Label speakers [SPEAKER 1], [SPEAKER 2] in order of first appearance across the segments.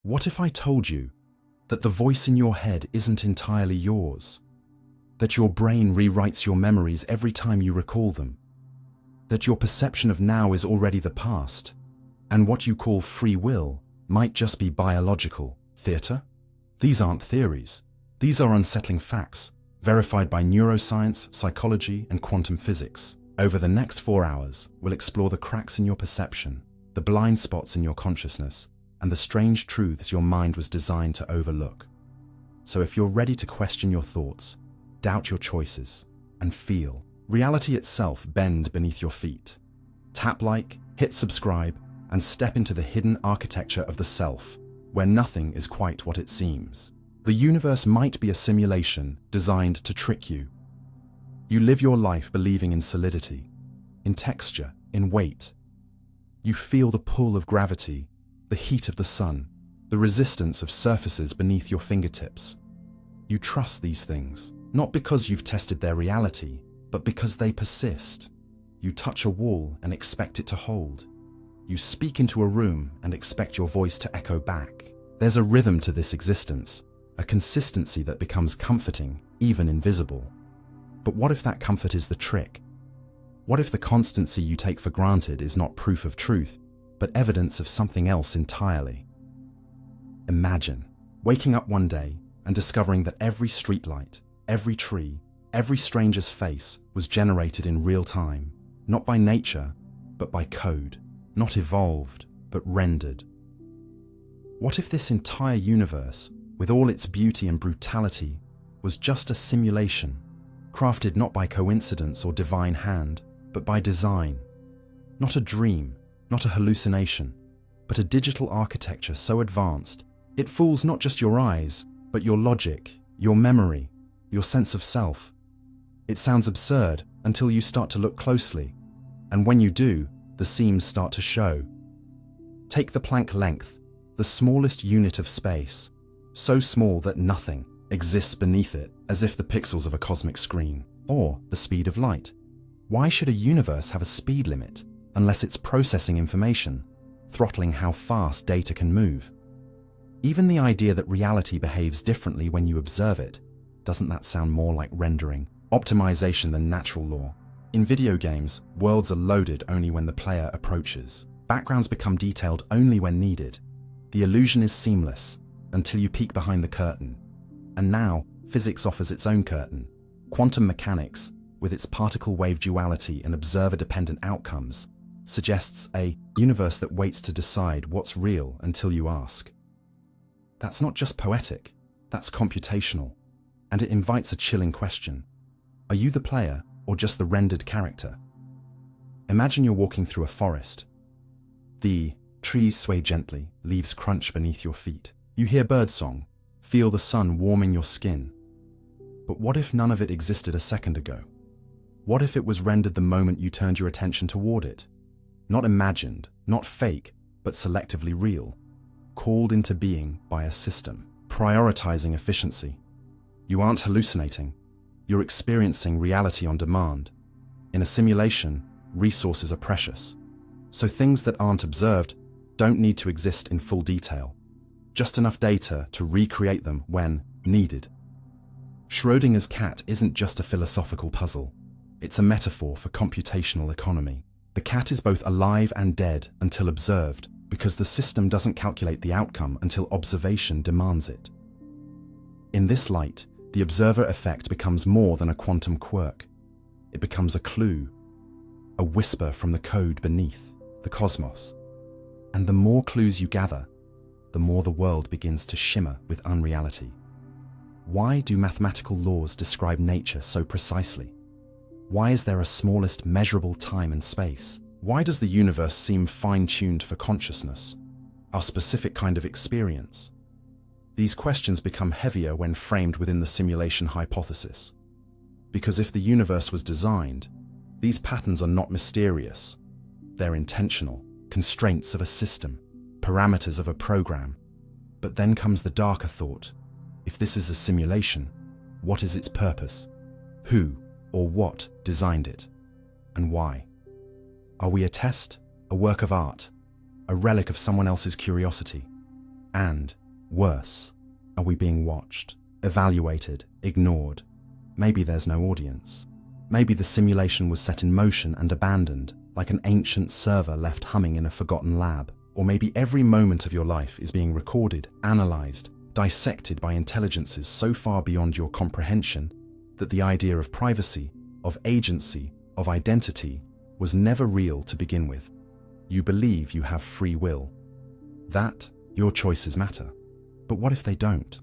[SPEAKER 1] What if I told you that the voice in your head isn't entirely yours? That your brain rewrites your memories every time you recall them? That your perception of now is already the past, and what you call free will might just be biological theater? These aren't theories. These are unsettling facts, verified by neuroscience, psychology, and quantum physics. Over the next 4 hours, we'll explore the cracks in your perception, the blind spots in your consciousness, and the strange truths your mind was designed to overlook. So if you're ready to question your thoughts, doubt your choices, and feel reality itself bend beneath your feet, tap like, hit subscribe, and step into the hidden architecture of the self, where nothing is quite what it seems. The universe might be a simulation designed to trick you. You live your life believing in solidity, in texture, in weight. You feel the pull of gravity, the heat of the sun, the resistance of surfaces beneath your fingertips. You trust these things, not because you've tested their reality, but because they persist. You touch a wall and expect it to hold. You speak into a room and expect your voice to echo back. There's a rhythm to this existence, a consistency that becomes comforting, even invisible. But what if that comfort is the trick? What if the constancy you take for granted is not proof of truth, but evidence of something else entirely? Imagine waking up one day and discovering that every streetlight, every tree, every stranger's face was generated in real time, not by nature, but by code, not evolved, but rendered. What if this entire universe, with all its beauty and brutality, was just a simulation, crafted not by coincidence or divine hand, but by design? Not a dream, not a hallucination, but a digital architecture so advanced, it fools not just your eyes, but your logic, your memory, your sense of self. It sounds absurd until you start to look closely, and when you do, the seams start to show. Take the Planck length, the smallest unit of space, so small that nothing exists beneath it, as if the pixels of a cosmic screen, or the speed of light. Why should a universe have a speed limit unless it's processing information, throttling how fast data can move? Even the idea that reality behaves differently when you observe it, doesn't that sound more like rendering, optimization than natural law? In video games, worlds are loaded only when the player approaches. Backgrounds become detailed only when needed. The illusion is seamless until you peek behind the curtain. And now, physics offers its own curtain. Quantum mechanics, with its particle wave duality and observer-dependent outcomes, suggests a universe that waits to decide what's real until you ask. That's not just poetic, that's computational. And it invites a chilling question. Are you the player or just the rendered character? Imagine you're walking through a forest. The trees sway gently, leaves crunch beneath your feet. You hear birdsong, feel the sun warming your skin. But what if none of it existed a second ago? What if it was rendered the moment you turned your attention toward it? Not imagined, not fake, but selectively real. Called into being by a system, prioritizing efficiency. You aren't hallucinating. You're experiencing reality on demand. In a simulation, resources are precious. So things that aren't observed don't need to exist in full detail. Just enough data to recreate them when needed. Schrödinger's cat isn't just a philosophical puzzle. It's a metaphor for computational economy. The cat is both alive and dead until observed, because the system doesn't calculate the outcome until observation demands it. In this light, the observer effect becomes more than a quantum quirk. It becomes a clue, a whisper from the code beneath, the cosmos. And the more clues you gather, the more the world begins to shimmer with unreality. Why do mathematical laws describe nature so precisely? Why is there a smallest measurable time and space? Why does the universe seem fine-tuned for consciousness, our specific kind of experience? These questions become heavier when framed within the simulation hypothesis. Because if the universe was designed, these patterns are not mysterious. They're intentional, constraints of a system, parameters of a program. But then comes the darker thought. If this is a simulation, what is its purpose? Who or what designed it? And why? Are we a test, a work of art, a relic of someone else's curiosity? And, worse, are we being watched, evaluated, ignored? Maybe there's no audience. Maybe the simulation was set in motion and abandoned, like an ancient server left humming in a forgotten lab. Or maybe every moment of your life is being recorded, analyzed, dissected by intelligences so far beyond your comprehension that the idea of privacy, of agency, of identity was never real to begin with. You believe you have free will. That your choices matter. But what if they don't?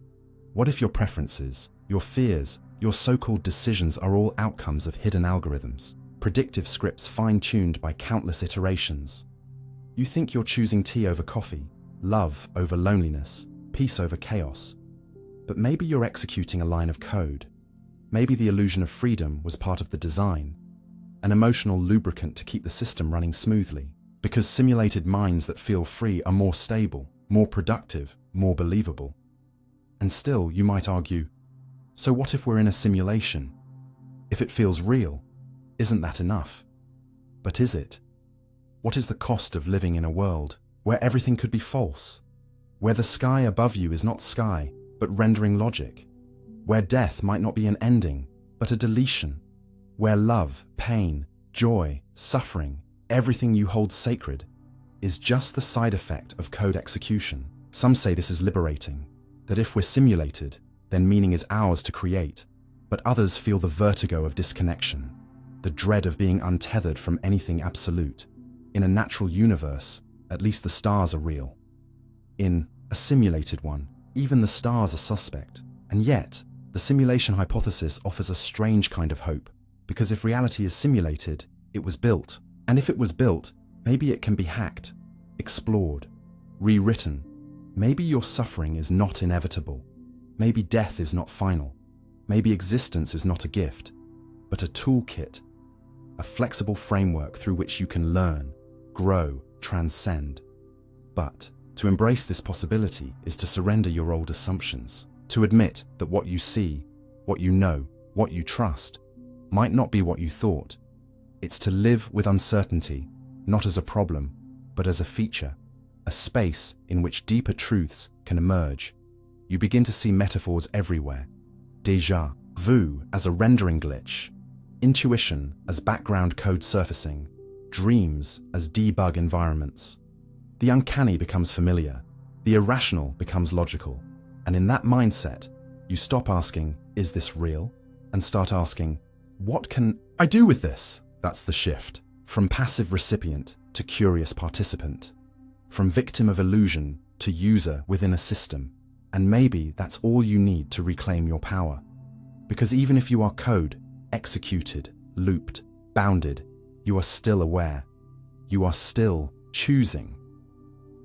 [SPEAKER 1] What if your preferences, your fears, your so-called decisions are all outcomes of hidden algorithms, predictive scripts fine-tuned by countless iterations? You think you're choosing tea over coffee, love over loneliness, peace over chaos. But maybe you're executing a line of code. Maybe the illusion of freedom was part of the design, an emotional lubricant to keep the system running smoothly, because simulated minds that feel free are more stable, more productive, more believable. And still, you might argue, so what if we're in a simulation? If it feels real, isn't that enough? But is it? What is the cost of living in a world where everything could be false? Where the sky above you is not sky, but rendering logic? Where death might not be an ending, but a deletion? Where love, pain, joy, suffering, everything you hold sacred, is just the side effect of code execution? Some say this is liberating, that if we're simulated, then meaning is ours to create. But others feel the vertigo of disconnection, the dread of being untethered from anything absolute. In a natural universe, at least the stars are real. In a simulated one, even the stars are suspect. And yet, the simulation hypothesis offers a strange kind of hope, because if reality is simulated, it was built. And if it was built, maybe it can be hacked, explored, rewritten. Maybe your suffering is not inevitable. Maybe death is not final. Maybe existence is not a gift, but a toolkit, a flexible framework through which you can learn, grow, transcend. But to embrace this possibility is to surrender your old assumptions, to admit that what you see, what you know, what you trust, might not be what you thought. It's to live with uncertainty, not as a problem, but as a feature, a space in which deeper truths can emerge. You begin to see metaphors everywhere. Déjà vu as a rendering glitch, intuition as background code surfacing, dreams as debug environments. The uncanny becomes familiar, the irrational becomes logical, and in that mindset, you stop asking, is this real? And start asking, what can I do with this? That's the shift, from passive recipient to curious participant, from victim of illusion to user within a system. And maybe that's all you need to reclaim your power. Because even if you are code, executed, looped, bounded, you are still aware. You are still choosing.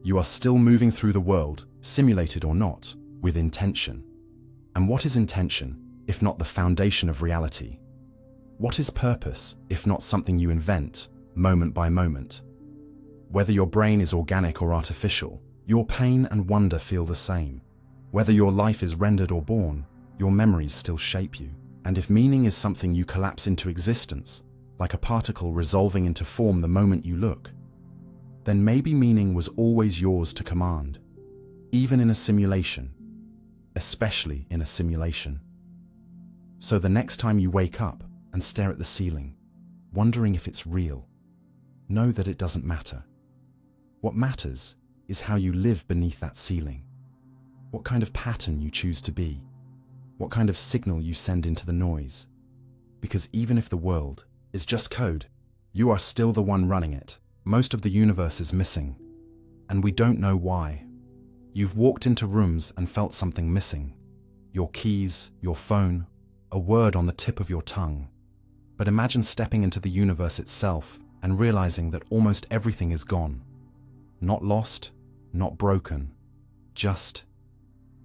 [SPEAKER 1] You are still moving through the world, simulated or not, with intention. And what is intention, if not the foundation of reality? What is purpose, if not something you invent, moment by moment? Whether your brain is organic or artificial, your pain and wonder feel the same. Whether your life is rendered or born, your memories still shape you. And if meaning is something you collapse into existence, like a particle resolving into form the moment you look, then maybe meaning was always yours to command, even in a simulation, especially in a simulation. So the next time you wake up and stare at the ceiling, wondering if it's real, know that it doesn't matter. What matters is how you live beneath that ceiling. What kind of pattern you choose to be, what kind of signal you send into the noise. Because even if the world is just code, you are still the one running it. Most of the universe is missing, and we don't know why. You've walked into rooms and felt something missing. Your keys, your phone, a word on the tip of your tongue. But imagine stepping into the universe itself and realizing that almost everything is gone. Not lost, not broken, just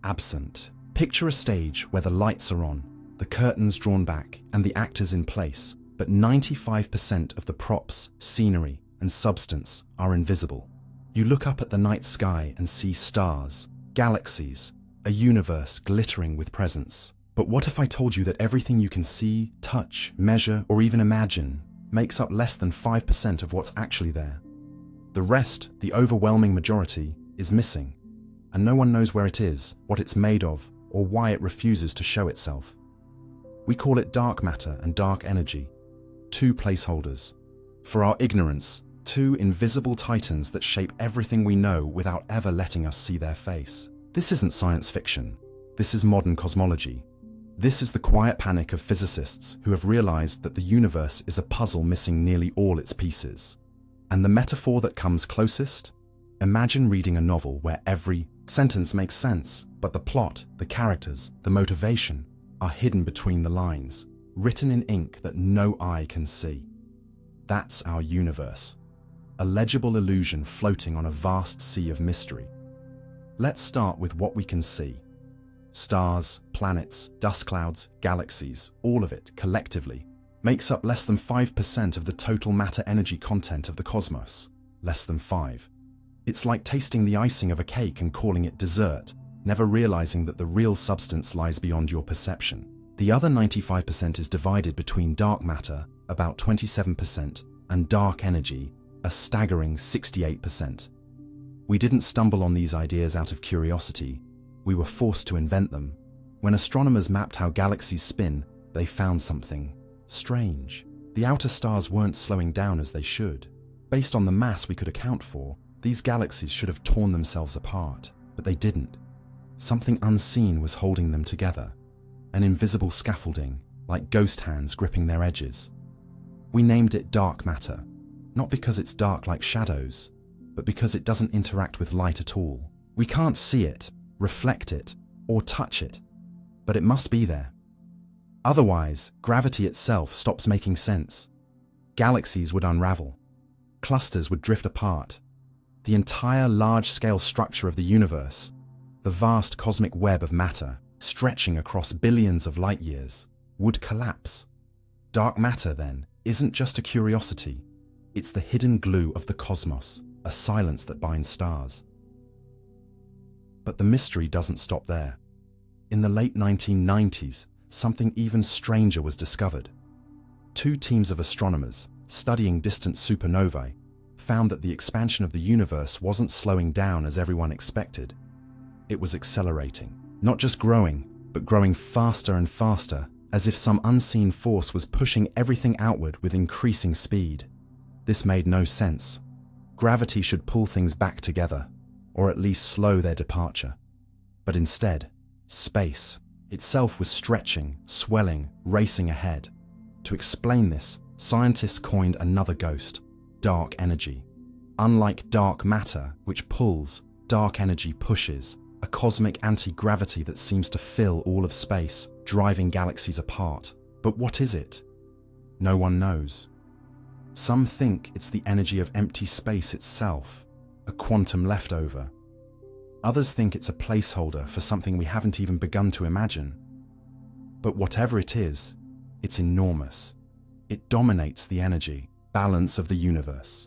[SPEAKER 1] absent. Picture a stage where the lights are on, the curtains drawn back, and the actors in place, but 95% of the props, scenery, and substance are invisible. You look up at the night sky and see stars, galaxies, a universe glittering with presence. But what if I told you that everything you can see, touch, measure, or even imagine makes up less than 5% of what's actually there? The rest, the overwhelming majority, is missing. and no one knows where it is, what it's made of, or why it refuses to show itself. We call it dark matter and dark energy, two placeholders. For our ignorance, two invisible titans that shape everything we know without ever letting us see their face. This isn't science fiction. This is modern cosmology. This is the quiet panic of physicists who have realized that the universe is a puzzle missing nearly all its pieces. And the metaphor that comes closest? Imagine reading a novel where every sentence makes sense, but the plot, the characters, the motivation are hidden between the lines, written in ink that no eye can see. That's our universe, a legible illusion floating on a vast sea of mystery. Let's start with what we can see. Stars, planets, dust clouds, galaxies, all of it, collectively, makes up less than 5% of the total matter-energy content of the cosmos. Less than 5. It's like tasting the icing of a cake and calling it dessert, never realizing that the real substance lies beyond your perception. The other 95% is divided between dark matter, about 27%, and dark energy, a staggering 68%. We didn't stumble on these ideas out of curiosity. We were forced to invent them. When astronomers mapped how galaxies spin, they found something strange. The outer stars weren't slowing down as they should. Based on the mass we could account for, these galaxies should have torn themselves apart, but they didn't. Something unseen was holding them together, an invisible scaffolding, like ghost hands gripping their edges. We named it dark matter, not because it's dark like shadows, but because it doesn't interact with light at all. We can't see it, reflect it, or touch it, but it must be there. Otherwise, gravity itself stops making sense. Galaxies would unravel. Clusters would drift apart. The entire large-scale structure of the universe, the vast cosmic web of matter, stretching across billions of light years, would collapse. Dark matter, then, isn't just a curiosity. It's the hidden glue of the cosmos, a silence that binds stars. But the mystery doesn't stop there. In the late 1990s, something even stranger was discovered. Two teams of astronomers, studying distant supernovae, found that the expansion of the universe wasn't slowing down as everyone expected. It was accelerating. Not just growing, but growing faster and faster, as if some unseen force was pushing everything outward with increasing speed. This made no sense. Gravity should pull things back together, or at least slow their departure. But instead, space itself was stretching, swelling, racing ahead. To explain this, scientists coined another ghost, dark energy. Unlike dark matter, which pulls, dark energy pushes, a cosmic anti-gravity that seems to fill all of space, driving galaxies apart. But what is it? No one knows. Some think it's the energy of empty space itself, a quantum leftover. Others think it's a placeholder for something we haven't even begun to imagine. But whatever it is, it's enormous. It dominates the energy balance of the universe.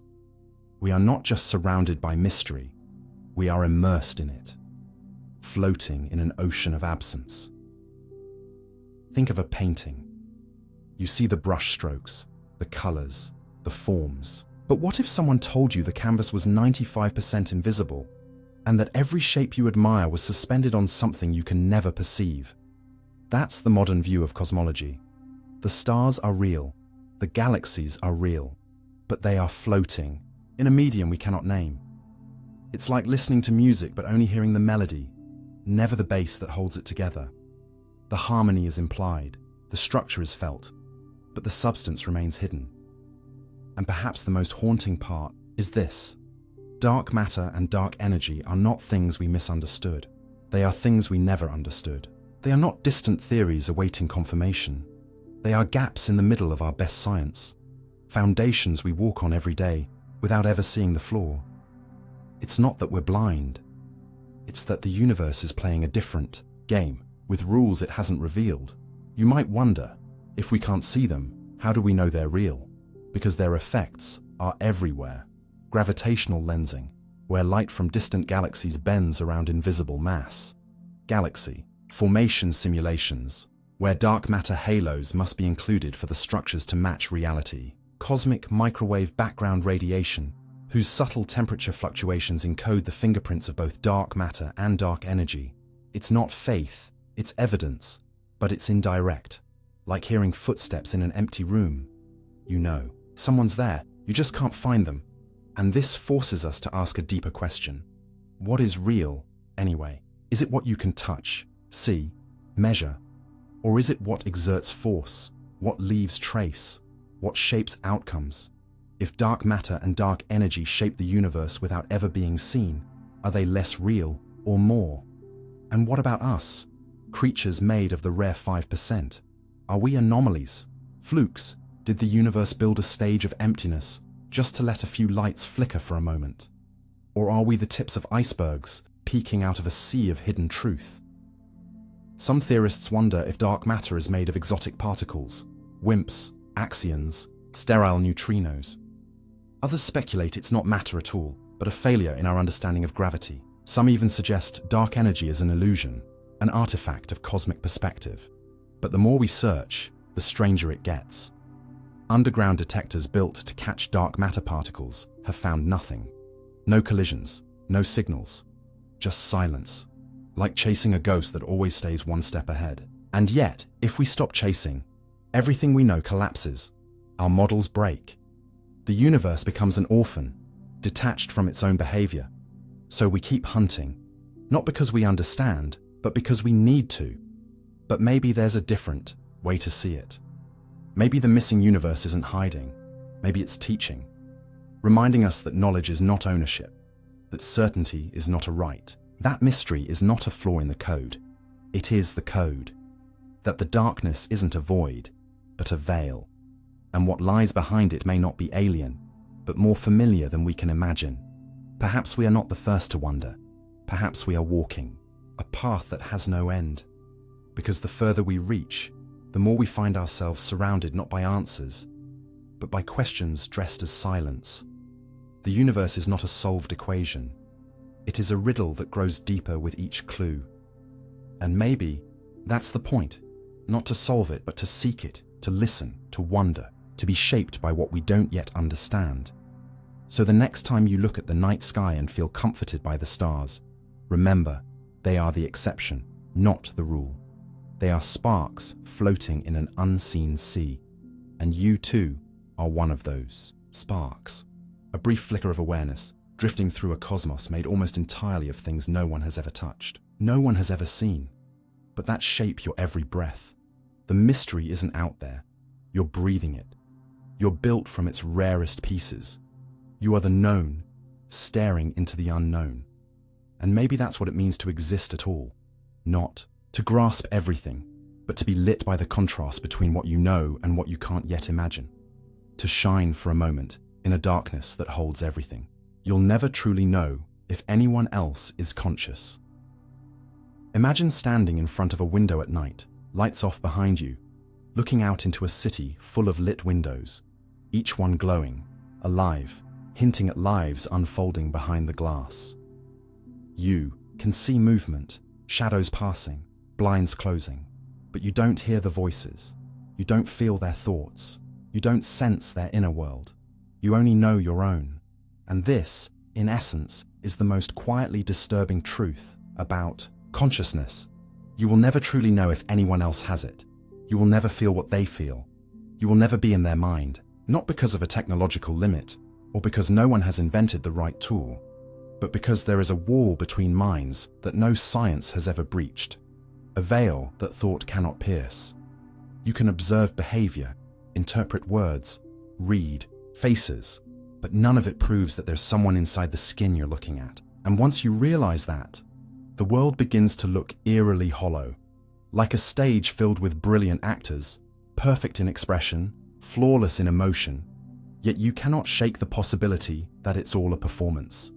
[SPEAKER 1] We are not just surrounded by mystery, we are immersed in it, floating in an ocean of absence. Think of a painting. You see the brush strokes, the colors, the forms. But what if someone told you the canvas was 95% invisible, and that every shape you admire was suspended on something you can never perceive? That's the modern view of cosmology. The stars are real, the galaxies are real, but they are floating in a medium we cannot name. It's like listening to music but only hearing the melody, never the bass that holds it together. The harmony is implied, the structure is felt, but the substance remains hidden. And perhaps the most haunting part is this. Dark matter and dark energy are not things we misunderstood. They are things we never understood. They are not distant theories awaiting confirmation. They are gaps in the middle of our best science, foundations we walk on every day without ever seeing the floor. It's not that we're blind. It's that the universe is playing a different game with rules it hasn't revealed. You might wonder, if we can't see them, how do we know they're real? Because their effects are everywhere. Gravitational lensing, where light from distant galaxies bends around invisible mass. Galaxy formation simulations, where dark matter halos must be included for the structures to match reality. Cosmic microwave background radiation, whose subtle temperature fluctuations encode the fingerprints of both dark matter and dark energy. It's not faith, it's evidence, but it's indirect, like hearing footsteps in an empty room. You know, someone's there, you just can't find them. And this forces us to ask a deeper question. What is real, anyway? Is it what you can touch, see, measure? Or is it what exerts force, what leaves trace, what shapes outcomes? If dark matter and dark energy shape the universe without ever being seen, are they less real or more? And what about us, creatures made of the rare 5%? Are we anomalies, flukes? Did the universe build a stage of emptiness just to let a few lights flicker for a moment? Or are we the tips of icebergs peeking out of a sea of hidden truth? Some theorists wonder if dark matter is made of exotic particles, WIMPs, axions, sterile neutrinos. Others speculate it's not matter at all, but a failure in our understanding of gravity. Some even suggest dark energy is an illusion, an artifact of cosmic perspective. But the more we search, the stranger it gets. Underground detectors built to catch dark matter particles have found nothing. No collisions, no signals, just silence, like chasing a ghost that always stays one step ahead. And yet, if we stop chasing, everything we know collapses. Our models break. The universe becomes an orphan, detached from its own behavior. So we keep hunting, not because we understand, but because we need to. But maybe there's a different way to see it. Maybe the missing universe isn't hiding. Maybe it's teaching, reminding us that knowledge is not ownership, that certainty is not a right. That mystery is not a flaw in the code. It is the code. That the darkness isn't a void, but a veil. And what lies behind it may not be alien, but more familiar than we can imagine. Perhaps we are not the first to wonder. Perhaps we are walking a path that has no end. Because the further we reach, the more we find ourselves surrounded not by answers, but by questions dressed as silence. The universe is not a solved equation. It is a riddle that grows deeper with each clue. And maybe that's the point, not to solve it, but to seek it, to listen, to wonder, to be shaped by what we don't yet understand. So the next time you look at the night sky and feel comforted by the stars, remember, they are the exception, not the rule. They are sparks floating in an unseen sea, and you too are one of those sparks. A brief flicker of awareness, drifting through a cosmos made almost entirely of things no one has ever touched, no one has ever seen, but that shape your every breath. The mystery isn't out there, you're breathing it. You're built from its rarest pieces. You are the known, staring into the unknown. And maybe that's what it means to exist at all. Not to grasp everything, but to be lit by the contrast between what you know and what you can't yet imagine. To shine for a moment in a darkness that holds everything. You'll never truly know if anyone else is conscious. Imagine standing in front of a window at night, lights off behind you, looking out into a city full of lit windows, each one glowing, alive, hinting at lives unfolding behind the glass. You can see movement, shadows passing, blinds closing, but you don't hear the voices. You don't feel their thoughts. You don't sense their inner world. You only know your own. And this, in essence, is the most quietly disturbing truth about consciousness. You will never truly know if anyone else has it. You will never feel what they feel. You will never be in their mind, not because of a technological limit, or because no one has invented the right tool, but because there is a wall between minds that no science has ever breached, a veil that thought cannot pierce. You can observe behavior, interpret words, read faces, but none of it proves that there's someone inside the skin you're looking at. And once you realize that, the world begins to look eerily hollow, like a stage filled with brilliant actors, perfect in expression, flawless in emotion, yet you cannot shake the possibility that it's all a performance.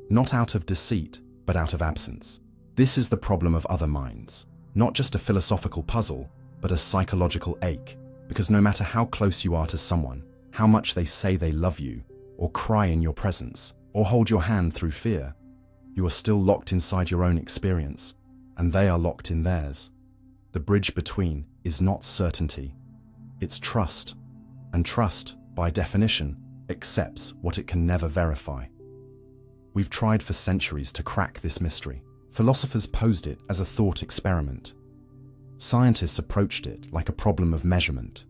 [SPEAKER 1] Not out of deceit, but out of absence. This is the problem of other minds, not just a philosophical puzzle, but a psychological ache, because no matter how close you are to someone, how much they say they love you, or cry in your presence, or hold your hand through fear, you are still locked inside your own experience, and they are locked in theirs. The bridge between is not certainty, it's trust. And trust, by definition, accepts what it can never verify. We've tried for centuries to crack this mystery. Philosophers posed it as a thought experiment. Scientists approached it like a problem of measurement.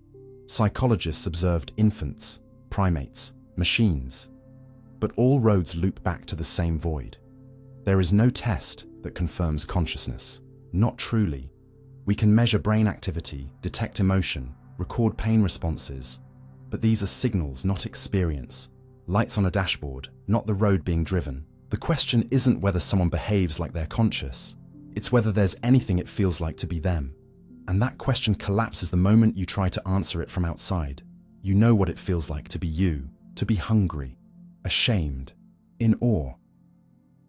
[SPEAKER 1] Psychologists observed infants, primates, machines. But all roads loop back to the same void. There is no test that confirms consciousness. Not truly. We can measure brain activity, detect emotion, record pain responses, but these are signals, not experience. Lights on a dashboard, not the road being driven. The question isn't whether someone behaves like they're conscious. It's whether there's anything it feels like to be them. And that question collapses the moment you try to answer it from outside. You know what it feels like to be you, to be hungry, ashamed, in awe.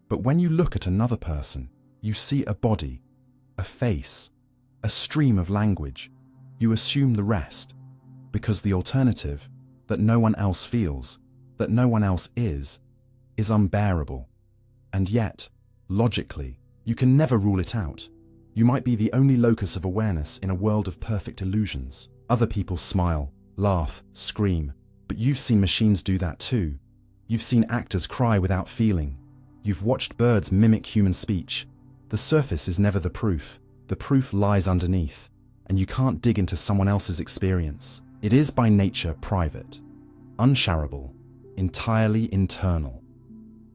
[SPEAKER 1] But when you look at another person, you see a body, a face, a stream of language. You assume the rest, because the alternative, that no one else feels, that no one else is unbearable. And yet, logically, you can never rule it out. You might be the only locus of awareness in a world of perfect illusions. Other people smile, laugh, scream, but you've seen machines do that too. You've seen actors cry without feeling. You've watched birds mimic human speech. The surface is never the proof. The proof lies underneath, and you can't dig into someone else's experience. It is by nature private, unshareable, entirely internal.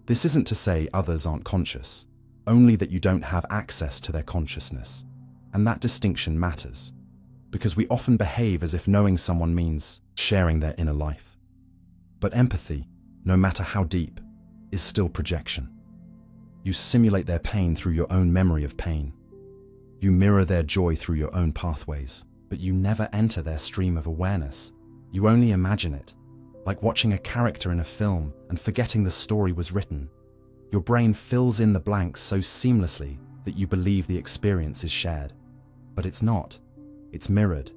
[SPEAKER 1] This isn't to say others aren't conscious, only that you don't have access to their consciousness. And that distinction matters, because we often behave as if knowing someone means sharing their inner life. But empathy, no matter how deep, is still projection. You simulate their pain through your own memory of pain. You mirror their joy through your own pathways, but you never enter their stream of awareness. You only imagine it, like watching a character in a film and forgetting the story was written. Your brain fills in the blanks so seamlessly that you believe the experience is shared. But it's not. It's mirrored,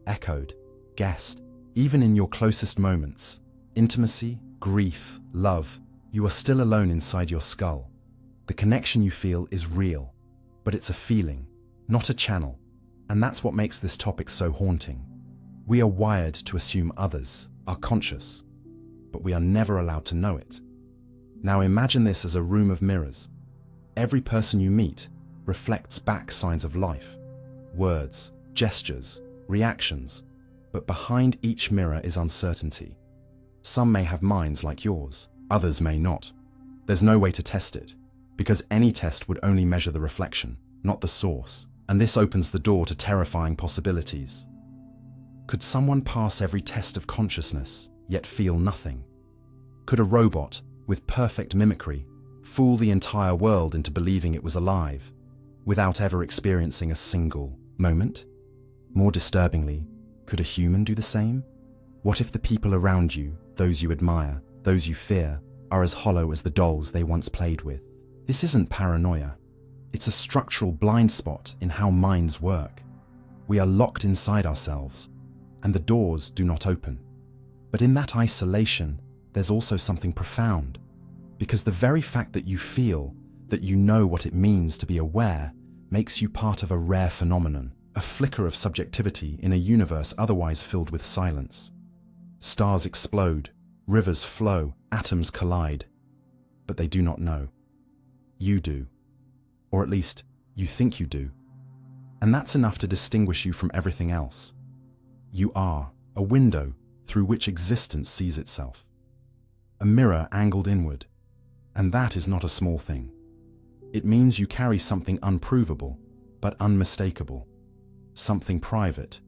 [SPEAKER 1] echoed, guessed. Even in your closest moments, intimacy, grief, love, you are still alone inside your skull. The connection you feel is real, but it's a feeling, not a channel. And that's what makes this topic so haunting. We are wired to assume others are conscious, but we are never allowed to know it. Now imagine this as a room of mirrors. Every person you meet reflects back signs of life, words, gestures, reactions, but behind each mirror is uncertainty. Some may have minds like yours, others may not. There's no way to test it, because any test would only measure the reflection, not the source, and this opens the door to terrifying possibilities. Could someone pass every test of consciousness, yet feel nothing? Could a robot, with perfect mimicry, fool the entire world into believing it was alive, without ever experiencing a single moment? More disturbingly, could a human do the same? What if the people around you, those you admire, those you fear, are as hollow as the dolls they once played with? This isn't paranoia. It's a structural blind spot in how minds work. We are locked inside ourselves, and the doors do not open. But in that isolation, there's also something profound, because the very fact that you feel, that you know what it means to be aware, makes you part of a rare phenomenon, a flicker of subjectivity in a universe otherwise filled with silence. Stars explode, rivers flow, atoms collide, but they do not know. You do. Or at least, you think you do. And that's enough to distinguish you from everything else. You are a window through which existence sees itself. A mirror angled inward. And that is not a small thing. It means you carry something unprovable, but unmistakable. Something private,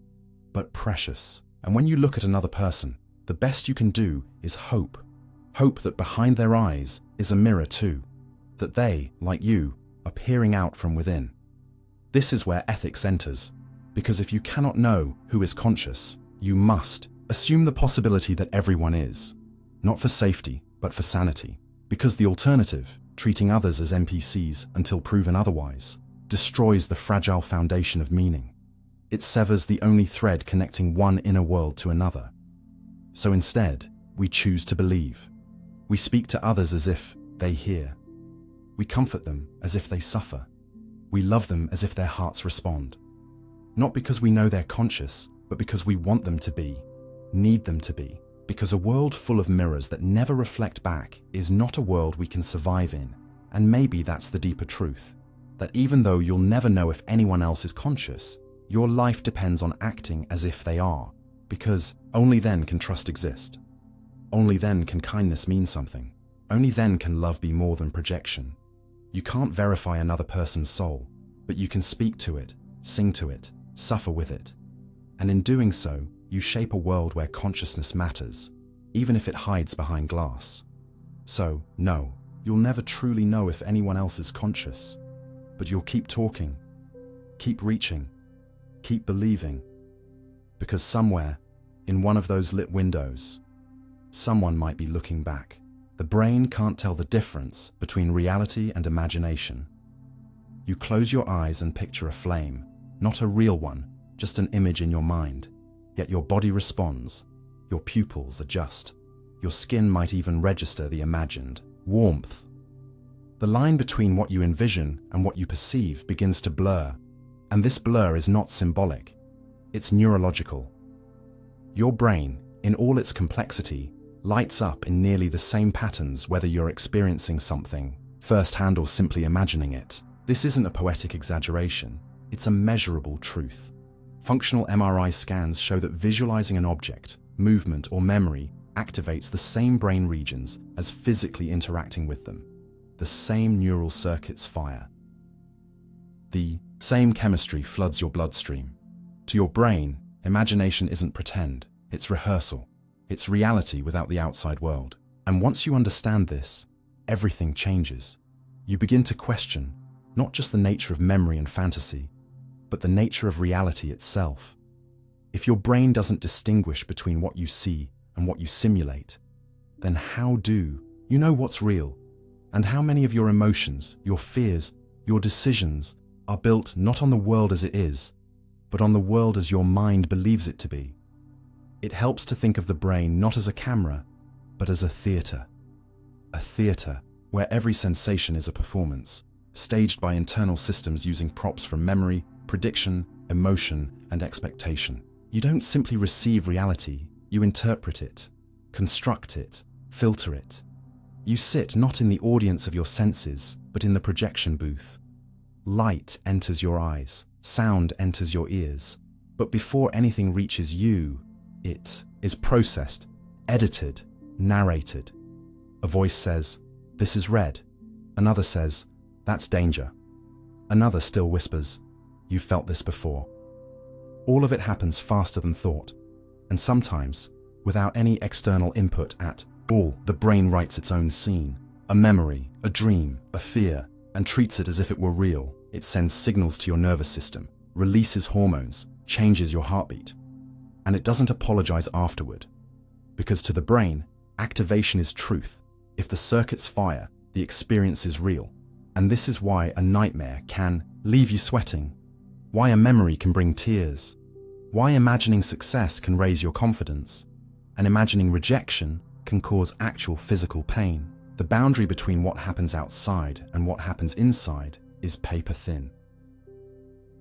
[SPEAKER 1] but precious. And when you look at another person, the best you can do is hope. Hope that behind their eyes is a mirror too. That they, like you, are peering out from within. This is where ethics enters, because if you cannot know who is conscious, you must assume the possibility that everyone is, not for safety, but for sanity, because the alternative, treating others as NPCs until proven otherwise, destroys the fragile foundation of meaning. It severs the only thread connecting one inner world to another. So instead, we choose to believe. We speak to others as if they hear. We comfort them as if they suffer. We love them as if their hearts respond. Not because we know they're conscious, but because we want them to be, need them to be, Because a world full of mirrors that never reflect back is not a world we can survive in. And maybe that's the deeper truth. That even though you'll never know if anyone else is conscious, your life depends on acting as if they are. Because only then can trust exist. Only then can kindness mean something. Only then can love be more than projection. You can't verify another person's soul, but you can speak to it, sing to it, suffer with it. And in doing so, you shape a world where consciousness matters, even if it hides behind glass. So, no, you'll never truly know if anyone else is conscious, but you'll keep talking, keep reaching, keep believing, because somewhere, in one of those lit windows, someone might be looking back. The brain can't tell the difference between reality and imagination. You close your eyes and picture a flame, not a real one, just an image in your mind. Yet your body responds, your pupils adjust, your skin might even register the imagined warmth. The line between what you envision and what you perceive begins to blur, and this blur is not symbolic, it's neurological. Your brain, in all its complexity, lights up in nearly the same patterns whether you're experiencing something firsthand or simply imagining it. This isn't a poetic exaggeration, it's a measurable truth. Functional MRI scans show that visualizing an object, movement, or memory activates the same brain regions as physically interacting with them. The same neural circuits fire. The same chemistry floods your bloodstream. To your brain, imagination isn't pretend, it's rehearsal. It's reality without the outside world. And once you understand this, everything changes. You begin to question not just the nature of memory and fantasy, but the nature of reality itself. If your brain doesn't distinguish between what you see and what you simulate, then how do you know what's real? And how many of your emotions, your fears, your decisions are built not on the world as it is, but on the world as your mind believes it to be? It helps to think of the brain not as a camera, but as a theater. A theater where every sensation is a performance, staged by internal systems using props from memory, prediction, emotion, and expectation. You don't simply receive reality, you interpret it, construct it, filter it. You sit not in the audience of your senses, but in the projection booth. Light enters your eyes, sound enters your ears, but before anything reaches you, it is processed, edited, narrated. A voice says, "This is red." Another says, "That's danger." Another still whispers, "You've felt this before." All of it happens faster than thought, and sometimes, without any external input at all. The brain writes its own scene, a memory, a dream, a fear, and treats it as if it were real. It sends signals to your nervous system, releases hormones, changes your heartbeat. And it doesn't apologize afterward, because to the brain, activation is truth. If the circuits fire, the experience is real. And this is why a nightmare can leave you sweating, why a memory can bring tears, why imagining success can raise your confidence, and imagining rejection can cause actual physical pain. The boundary between what happens outside and what happens inside is paper thin.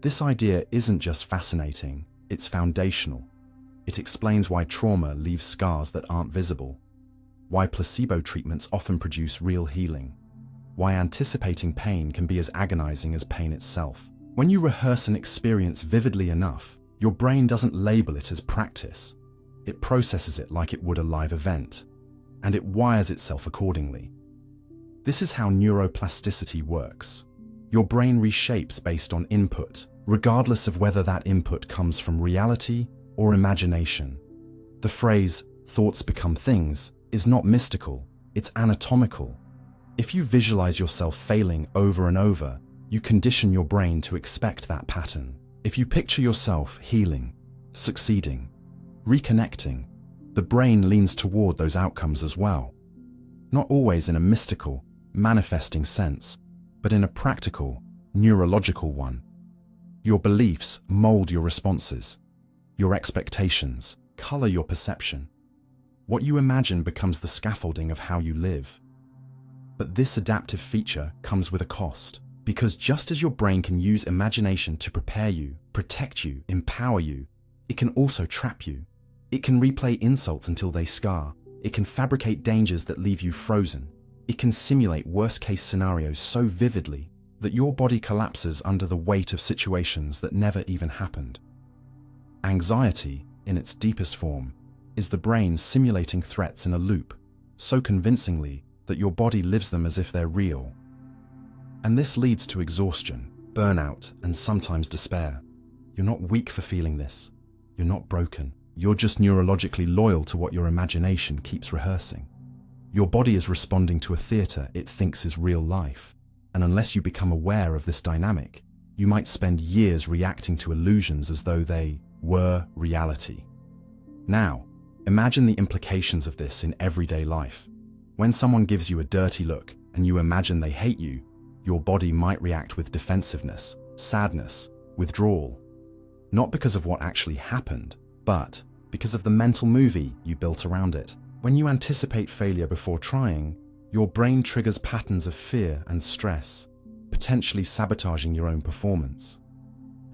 [SPEAKER 1] This idea isn't just fascinating, it's foundational. It explains why trauma leaves scars that aren't visible, why placebo treatments often produce real healing, why anticipating pain can be as agonizing as pain itself. When you rehearse an experience vividly enough, your brain doesn't label it as practice. It processes it like it would a live event, and it wires itself accordingly. This is how neuroplasticity works. Your brain reshapes based on input, regardless of whether that input comes from reality or imagination. The phrase, "thoughts become things," is not mystical, it's anatomical. If you visualize yourself failing over and over, you condition your brain to expect that pattern. If you picture yourself healing, succeeding, reconnecting, the brain leans toward those outcomes as well. Not always in a mystical, manifesting sense, but in a practical, neurological one. Your beliefs mold your responses. Your expectations color your perception. What you imagine becomes the scaffolding of how you live. But this adaptive feature comes with a cost, because just as your brain can use imagination to prepare you, protect you, empower you, it can also trap you. It can replay insults until they scar. It can fabricate dangers that leave you frozen. It can simulate worst-case scenarios so vividly that your body collapses under the weight of situations that never even happened. Anxiety, in its deepest form, is the brain simulating threats in a loop, so convincingly that your body lives them as if they're real. And this leads to exhaustion, burnout, and sometimes despair. You're not weak for feeling this. You're not broken. You're just neurologically loyal to what your imagination keeps rehearsing. Your body is responding to a theater it thinks is real life, and unless you become aware of this dynamic, you might spend years reacting to illusions as though they were reality. Now, imagine the implications of this in everyday life. When someone gives you a dirty look and you imagine they hate you, your body might react with defensiveness, sadness, withdrawal. Not because of what actually happened, but because of the mental movie you built around it. When you anticipate failure before trying, your brain triggers patterns of fear and stress, potentially sabotaging your own performance.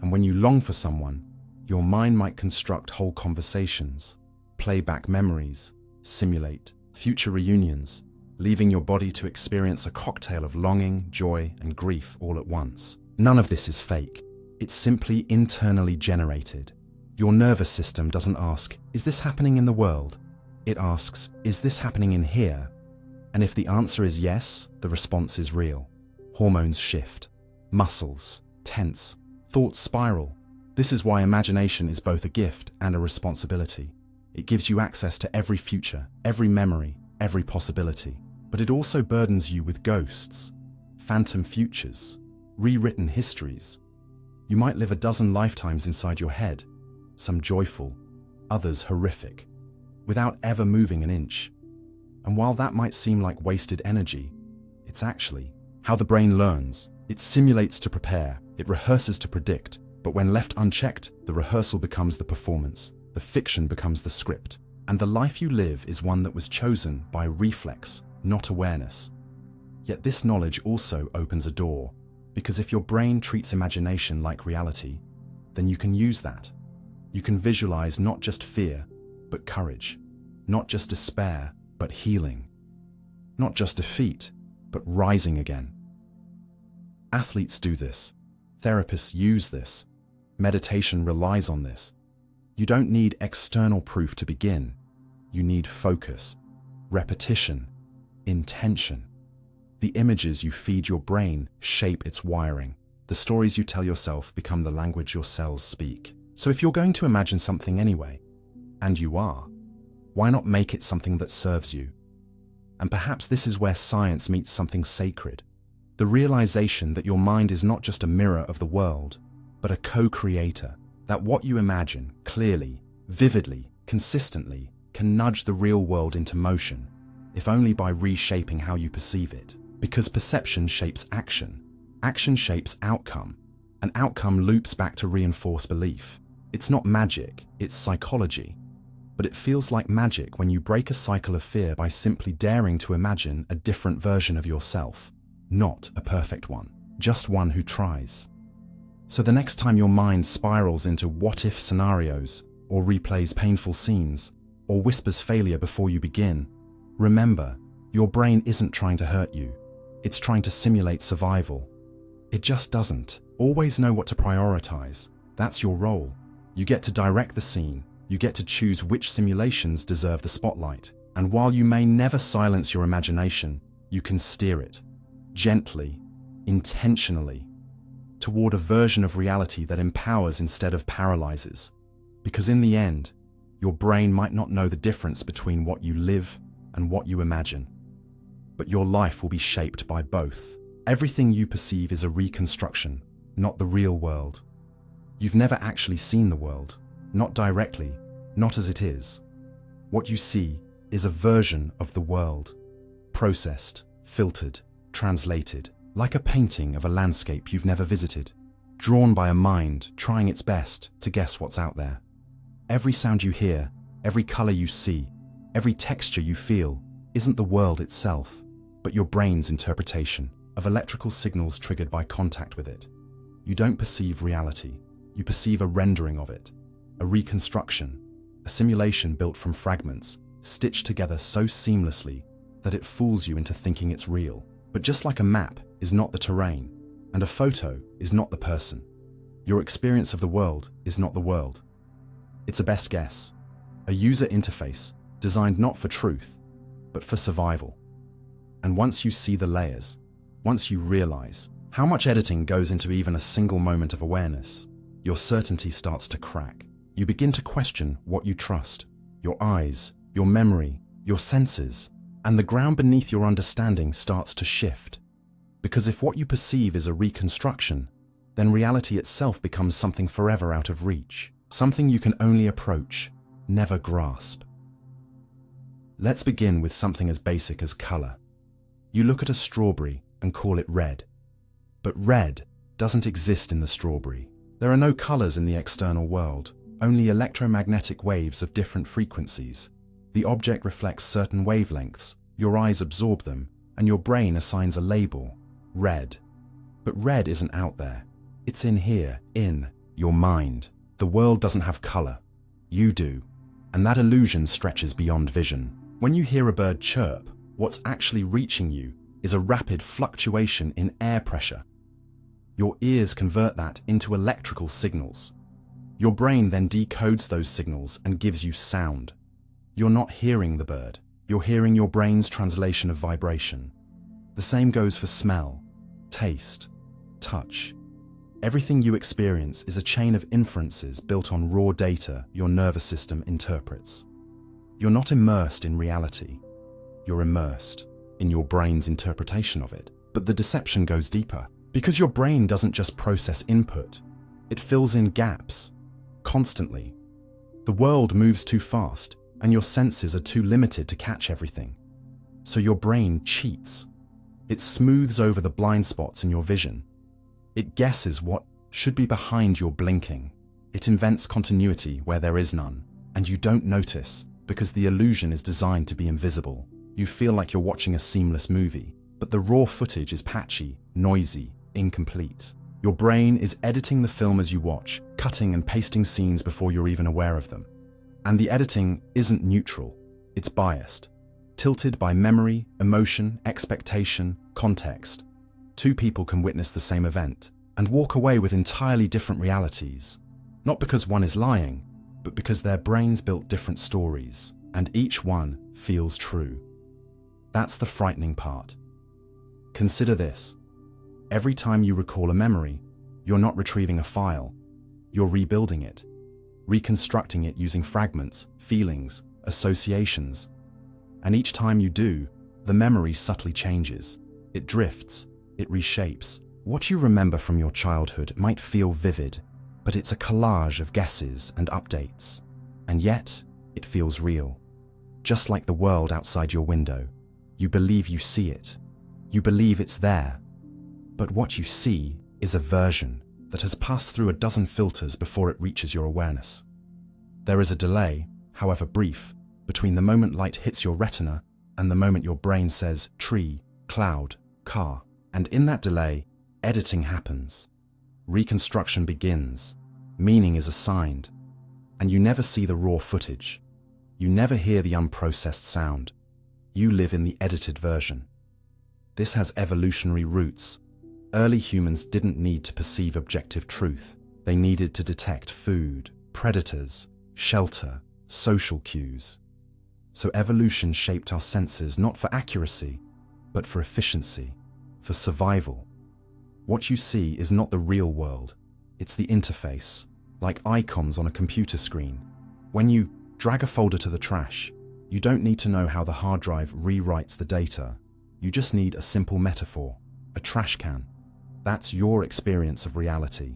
[SPEAKER 1] And when you long for someone, your mind might construct whole conversations, play back memories, simulate future reunions, leaving your body to experience a cocktail of longing, joy, and grief all at once. None of this is fake. It's simply internally generated. Your nervous system doesn't ask, "Is this happening in the world?" It asks, "Is this happening in here?" And if the answer is yes, the response is real. Hormones shift, muscles tense, thoughts spiral. This is why imagination is both a gift and a responsibility. It gives you access to every future, every memory, every possibility. But it also burdens you with ghosts, phantom futures, rewritten histories. You might live a dozen lifetimes inside your head, some joyful, others horrific, without ever moving an inch. And while that might seem like wasted energy, it's actually how the brain learns. It simulates to prepare, it rehearses to predict, but when left unchecked, the rehearsal becomes the performance, the fiction becomes the script, and the life you live is one that was chosen by reflex, not awareness. Yet this knowledge also opens a door, because if your brain treats imagination like reality, then you can use that. You can visualize not just fear, but courage, not just despair, but healing, not just defeat, but rising again. Athletes do this. Therapists use this. Meditation relies on this. You don't need external proof to begin. You need focus, repetition, intention. The images you feed your brain shape its wiring. The stories you tell yourself become the language your cells speak. So if you're going to imagine something anyway, and you are, why not make it something that serves you? And perhaps this is where science meets something sacred. The realization that your mind is not just a mirror of the world, but a co-creator, that what you imagine clearly, vividly, consistently can nudge the real world into motion, if only by reshaping how you perceive it. Because perception shapes action, action shapes outcome, and outcome loops back to reinforce belief. It's not magic, it's psychology. But it feels like magic when you break a cycle of fear by simply daring to imagine a different version of yourself. Not a perfect one, just one who tries. So the next time your mind spirals into what-if scenarios, or replays painful scenes, or whispers failure before you begin, remember, your brain isn't trying to hurt you. It's trying to simulate survival. It just doesn't always know what to prioritize. That's your role. You get to direct the scene. You get to choose which simulations deserve the spotlight. And while you may never silence your imagination, you can steer it, gently, intentionally, toward a version of reality that empowers instead of paralyzes. Because in the end, your brain might not know the difference between what you live and what you imagine. But your life will be shaped by both. Everything you perceive is a reconstruction, not the real world. You've never actually seen the world. Not directly, not as it is. What you see is a version of the world, processed, filtered, translated, like a painting of a landscape you've never visited, drawn by a mind trying its best to guess what's out there. Every sound you hear, every color you see, every texture you feel isn't the world itself, but your brain's interpretation of electrical signals triggered by contact with it. You don't perceive reality, you perceive a rendering of it. A reconstruction, a simulation built from fragments, stitched together so seamlessly that it fools you into thinking it's real. But just like a map is not the terrain, and a photo is not the person, your experience of the world is not the world. It's a best guess, a user interface designed not for truth, but for survival. And once you see the layers, once you realize how much editing goes into even a single moment of awareness, your certainty starts to crack. You begin to question what you trust, your eyes, your memory, your senses, and the ground beneath your understanding starts to shift. Because if what you perceive is a reconstruction, then reality itself becomes something forever out of reach, something you can only approach, never grasp. Let's begin with something as basic as color. You look at a strawberry and call it red. But red doesn't exist in the strawberry. There are no colors in the external world, only electromagnetic waves of different frequencies. The object reflects certain wavelengths, your eyes absorb them, and your brain assigns a label, red. But red isn't out there. It's in here, in your mind. The world doesn't have color. You do. And that illusion stretches beyond vision. When you hear a bird chirp, what's actually reaching you is a rapid fluctuation in air pressure. Your ears convert that into electrical signals. Your brain then decodes those signals and gives you sound. You're not hearing the bird. You're hearing your brain's translation of vibration. The same goes for smell, taste, touch. Everything you experience is a chain of inferences built on raw data your nervous system interprets. You're not immersed in reality. You're immersed in your brain's interpretation of it. But the deception goes deeper. Because your brain doesn't just process input, it fills in gaps, constantly. The world moves too fast, and your senses are too limited to catch everything. So your brain cheats. It smooths over the blind spots in your vision. It guesses what should be behind your blinking. It invents continuity where there is none, and you don't notice because the illusion is designed to be invisible. You feel like you're watching a seamless movie, but the raw footage is patchy, noisy, incomplete. Your brain is editing the film as you watch, cutting and pasting scenes before you're even aware of them. And the editing isn't neutral, it's biased, tilted by memory, emotion, expectation, context. Two people can witness the same event and walk away with entirely different realities, not because one is lying, but because their brains built different stories, and each one feels true. That's the frightening part. Consider this. Every time you recall a memory, you're not retrieving a file, you're rebuilding it, reconstructing it using fragments, feelings, associations. And each time you do, the memory subtly changes. It drifts, it reshapes. What you remember from your childhood might feel vivid, but it's a collage of guesses and updates. And yet, it feels real. Just like the world outside your window. You believe you see it. You believe it's there. But what you see is a version that has passed through a dozen filters before it reaches your awareness. There is a delay, however brief, between the moment light hits your retina and the moment your brain says tree, cloud, car. And in that delay, editing happens. Reconstruction begins. Meaning is assigned. And you never see the raw footage. You never hear the unprocessed sound. You live in the edited version. This has evolutionary roots. Early humans didn't need to perceive objective truth. They needed to detect food, predators, shelter, social cues. So evolution shaped our senses not for accuracy, but for efficiency, for survival. What you see is not the real world. It's the interface, like icons on a computer screen. When you drag a folder to the trash, you don't need to know how the hard drive rewrites the data. You just need a simple metaphor, a trash can. That's your experience of reality,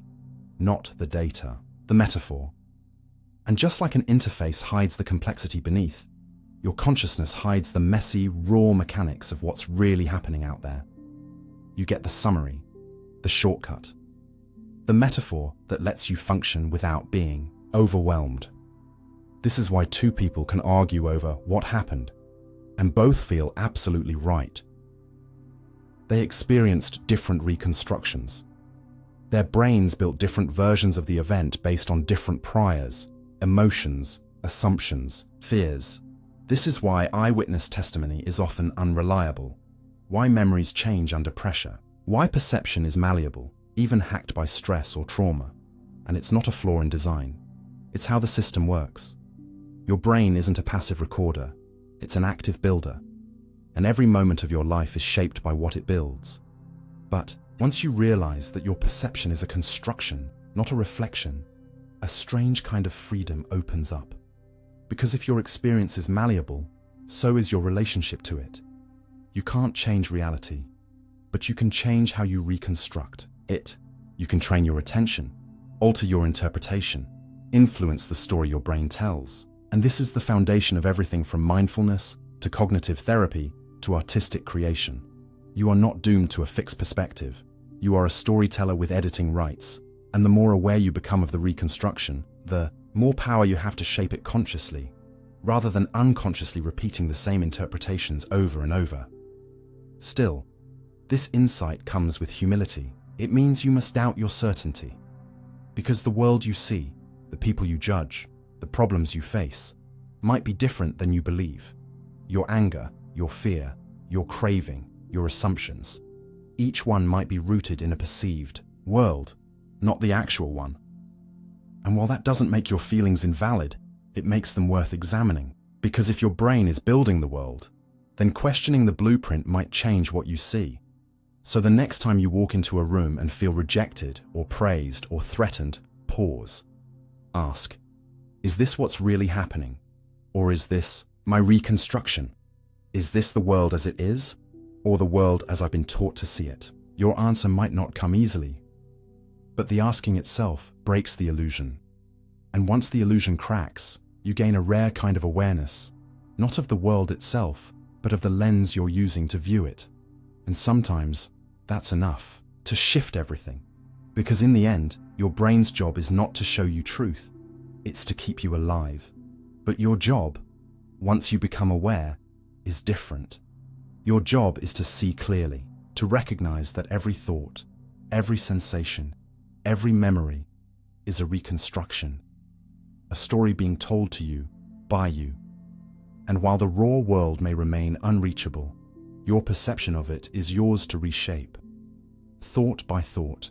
[SPEAKER 1] not the data, the metaphor. And just like an interface hides the complexity beneath, your consciousness hides the messy, raw mechanics of what's really happening out there. You get the summary, the shortcut, the metaphor that lets you function without being overwhelmed. This is why two people can argue over what happened, and both feel absolutely right. They experienced different reconstructions. Their brains built different versions of the event based on different priors, emotions, assumptions, fears. This is why eyewitness testimony is often unreliable, why memories change under pressure, why perception is malleable, even hacked by stress or trauma. And it's not a flaw in design. It's how the system works. Your brain isn't a passive recorder, it's an active builder. And every moment of your life is shaped by what it builds. But once you realize that your perception is a construction, not a reflection, a strange kind of freedom opens up. Because if your experience is malleable, so is your relationship to it. You can't change reality, but you can change how you reconstruct it. You can train your attention, alter your interpretation, influence the story your brain tells. And this is the foundation of everything from mindfulness to cognitive therapy to artistic creation. You are not doomed to a fixed perspective. You are a storyteller with editing rights. And the more aware you become of the reconstruction, the more power you have to shape it consciously, rather than unconsciously repeating the same interpretations over and over. Still, this insight comes with humility. It means you must doubt your certainty. Because the world you see, the people you judge, the problems you face, might be different than you believe. Your anger, your fear, your craving, your assumptions. Each one might be rooted in a perceived world, not the actual one. And while that doesn't make your feelings invalid, it makes them worth examining. Because if your brain is building the world, then questioning the blueprint might change what you see. So the next time you walk into a room and feel rejected or praised or threatened, pause. Ask, is this what's really happening? Or is this my reconstruction? Is this the world as it is? Or the world as I've been taught to see it? Your answer might not come easily, but the asking itself breaks the illusion. And once the illusion cracks, you gain a rare kind of awareness, not of the world itself, but of the lens you're using to view it. And sometimes that's enough to shift everything. Because in the end, your brain's job is not to show you truth, it's to keep you alive. But your job, once you become aware, is different. Your job is to see clearly, to recognize that every thought, every sensation, every memory is a reconstruction, a story being told to you, by you. And while the raw world may remain unreachable, your perception of it is yours to reshape, thought by thought,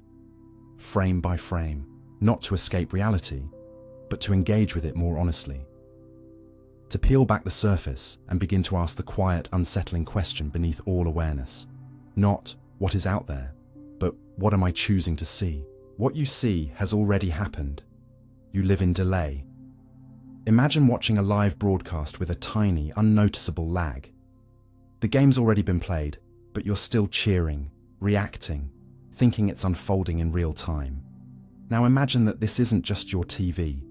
[SPEAKER 1] frame by frame, not to escape reality, but to engage with it more honestly. To peel back the surface and begin to ask the quiet, unsettling question beneath all awareness. Not what is out there, but what am I choosing to see? What you see has already happened. You live in delay. Imagine watching a live broadcast with a tiny, unnoticeable lag. The game's already been played, but you're still cheering, reacting, thinking it's unfolding in real time. Now imagine that this isn't just your TV,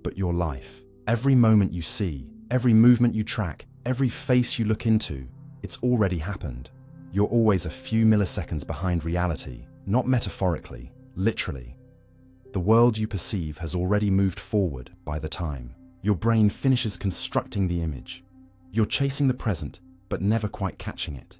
[SPEAKER 1] but your life. Every moment you see, every movement you track, every face you look into, it's already happened. You're always a few milliseconds behind reality, not metaphorically, literally. The world you perceive has already moved forward by the time your brain finishes constructing the image. You're chasing the present, but never quite catching it.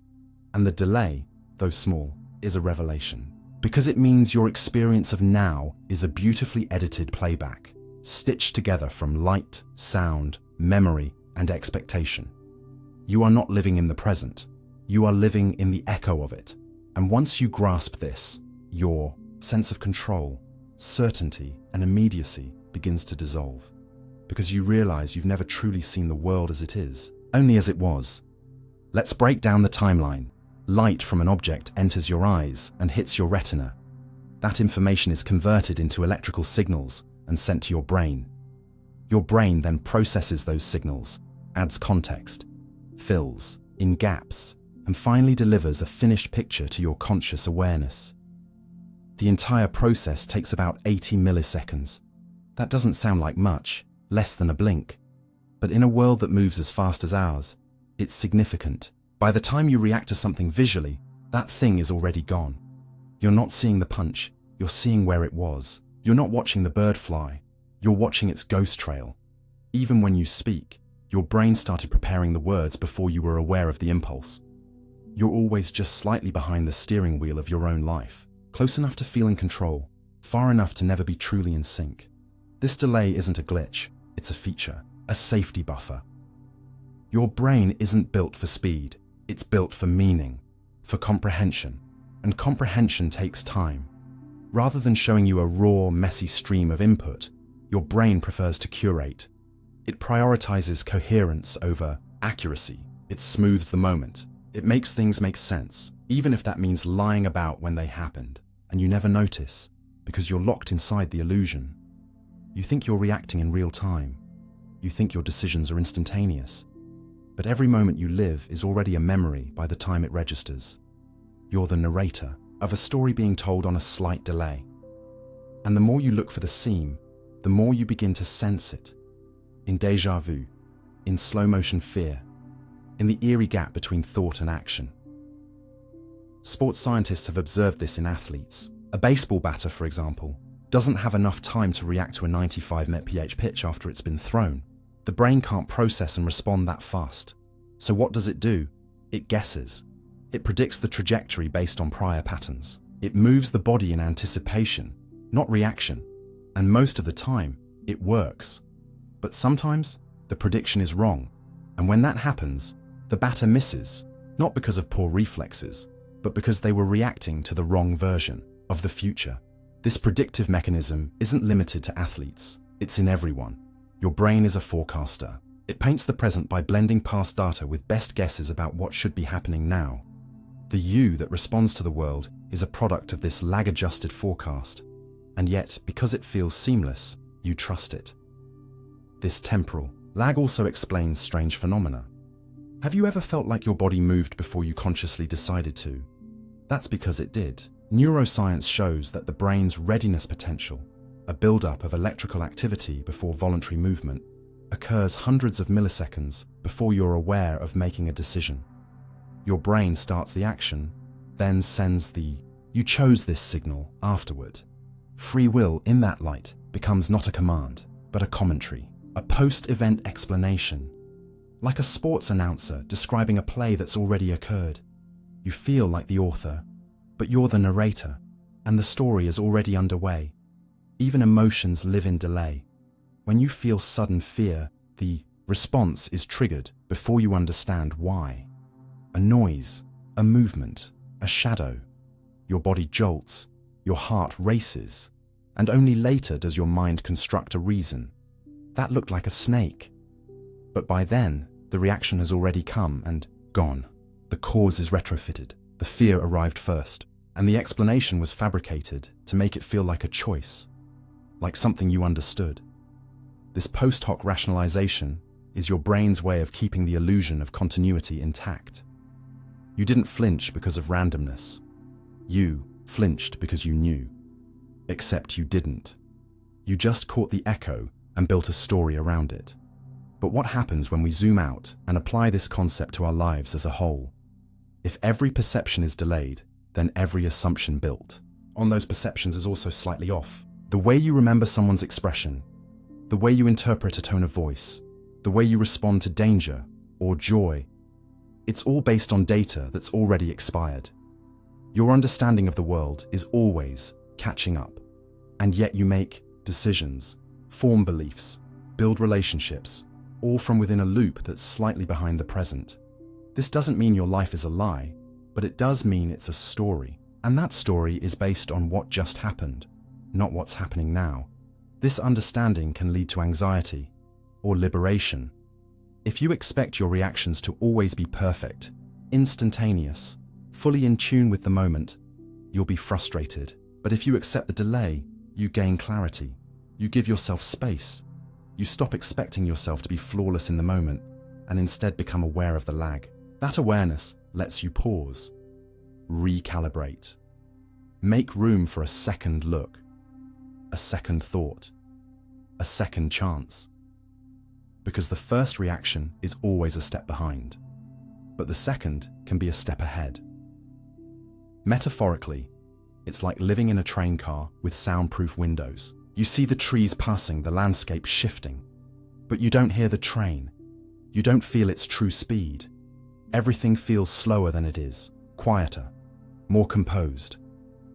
[SPEAKER 1] And the delay, though small, is a revelation. Because it means your experience of now is a beautifully edited playback, stitched together from light, sound, memory, and expectation. You are not living in the present. You are living in the echo of it. And once you grasp this, your sense of control, certainty, and immediacy begins to dissolve. Because you realize you've never truly seen the world as it is, only as it was. Let's break down the timeline. Light from an object enters your eyes and hits your retina. That information is converted into electrical signals and sent to your brain. Your brain then processes those signals, adds context, fills in gaps, and finally delivers a finished picture to your conscious awareness. The entire process takes about 80 milliseconds. That doesn't sound like much, less than a blink. But in a world that moves as fast as ours, it's significant. By the time you react to something visually, that thing is already gone. You're not seeing the punch, you're seeing where it was. You're not watching the bird fly, you're watching its ghost trail. Even when you speak, your brain started preparing the words before you were aware of the impulse. You're always just slightly behind the steering wheel of your own life, close enough to feel in control, far enough to never be truly in sync. This delay isn't a glitch, it's a feature. a safety buffer. Your brain isn't built for speed, it's built for meaning, for comprehension, and comprehension takes time. Rather than showing you a raw, messy stream of input, your brain prefers to curate. It prioritizes coherence over accuracy. It smooths the moment. It makes things make sense, even if that means lying about when they happened, and you never notice, because you're locked inside the illusion. You think you're reacting in real time. You think your decisions are instantaneous. But every moment you live is already a memory by the time it registers. You're the narrator of a story being told on a slight delay. And the more you look for the seam, the more you begin to sense it. In déjà vu, in slow-motion fear, in the eerie gap between thought and action. Sports scientists have observed this in athletes. A baseball batter, for example, doesn't have enough time to react to a 95 mph pitch after it's been thrown. The brain can't process and respond that fast. So what does it do? It guesses. It predicts the trajectory based on prior patterns. It moves the body in anticipation, not reaction. And most of the time, it works. But sometimes, the prediction is wrong. And when that happens, the batter misses, not because of poor reflexes, but because they were reacting to the wrong version of the future. This predictive mechanism isn't limited to athletes. It's in everyone. Your brain is a forecaster. It paints the present by blending past data with best guesses about what should be happening now. The you that responds to the world is a product of this lag-adjusted forecast. And yet, because it feels seamless, you trust it. This temporal lag also explains strange phenomena. Have you ever felt like your body moved before you consciously decided to? That's because it did. Neuroscience shows that the brain's readiness potential, a buildup of electrical activity before voluntary movement, occurs hundreds of milliseconds before you're aware of making a decision. Your brain starts the action, then sends the "you chose this" signal afterward. Free will in that light becomes not a command, but a commentary, a post-event explanation. Like a sports announcer describing a play that's already occurred. You feel like the author, but you're the narrator, and the story is already underway. Even emotions live in delay. When you feel sudden fear, the response is triggered before you understand why. A noise, a movement, a shadow. Your body jolts, your heart races, and only later does your mind construct a reason. That looked like a snake. But by then, the reaction has already come and gone. The cause is retrofitted, the fear arrived first, and the explanation was fabricated to make it feel like a choice, like something you understood. This post hoc rationalization is your brain's way of keeping the illusion of continuity intact. You didn't flinch because of randomness. You flinched because you knew. Except you didn't. You just caught the echo and built a story around it. But what happens when we zoom out and apply this concept to our lives as a whole? If every perception is delayed, then every assumption built on those perceptions is also slightly off. The way you remember someone's expression, the way you interpret a tone of voice, the way you respond to danger or joy, it's all based on data that's already expired. Your understanding of the world is always catching up, and yet you make decisions, form beliefs, build relationships, all from within a loop that's slightly behind the present. This doesn't mean your life is a lie, but it does mean it's a story, and that story is based on what just happened, not what's happening now. This understanding can lead to anxiety or liberation. If you expect your reactions to always be perfect, instantaneous, fully in tune with the moment, you'll be frustrated. But if you accept the delay, you gain clarity. You give yourself space. You stop expecting yourself to be flawless in the moment and instead become aware of the lag. That awareness lets you pause, recalibrate, make room for a second look, a second thought, a second chance. Because the first reaction is always a step behind, but the second can be a step ahead. Metaphorically, it's like living in a train car with soundproof windows. You see the trees passing, the landscape shifting, but you don't hear the train. You don't feel its true speed. Everything feels slower than it is, quieter, more composed.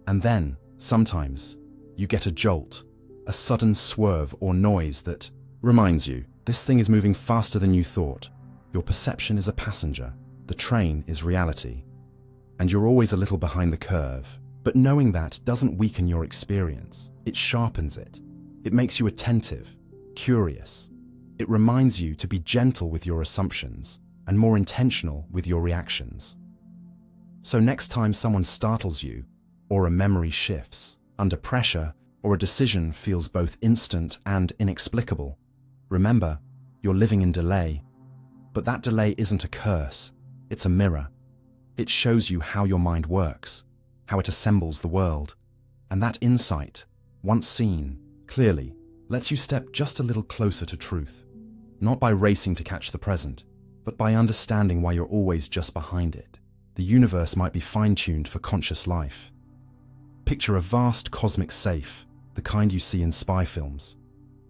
[SPEAKER 1] And then, sometimes, you get a jolt, a sudden swerve or noise that reminds you This thing is moving faster than you thought. Your perception is a passenger. The train is reality. And you're always a little behind the curve. But knowing that doesn't weaken your experience. It sharpens it. It makes you attentive, curious. It reminds you to be gentle with your assumptions and more intentional with your reactions. So next time someone startles you, or a memory shifts, under pressure, or a decision feels both instant and inexplicable, remember, you're living in delay. But that delay isn't a curse, it's a mirror. It shows you how your mind works, how it assembles the world. And that insight, once seen, clearly, lets you step just a little closer to truth. Not by racing to catch the present, but by understanding why you're always just behind it. The universe might be fine-tuned for conscious life. Picture a vast cosmic safe, the kind you see in spy films.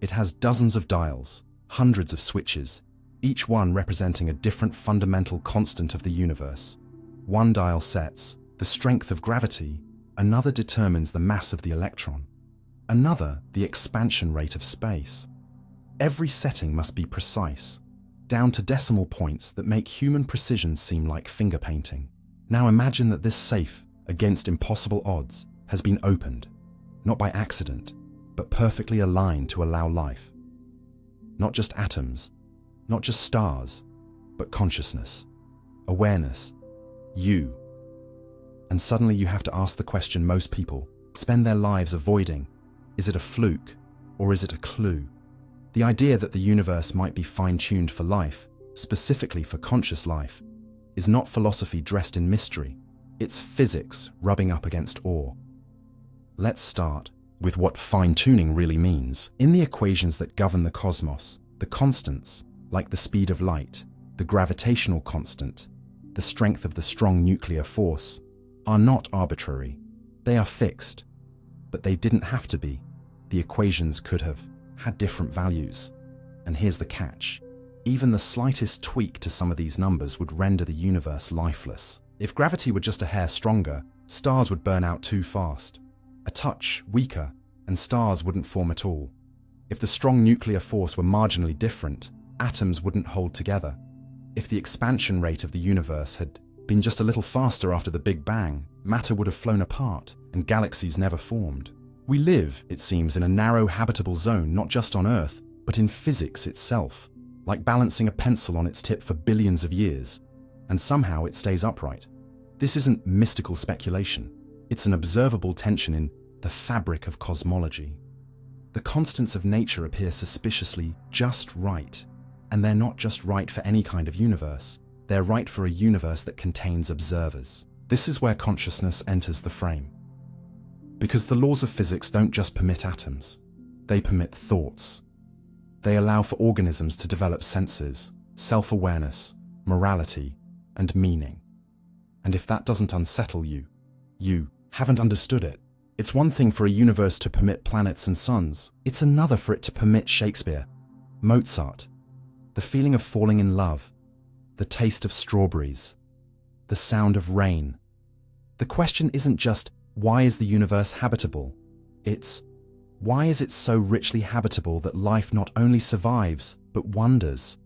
[SPEAKER 1] It has dozens of dials, hundreds of switches, each one representing a different fundamental constant of the universe. One dial sets the strength of gravity, another determines the mass of the electron, another the expansion rate of space. Every setting must be precise, down to decimal points that make human precision seem like finger painting. Now imagine that this safe, against impossible odds, has been opened, not by accident, but perfectly aligned to allow life. Not just atoms, not just stars, but consciousness, awareness, you. And suddenly you have to ask the question most people spend their lives avoiding. Is it a fluke, or is it a clue? The idea that the universe might be fine-tuned for life, specifically for conscious life, is not philosophy dressed in mystery. It's physics rubbing up against awe. Let's start with what fine-tuning really means. In the equations that govern the cosmos, the constants, like the speed of light, the gravitational constant, the strength of the strong nuclear force, are not arbitrary. They are fixed, but they didn't have to be. The equations could have had different values. And here's the catch. Even the slightest tweak to some of these numbers would render the universe lifeless. If gravity were just a hair stronger, stars would burn out too fast. A touch weaker, and stars wouldn't form at all. If the strong nuclear force were marginally different, atoms wouldn't hold together. If the expansion rate of the universe had been just a little faster after the Big Bang, matter would have flown apart, and galaxies never formed. We live, it seems, in a narrow habitable zone, not just on Earth, but in physics itself, like balancing a pencil on its tip for billions of years, and somehow it stays upright. This isn't mystical speculation. It's an observable tension in the fabric of cosmology. The constants of nature appear suspiciously just right, and they're not just right for any kind of universe. They're right for a universe that contains observers. This is where consciousness enters the frame. Because the laws of physics don't just permit atoms, they permit thoughts. They allow for organisms to develop senses, self-awareness, morality, and meaning. And if that doesn't unsettle you, you haven't understood it. It's one thing for a universe to permit planets and suns. It's another for it to permit Shakespeare, Mozart, the feeling of falling in love, the taste of strawberries, the sound of rain. The question isn't just, why is the universe habitable? It's, why is it so richly habitable that life not only survives, but wonders?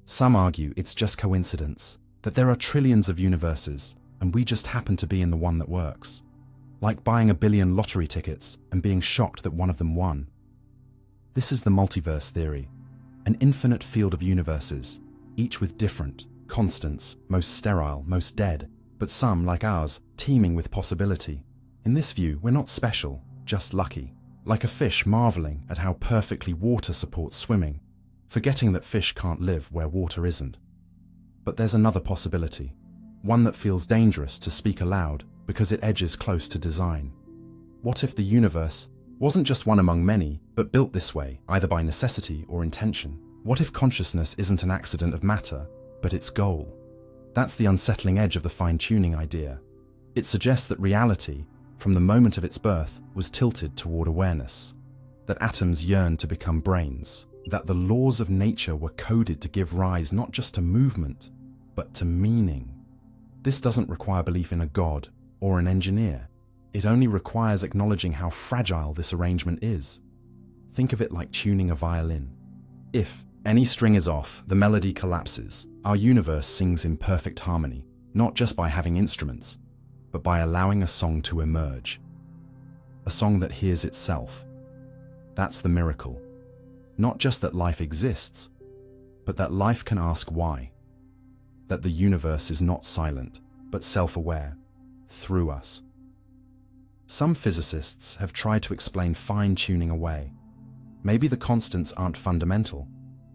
[SPEAKER 1] Some argue it's just coincidence, that there are trillions of universes, and we just happen to be in the one that works. Like buying a billion lottery tickets and being shocked that one of them won. This is the multiverse theory, an infinite field of universes, each with different constants, most sterile, most dead, but some, like ours, teeming with possibility. In this view, we're not special, just lucky. Like a fish marveling at how perfectly water supports swimming, forgetting that fish can't live where water isn't. But there's another possibility, one that feels dangerous to speak aloud because it edges close to design. What if the universe wasn't just one among many, but built this way, either by necessity or intention? What if consciousness isn't an accident of matter, but its goal? That's the unsettling edge of the fine-tuning idea. It suggests that reality, from the moment of its birth, was tilted toward awareness, that atoms yearned to become brains, that the laws of nature were coded to give rise not just to movement, but to meaning. This doesn't require belief in a god or an engineer. It only requires acknowledging how fragile this arrangement is. Think of it like tuning a violin. If Any string is off, the melody collapses. Our universe sings in perfect harmony, not just by having instruments, but by allowing a song to emerge. A song that hears itself. That's the miracle. Not just that life exists, but that life can ask why. That the universe is not silent, but self-aware, through us. Some physicists have tried to explain fine-tuning away. Maybe the constants aren't fundamental.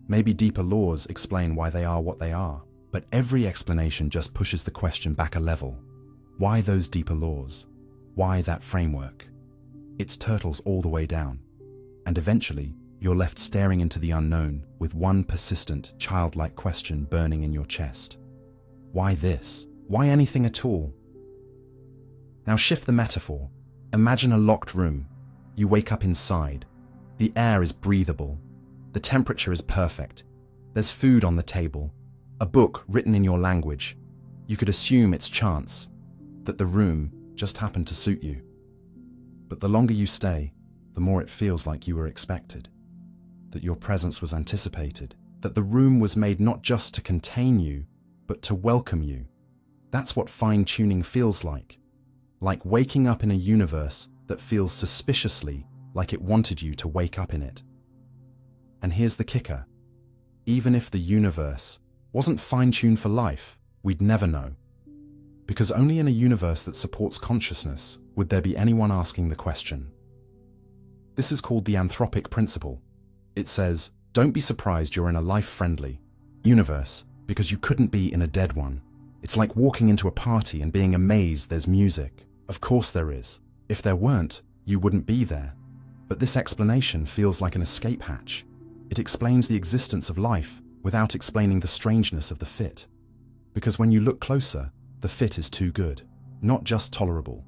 [SPEAKER 1] Maybe deeper laws explain why they are what they are. But every explanation just pushes the question back a level. Why those deeper laws? Why that framework? It's turtles all the way down. And eventually, you're left staring into the unknown with one persistent, childlike question burning in your chest. Why this? Why anything at all? Now shift the metaphor. Imagine a locked room. You wake up inside. The air is breathable. The temperature is perfect. There's food on the table. A book written in your language. You could assume it's chance, that the room just happened to suit you. But the longer you stay, the more it feels like you were expected. That your presence was anticipated. That the room was made not just to contain you, but to welcome you. That's what fine-tuning feels like. Like waking up in a universe that feels suspiciously like it wanted you to wake up in it. And here's the kicker. Even if the universe wasn't fine-tuned for life, we'd never know. Because only in a universe that supports consciousness would there be anyone asking the question. This is called the anthropic principle. It says, don't be surprised you're in a life-friendly universe because you couldn't be in a dead one. It's like walking into a party and being amazed there's music. Of course there is. If there weren't, you wouldn't be there. But this explanation feels like an escape hatch. It explains the existence of life without explaining the strangeness of the fit. Because when you look closer, the fit is too good. Not just tolerable,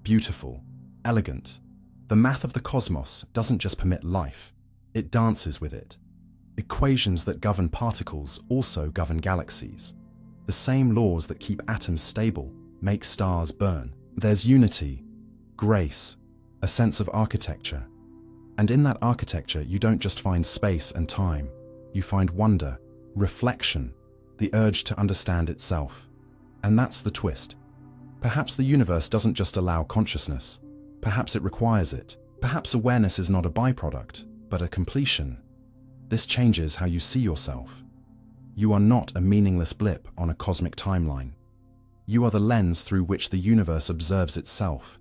[SPEAKER 1] beautiful, elegant. The math of the cosmos doesn't just permit life, it dances with it. Equations that govern particles also govern galaxies. The same laws that keep atoms stable make stars burn. There's unity, grace, a sense of architecture. And in that architecture, you don't just find space and time. You find wonder, reflection, the urge to understand itself. And that's the twist. Perhaps the universe doesn't just allow consciousness. Perhaps it requires it. Perhaps awareness is not a byproduct, but a completion. This changes how you see yourself. You are not a meaningless blip on a cosmic timeline. You are the lens through which the universe observes itself.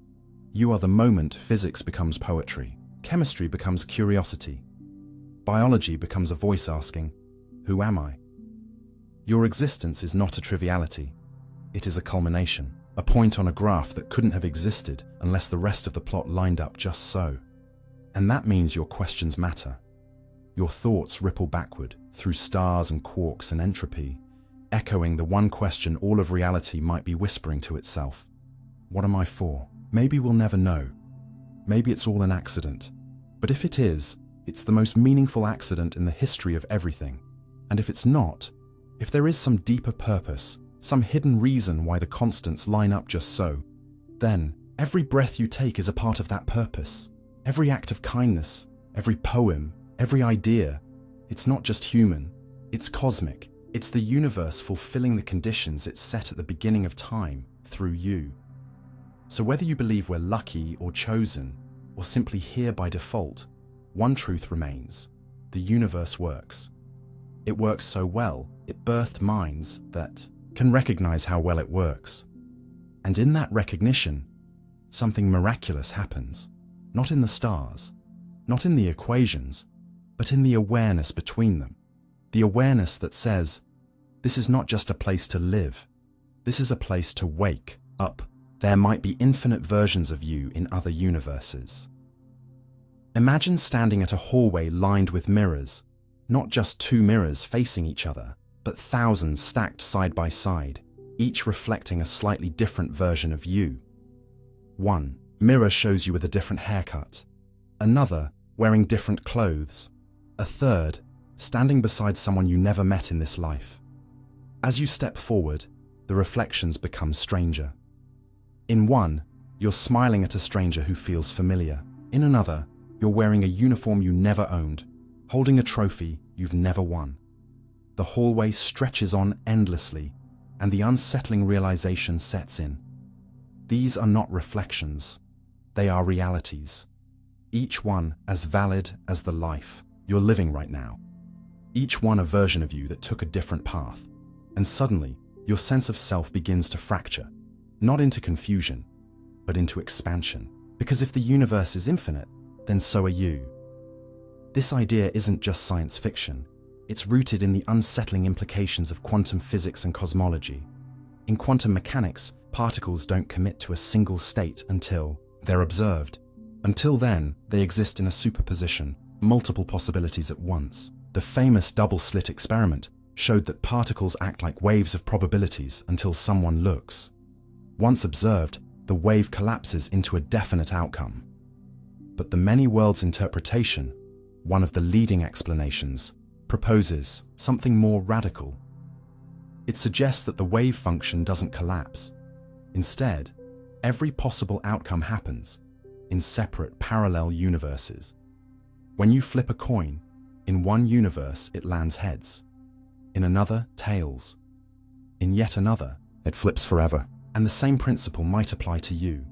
[SPEAKER 1] You are the moment physics becomes poetry, chemistry becomes curiosity, biology becomes a voice asking, who am I? Your existence is not a triviality. It is a culmination, a point on a graph that couldn't have existed unless the rest of the plot lined up just so. And that means your questions matter. Your thoughts ripple backward through stars and quarks and entropy, echoing the one question all of reality might be whispering to itself. What am I for? Maybe we'll never know. Maybe it's all an accident. But if it is, it's the most meaningful accident in the history of everything. And if it's not, if there is some deeper purpose, some hidden reason why the constants line up just so, then every breath you take is a part of that purpose. Every act of kindness, every poem, every idea, it's not just human, it's cosmic. It's the universe fulfilling the conditions it set at the beginning of time through you. So whether you believe we're lucky or chosen, or simply here by default, one truth remains: the universe works. It works so well, it birthed minds that can recognize how well it works. And in that recognition, something miraculous happens. Not in the stars, not in the equations, but in the awareness between them. The awareness that says, this is not just a place to live, this is a place to wake up. There might be infinite versions of you in other universes. Imagine standing at a hallway lined with mirrors, not just two mirrors facing each other, but thousands stacked side by side, each reflecting a slightly different version of you. One mirror shows you with a different haircut, another wearing different clothes, a third standing beside someone you never met in this life. As you step forward, the reflections become stranger. In one, you're smiling at a stranger who feels familiar. In another, you're wearing a uniform you never owned, holding a trophy you've never won. The hallway stretches on endlessly, and the unsettling realization sets in. These are not reflections, they are realities. Each one as valid as the life you're living right now. Each one a version of you that took a different path. And suddenly, your sense of self begins to fracture, not into confusion, but into expansion. Because if the universe is infinite, then so are you. This idea isn't just science fiction. It's rooted in the unsettling implications of quantum physics and cosmology. In quantum mechanics, particles don't commit to a single state until they're observed. Until then, they exist in a superposition, multiple possibilities at once. The famous Double-Slit experiment showed that particles act like waves of probabilities until someone looks. Once observed, the wave collapses into a definite outcome. But the many worlds interpretation, one of the leading explanations, proposes something more radical. It suggests that the wave function doesn't collapse. Instead, every possible outcome happens in separate parallel universes. When you flip a coin, in one universe it lands heads, in another tails, in yet another it flips forever. And the same principle might apply to you,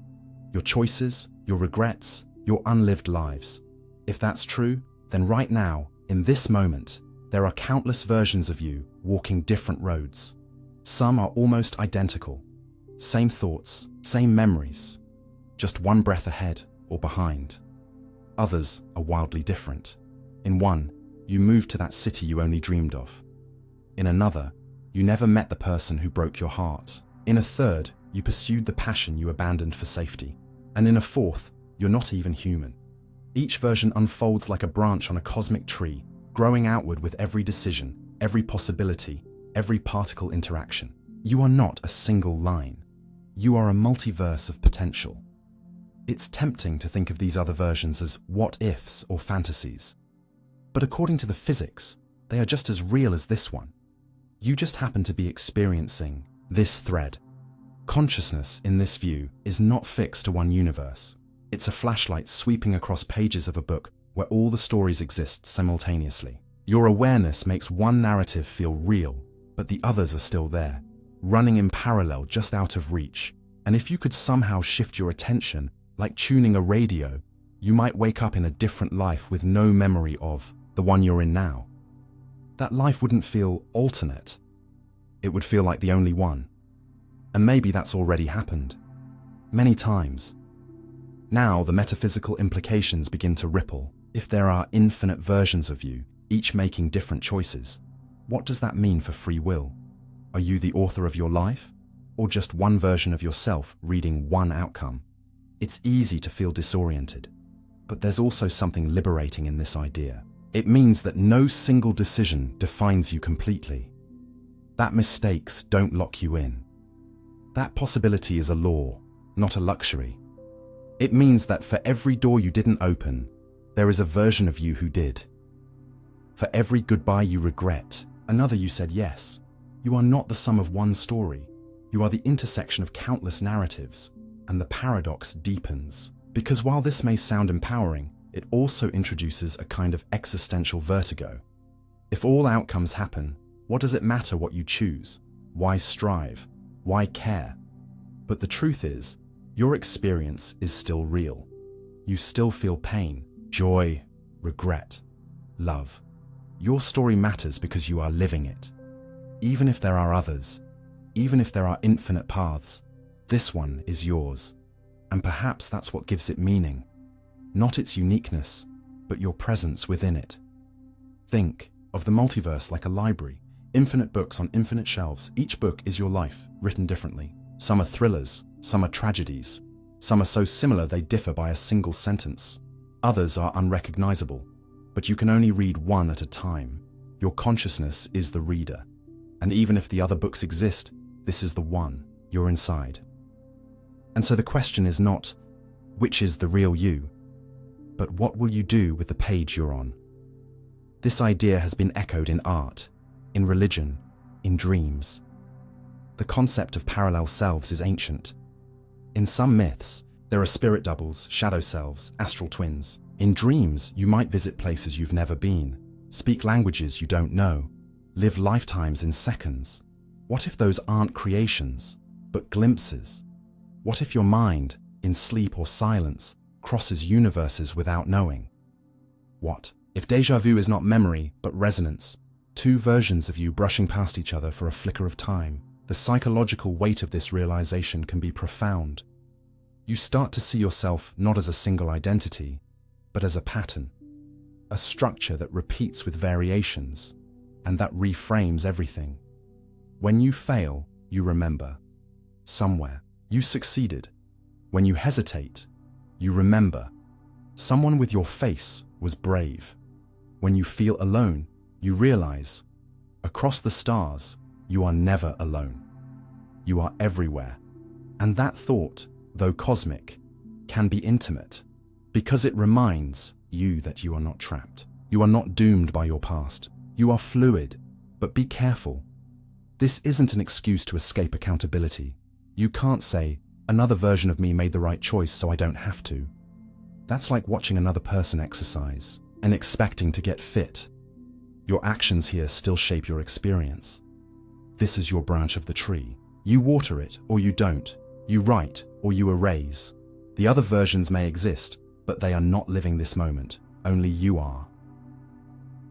[SPEAKER 1] your choices, your regrets, your unlived lives. If that's true, then right now, in this moment, there are countless versions of you walking different roads. Some are almost identical. Same thoughts, same memories, just one breath ahead or behind. Others are wildly different. In one, you moved to that city you only dreamed of. In another, you never met the person who broke your heart. In a third, you pursued the passion you abandoned for safety. And in a fourth, you're not even human. Each version unfolds like a branch on a cosmic tree, growing outward with every decision, every possibility, every particle interaction. You are not a single line. You are a multiverse of potential. It's tempting to think of these other versions as what-ifs or fantasies. But according to the physics, they are just as real as this one. You just happen to be experiencing this thread. Consciousness, in this view, is not fixed to one universe. It's a flashlight sweeping across pages of a book where all the stories exist simultaneously. Your awareness makes one narrative feel real, but the others are still there, running in parallel just out of reach. And if you could somehow shift your attention, like tuning a radio, you might wake up in a different life with no memory of the one you're in now. That life wouldn't feel alternate. It would feel like the only one. And maybe that's already happened. Many times. Now the metaphysical implications begin to ripple. If there are infinite versions of you, each making different choices, what does that mean for free will? Are you the author of your life? Or just one version of yourself reading one outcome? It's easy to feel disoriented. But there's also something liberating in this idea. It means that no single decision defines you completely. That mistakes don't lock you in. That possibility is a law, not a luxury. It means that for every door you didn't open, there is a version of you who did. For every goodbye you regret, another you said yes. You are not the sum of one story. You are the intersection of countless narratives, and the paradox deepens. Because while this may sound empowering, it also introduces a kind of existential vertigo. If all outcomes happen, what does it matter what you choose? Why strive? Why care? But the truth is, your experience is still real. You still feel pain, joy, regret, love. Your story matters because you are living it. Even if there are others, even if there are infinite paths, this one is yours. And perhaps that's what gives it meaning. Not its uniqueness, but your presence within it. Think of the multiverse like a library. Infinite books on infinite shelves. Each book is your life, written differently. Some are thrillers, some are tragedies. Some are so similar they differ by a single sentence. Others are unrecognizable, but you can only read one at a time. Your consciousness is the reader. And even if the other books exist, this is the one, you're inside. And so the question is not, which is the real you, but what will you do with the page you're on? This idea has been echoed in art, in religion, in dreams. The concept of parallel selves is ancient. In some myths, there are spirit doubles, shadow selves, astral twins. In dreams, you might visit places you've never been. speak languages you don't know, live lifetimes in seconds? What if those aren't creations, but glimpses? What if your mind, in sleep or silence, crosses universes without knowing? What if déjà vu is not memory, but resonance? Two versions of you brushing past each other for a flicker of time. The psychological weight of this realization can be profound. You start to see yourself not as a single identity, but as a pattern, a structure that repeats with variations, and that reframes everything. When you fail, you remember. Somewhere, you succeeded. When you hesitate, you remember. Someone with your face was brave. When you feel alone, you realize, across the stars, you are never alone. You are everywhere. And that thought, though cosmic, can be intimate, because it reminds you that you are not trapped. You are not doomed by your past. You are fluid, but be careful. This isn't an excuse to escape accountability. You can't say, another version of me made the right choice, so I don't have to. That's like watching another person exercise and expecting to get fit. Your actions here still shape your experience. This is your branch of the tree. You water it or you don't. You write or you erase. The other versions may exist, but they are not living this moment. Only you are.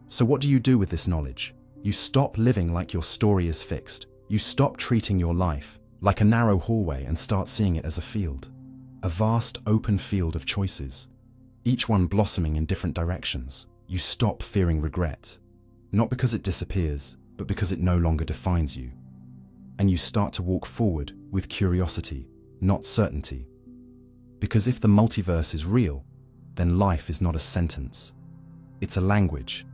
[SPEAKER 1] So what do you do with this knowledge? You stop living like your story is fixed. You stop treating your life like a narrow hallway and start seeing it as a field. A vast open field of choices, each one blossoming in different directions. You stop fearing regret, not because it disappears, but because it no longer defines you. And you start to walk forward with curiosity, not certainty. Because if the multiverse is real, then life is not a sentence. It's a language,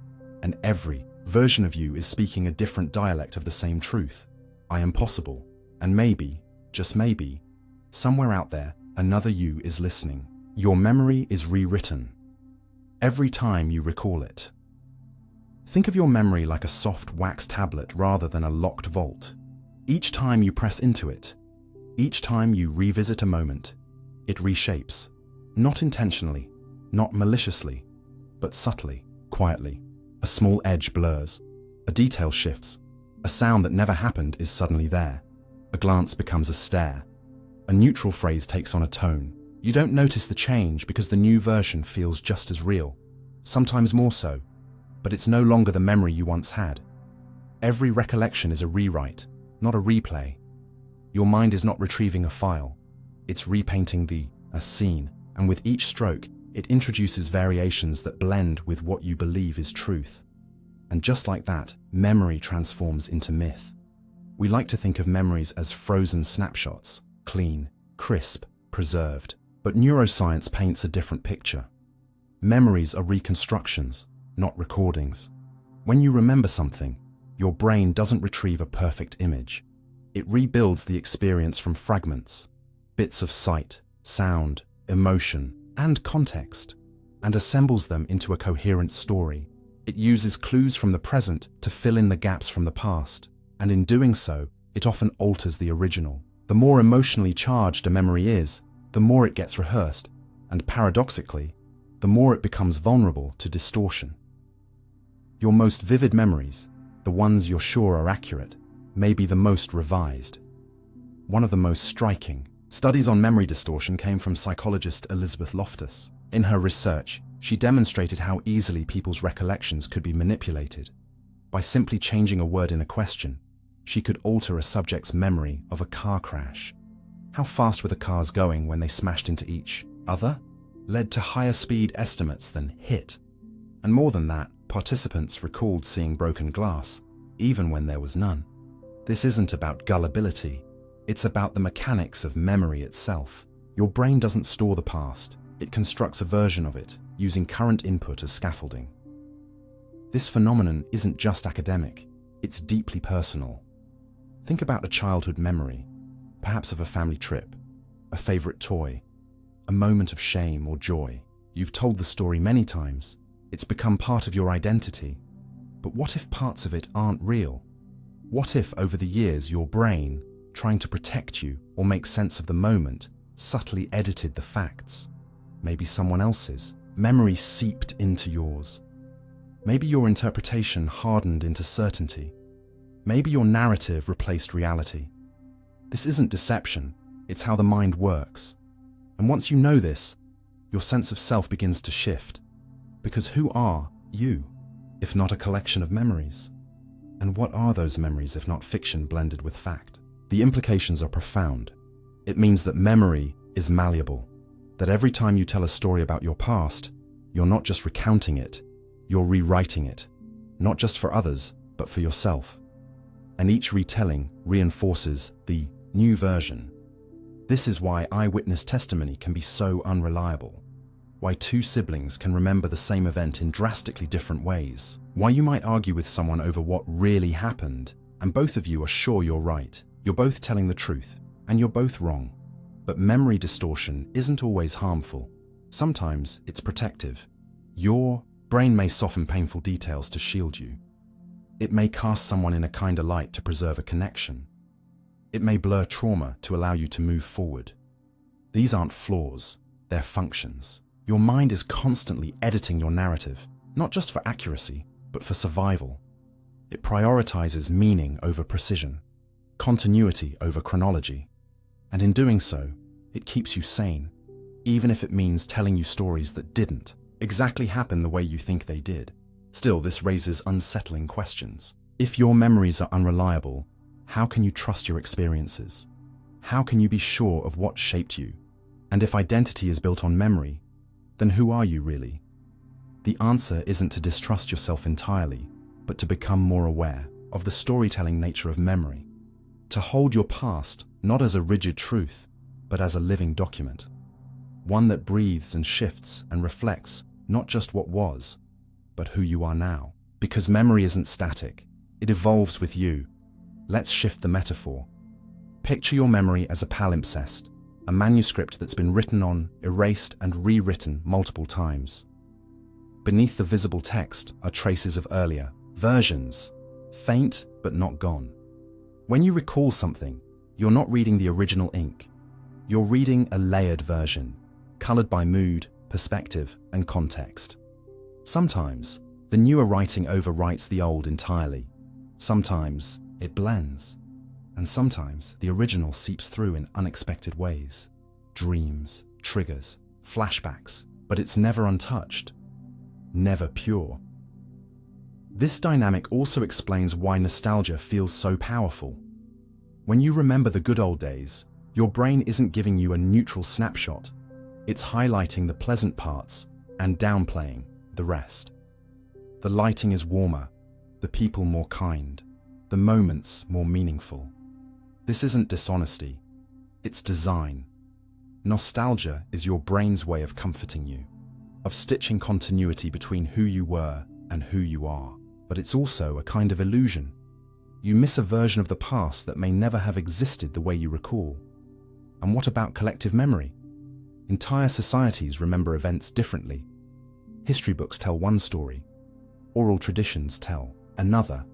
[SPEAKER 1] and every version of you is speaking a different dialect of the same truth. I am possible, and maybe, just maybe, somewhere out there, another you is listening. Your memory is rewritten every time you recall it. Think of your memory like a soft wax tablet rather than a locked vault. Each time you press into it, each time you revisit a moment, it reshapes, not intentionally, not maliciously, but subtly, quietly. A small edge blurs, a detail shifts, a sound that never happened is suddenly there. A glance becomes a stare. A neutral phrase takes on a tone. You don't notice the change because the new version feels just as real, sometimes more so, but it's no longer the memory you once had. Every recollection is a rewrite, not a replay. Your mind is not retrieving a file, it's repainting a scene, and with each stroke, it introduces variations that blend with what you believe is truth. And just like that, memory transforms into myth. We like to think of memories as frozen snapshots, clean, crisp, preserved. But neuroscience paints a different picture. Memories are reconstructions, not recordings. When you remember something, your brain doesn't retrieve a perfect image. It rebuilds the experience from fragments, bits of sight, sound, emotion, and context, and assembles them into a coherent story. It uses clues from the present to fill in the gaps from the past, and in doing so, it often alters the original. The more emotionally charged a memory is, the more it gets rehearsed, and paradoxically, the more it becomes vulnerable to distortion. Your most vivid memories, the ones you're sure are accurate, may be the most revised. One of the most striking studies on memory distortion came from psychologist Elizabeth Loftus. In her research, she demonstrated how easily people's recollections could be manipulated. By simply changing a word in a question, she could alter a subject's memory of a car crash. How fast were the cars going when they smashed into each other? Led to higher speed estimates than hit. And more than that, participants recalled seeing broken glass, even when there was none. This isn't about gullibility. It's about the mechanics of memory itself. Your brain doesn't store the past. It constructs a version of it, using current input as scaffolding. This phenomenon isn't just academic. It's deeply personal. Think about a childhood memory, perhaps of a family trip, a favorite toy, a moment of shame or joy. You've told the story many times. It's become part of your identity. But what if parts of it aren't real? What if over the years your brain, trying to protect you or make sense of the moment, subtly edited the facts? Maybe someone else's memory seeped into yours. Maybe your interpretation hardened into certainty. Maybe your narrative replaced reality. This isn't deception, it's how the mind works. And once you know this, your sense of self begins to shift. Because who are you, if not a collection of memories? And what are those memories if not fiction blended with fact? The implications are profound. It means that memory is malleable, that every time you tell a story about your past, you're not just recounting it, you're rewriting it, not just for others, but for yourself. And each retelling reinforces the new version. This is why eyewitness testimony can be so unreliable. Why two siblings can remember the same event in drastically different ways. Why you might argue with someone over what really happened, and both of you are sure you're right. You're both telling the truth, and you're both wrong. But memory distortion isn't always harmful. Sometimes it's protective. Your brain may soften painful details to shield you. It may cast someone in a kinder light to preserve a connection. It may blur trauma to allow you to move forward. These aren't flaws, they're functions. Your mind is constantly editing your narrative, not just for accuracy, but for survival. It prioritizes meaning over precision, continuity over chronology. And in doing so, it keeps you sane, even if it means telling you stories that didn't exactly happen the way you think they did. Still, this raises unsettling questions. If your memories are unreliable, how can you trust your experiences? How can you be sure of what shaped you? And if identity is built on memory, then who are you really? The answer isn't to distrust yourself entirely, but to become more aware of the storytelling nature of memory. To hold your past not as a rigid truth, but as a living document. One that breathes and shifts and reflects not just what was, but who you are now. Because memory isn't static, it evolves with you. Let's shift the metaphor. Picture your memory as a palimpsest, a manuscript that's been written on, erased, and rewritten multiple times. Beneath the visible text are traces of earlier versions, faint but not gone. When you recall something, you're not reading the original ink. You're reading a layered version, colored by mood, perspective, and context. Sometimes, the newer writing overwrites the old entirely. Sometimes, it blends. And sometimes, the original seeps through in unexpected ways. Dreams, triggers, flashbacks, but it's never untouched. Never pure. This dynamic also explains why nostalgia feels so powerful. When you remember the good old days, your brain isn't giving you a neutral snapshot. It's highlighting the pleasant parts and downplaying the rest. The lighting is warmer, the people more kind, the moments more meaningful. This isn't dishonesty, it's design. Nostalgia is your brain's way of comforting you, of stitching continuity between who you were and who you are. But it's also a kind of illusion. You miss a version of the past that may never have existed the way you recall. And what about collective memory? Entire societies remember events differently. History books tell one story, oral traditions tell another.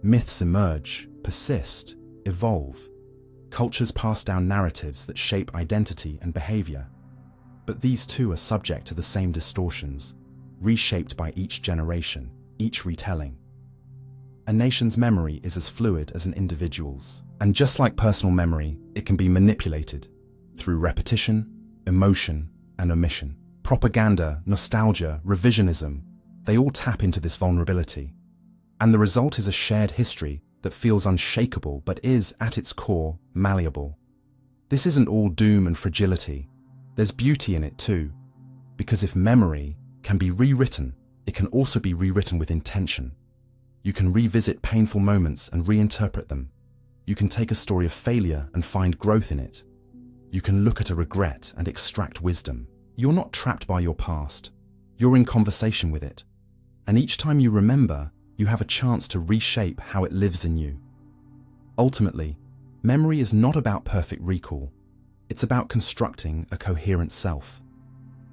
[SPEAKER 1] Myths emerge, persist, evolve. Cultures pass down narratives that shape identity and behavior. But these too are subject to the same distortions, reshaped by each generation, each retelling. A nation's memory is as fluid as an individual's. And just like personal memory, it can be manipulated through repetition, emotion, and omission. Propaganda, nostalgia, revisionism, they all tap into this vulnerability. And the result is a shared history that feels unshakable but is, at its core, malleable. This isn't all doom and fragility. There's beauty in it too. Because if memory can be rewritten, it can also be rewritten with intention. You can revisit painful moments and reinterpret them. You can take a story of failure and find growth in it. You can look at a regret and extract wisdom. You're not trapped by your past. You're in conversation with it. And each time you remember, you have a chance to reshape how it lives in you. Ultimately, memory is not about perfect recall. It's about constructing a coherent self.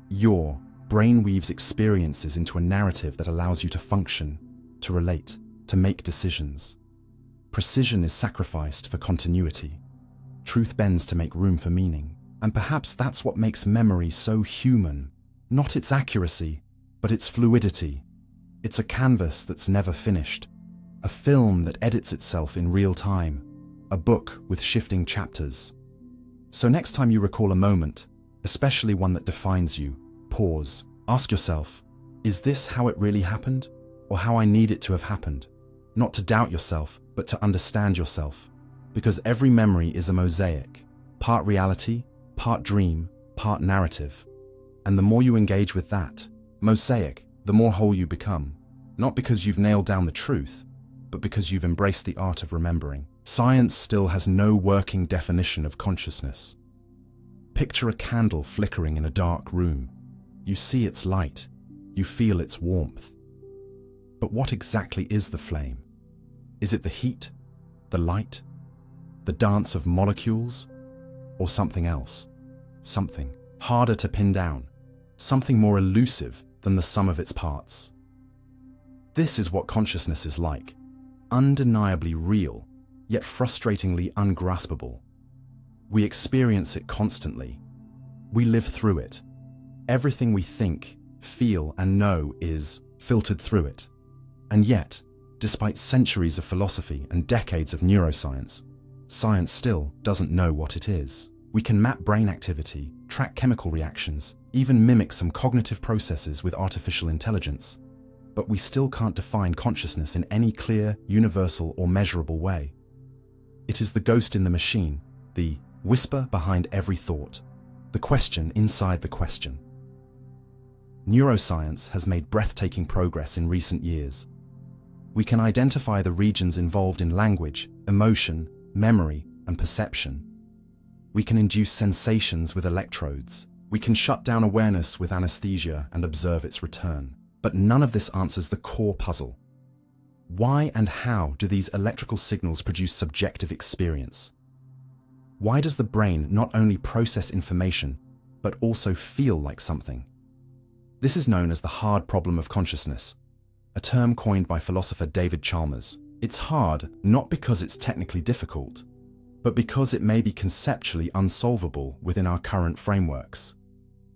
[SPEAKER 1] Your brain weaves experiences into a narrative that allows you to function, to relate, to make decisions. Precision is sacrificed for continuity. Truth bends to make room for meaning. And perhaps that's what makes memory so human. Not its accuracy, but its fluidity. It's a canvas that's never finished, a film that edits itself in real time, a book with shifting chapters. So next time you recall a moment, especially one that defines you, pause. Ask yourself, is this how it really happened, or how I need it to have happened? Not to doubt yourself, but to understand yourself. Because every memory is a mosaic, part reality, part dream, part narrative. And the more you engage with that mosaic, the more whole you become. Not because you've nailed down the truth, but because you've embraced the art of remembering. Science still has no working definition of consciousness. Picture a candle flickering in a dark room. You see its light, you feel its warmth. But what exactly is the flame? Is it the heat, the light, the dance of molecules, or something else? Something harder to pin down, something more elusive than the sum of its parts. This is what consciousness is like, undeniably real, yet frustratingly ungraspable. We experience it constantly. We live through it. Everything we think, feel, and know is filtered through it. And yet, despite centuries of philosophy and decades of neuroscience, science still doesn't know what it is. We can map brain activity, track chemical reactions, even mimic some cognitive processes with artificial intelligence. But we still can't define consciousness in any clear, universal, or measurable way. It is the ghost in the machine, the whisper behind every thought, the question inside the question. Neuroscience has made breathtaking progress in recent years. We can identify the regions involved in language, emotion, memory, and perception. We can induce sensations with electrodes. We can shut down awareness with anesthesia and observe its return. But none of this answers the core puzzle. Why and how do these electrical signals produce subjective experience? Why does the brain not only process information, but also feel like something? This is known as the hard problem of consciousness, a term coined by philosopher David Chalmers. It's hard not because it's technically difficult, but because it may be conceptually unsolvable within our current frameworks.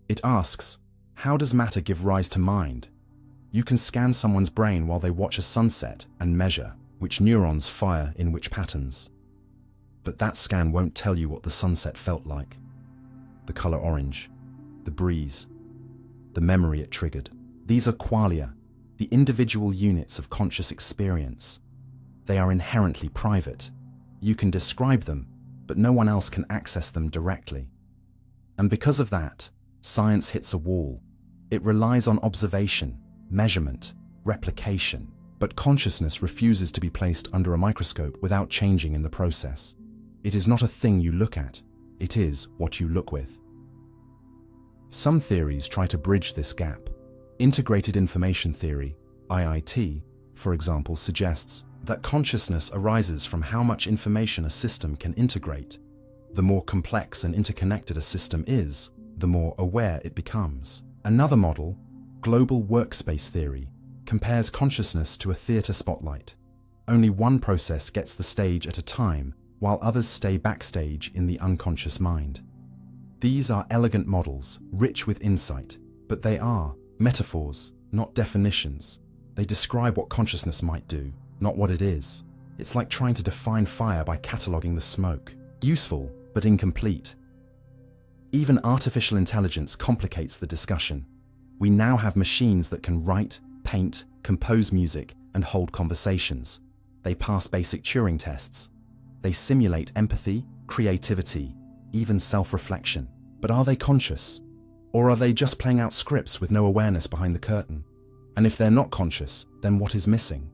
[SPEAKER 1] It asks, how does matter give rise to mind? You can scan someone's brain while they watch a sunset and measure which neurons fire in which patterns. But that scan won't tell you what the sunset felt like. The color orange, the breeze, the memory it triggered. These are qualia, the individual units of conscious experience. They are inherently private. You can describe them, but no one else can access them directly. And because of that, science hits a wall. It relies on observation, measurement, replication, but consciousness refuses to be placed under a microscope without changing in the process. It is not a thing you look at, it is what you look with. Some theories try to bridge this gap. Integrated information theory, IIT, for example, suggests that consciousness arises from how much information a system can integrate. The more complex and interconnected a system is, the more aware it becomes. Another model, global workspace theory, compares consciousness to a theater spotlight. Only one process gets the stage at a time, while others stay backstage in the unconscious mind. These are elegant models, rich with insight, but they are metaphors, not definitions. They describe what consciousness might do, not what it is. It's like trying to define fire by cataloging the smoke. Useful, but incomplete. Even artificial intelligence complicates the discussion. We now have machines that can write, paint, compose music, and hold conversations. They pass basic Turing tests. They simulate empathy, creativity, even self-reflection. But are they conscious? Or are they just playing out scripts with no awareness behind the curtain? And if they're not conscious, then what is missing?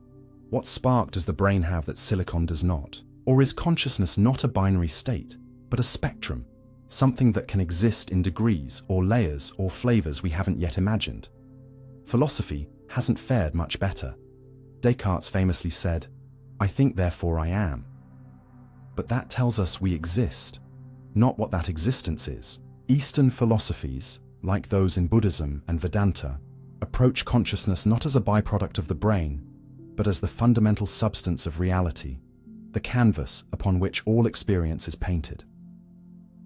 [SPEAKER 1] What spark does the brain have that silicon does not? Or is consciousness not a binary state, but a spectrum? Something that can exist in degrees or layers or flavors we haven't yet imagined. Philosophy hasn't fared much better. Descartes famously said, "I think, therefore I am." But that tells us we exist, not what that existence is. Eastern philosophies, like those in Buddhism and Vedanta, approach consciousness not as a byproduct of the brain, but as the fundamental substance of reality, the canvas upon which all experience is painted.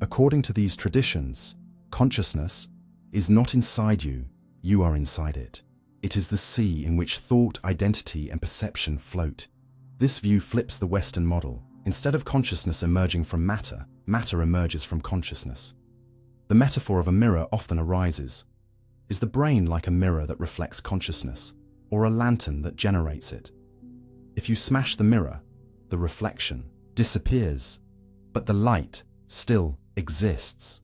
[SPEAKER 1] According to these traditions, consciousness is not inside you, you are inside it. It is the sea in which thought, identity, and perception float. This view flips the Western model. Instead of consciousness emerging from matter, matter emerges from consciousness. The metaphor of a mirror often arises. Is the brain like a mirror that reflects consciousness, or a lantern that generates it? If you smash the mirror, the reflection disappears, but the light still exists.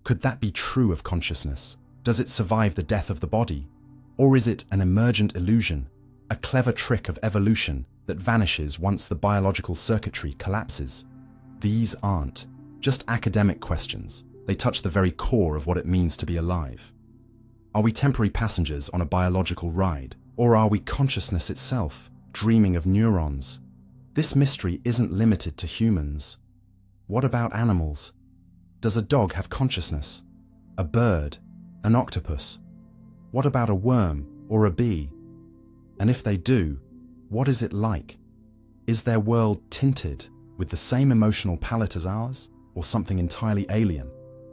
[SPEAKER 1] Could that be true of consciousness? Does it survive the death of the body? Or is it an emergent illusion, a clever trick of evolution that vanishes once the biological circuitry collapses? These aren't just academic questions. They touch the very core of what it means to be alive. Are we temporary passengers on a biological ride? Or are we consciousness itself, dreaming of neurons? This mystery isn't limited to humans. What about animals? Does a dog have consciousness? A bird? An octopus? What about a worm or a bee? And if they do, what is it like? Is their world tinted with the same emotional palette as ours, or something entirely alien?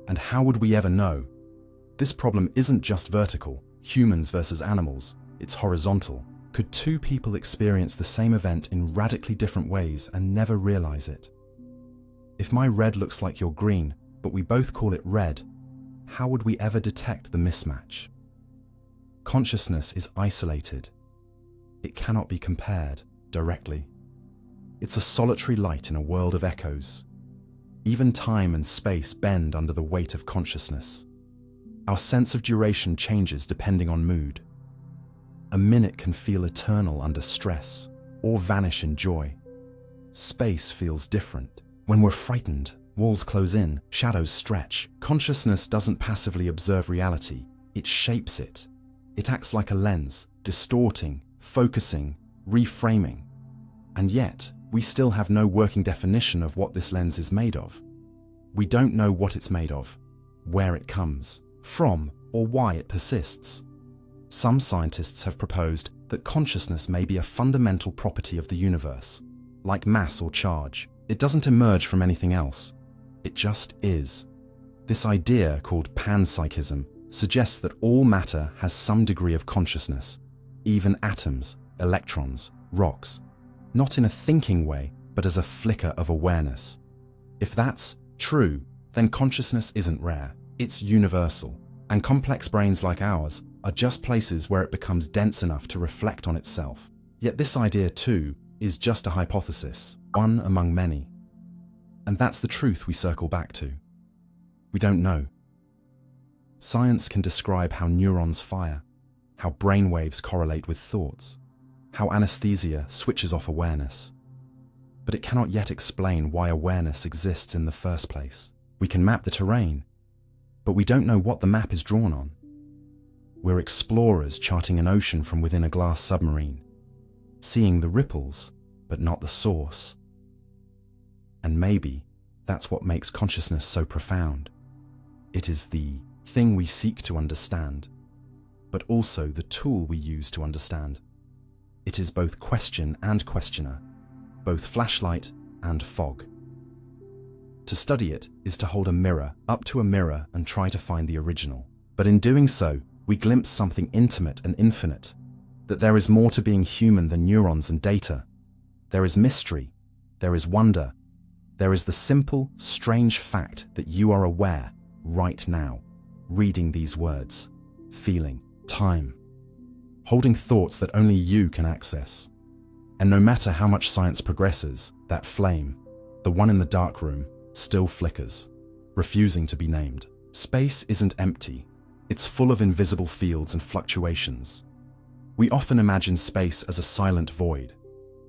[SPEAKER 1] And how would we ever know? This problem isn't just vertical, humans versus animals, it's horizontal. Could two people experience the same event in radically different ways and never realize it? If my red looks like your green, but we both call it red, how would we ever detect the mismatch? Consciousness is isolated. It cannot be compared directly. It's a solitary light in a world of echoes. Even time and space bend under the weight of consciousness. Our sense of duration changes depending on mood. A minute can feel eternal under stress or vanish in joy. Space feels different. When we're frightened, walls close in, shadows stretch. Consciousness doesn't passively observe reality, it shapes it. It acts like a lens, distorting, focusing, reframing. And yet, we still have no working definition of what this lens is made of. We don't know what it's made of, where it comes from, or why it persists. Some scientists have proposed that consciousness may be a fundamental property of the universe, like mass or charge. It doesn't emerge from anything else. It just is. This idea, called panpsychism, suggests that all matter has some degree of consciousness, even atoms, electrons, rocks, not in a thinking way, but as a flicker of awareness. If that's true, then consciousness isn't rare, it's universal, and complex brains like ours are just places where it becomes dense enough to reflect on itself. Yet this idea, too, is just a hypothesis, one among many. And that's the truth we circle back to. We don't know. Science can describe how neurons fire, how brainwaves correlate with thoughts, how anesthesia switches off awareness. But it cannot yet explain why awareness exists in the first place. We can map the terrain, but we don't know what the map is drawn on. We're explorers charting an ocean from within a glass submarine, seeing the ripples, but not the source. And maybe that's what makes consciousness so profound. It is the thing we seek to understand, but also the tool we use to understand. It is both question and questioner, both flashlight and fog. To study it is to hold a mirror up to a mirror and try to find the original. But in doing so, we glimpse something intimate and infinite, that there is more to being human than neurons and data. There is mystery, there is wonder, there is the simple, strange fact that you are aware right now, reading these words, feeling time, holding thoughts that only you can access. And no matter how much science progresses, that flame, the one in the dark room, still flickers, refusing to be named. Space isn't empty. It's full of invisible fields and fluctuations. We often imagine space as a silent void,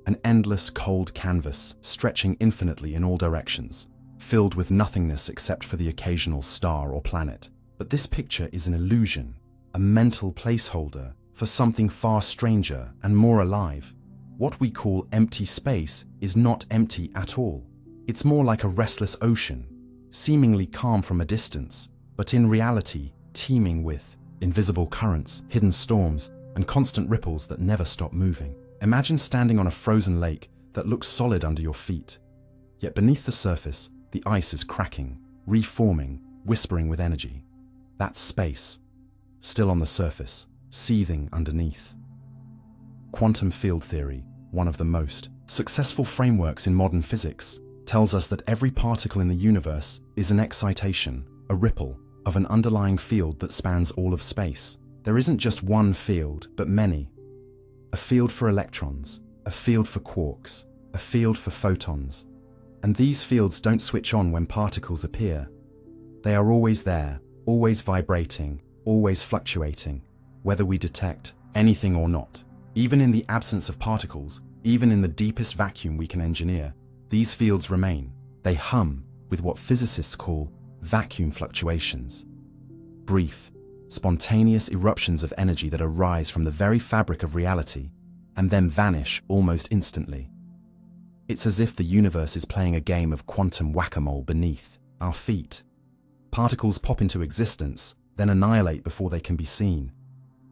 [SPEAKER 1] an endless cold canvas stretching infinitely in all directions, filled with nothingness except for the occasional star or planet. But this picture is an illusion, a mental placeholder for something far stranger and more alive. What we call empty space is not empty at all. It's more like a restless ocean, seemingly calm from a distance, but in reality teeming with invisible currents, hidden storms, and constant ripples that never stop moving. Imagine standing on a frozen lake that looks solid under your feet, yet beneath the surface, the ice is cracking, reforming, whispering with energy. That's space, still on the surface, seething underneath. Quantum field theory, one of the most successful frameworks in modern physics, tells us that every particle in the universe is an excitation, a ripple, of an underlying field that spans all of space. There isn't just one field, but many. A field for electrons, a field for quarks, a field for photons. And these fields don't switch on when particles appear. They are always there, always vibrating, always fluctuating, whether we detect anything or not. Even in the absence of particles, even in the deepest vacuum we can engineer, these fields remain. They hum with what physicists call vacuum fluctuations. Brief, spontaneous eruptions of energy that arise from the very fabric of reality and then vanish almost instantly. It's as if the universe is playing a game of quantum whack-a-mole beneath our feet. Particles pop into existence, then annihilate before they can be seen.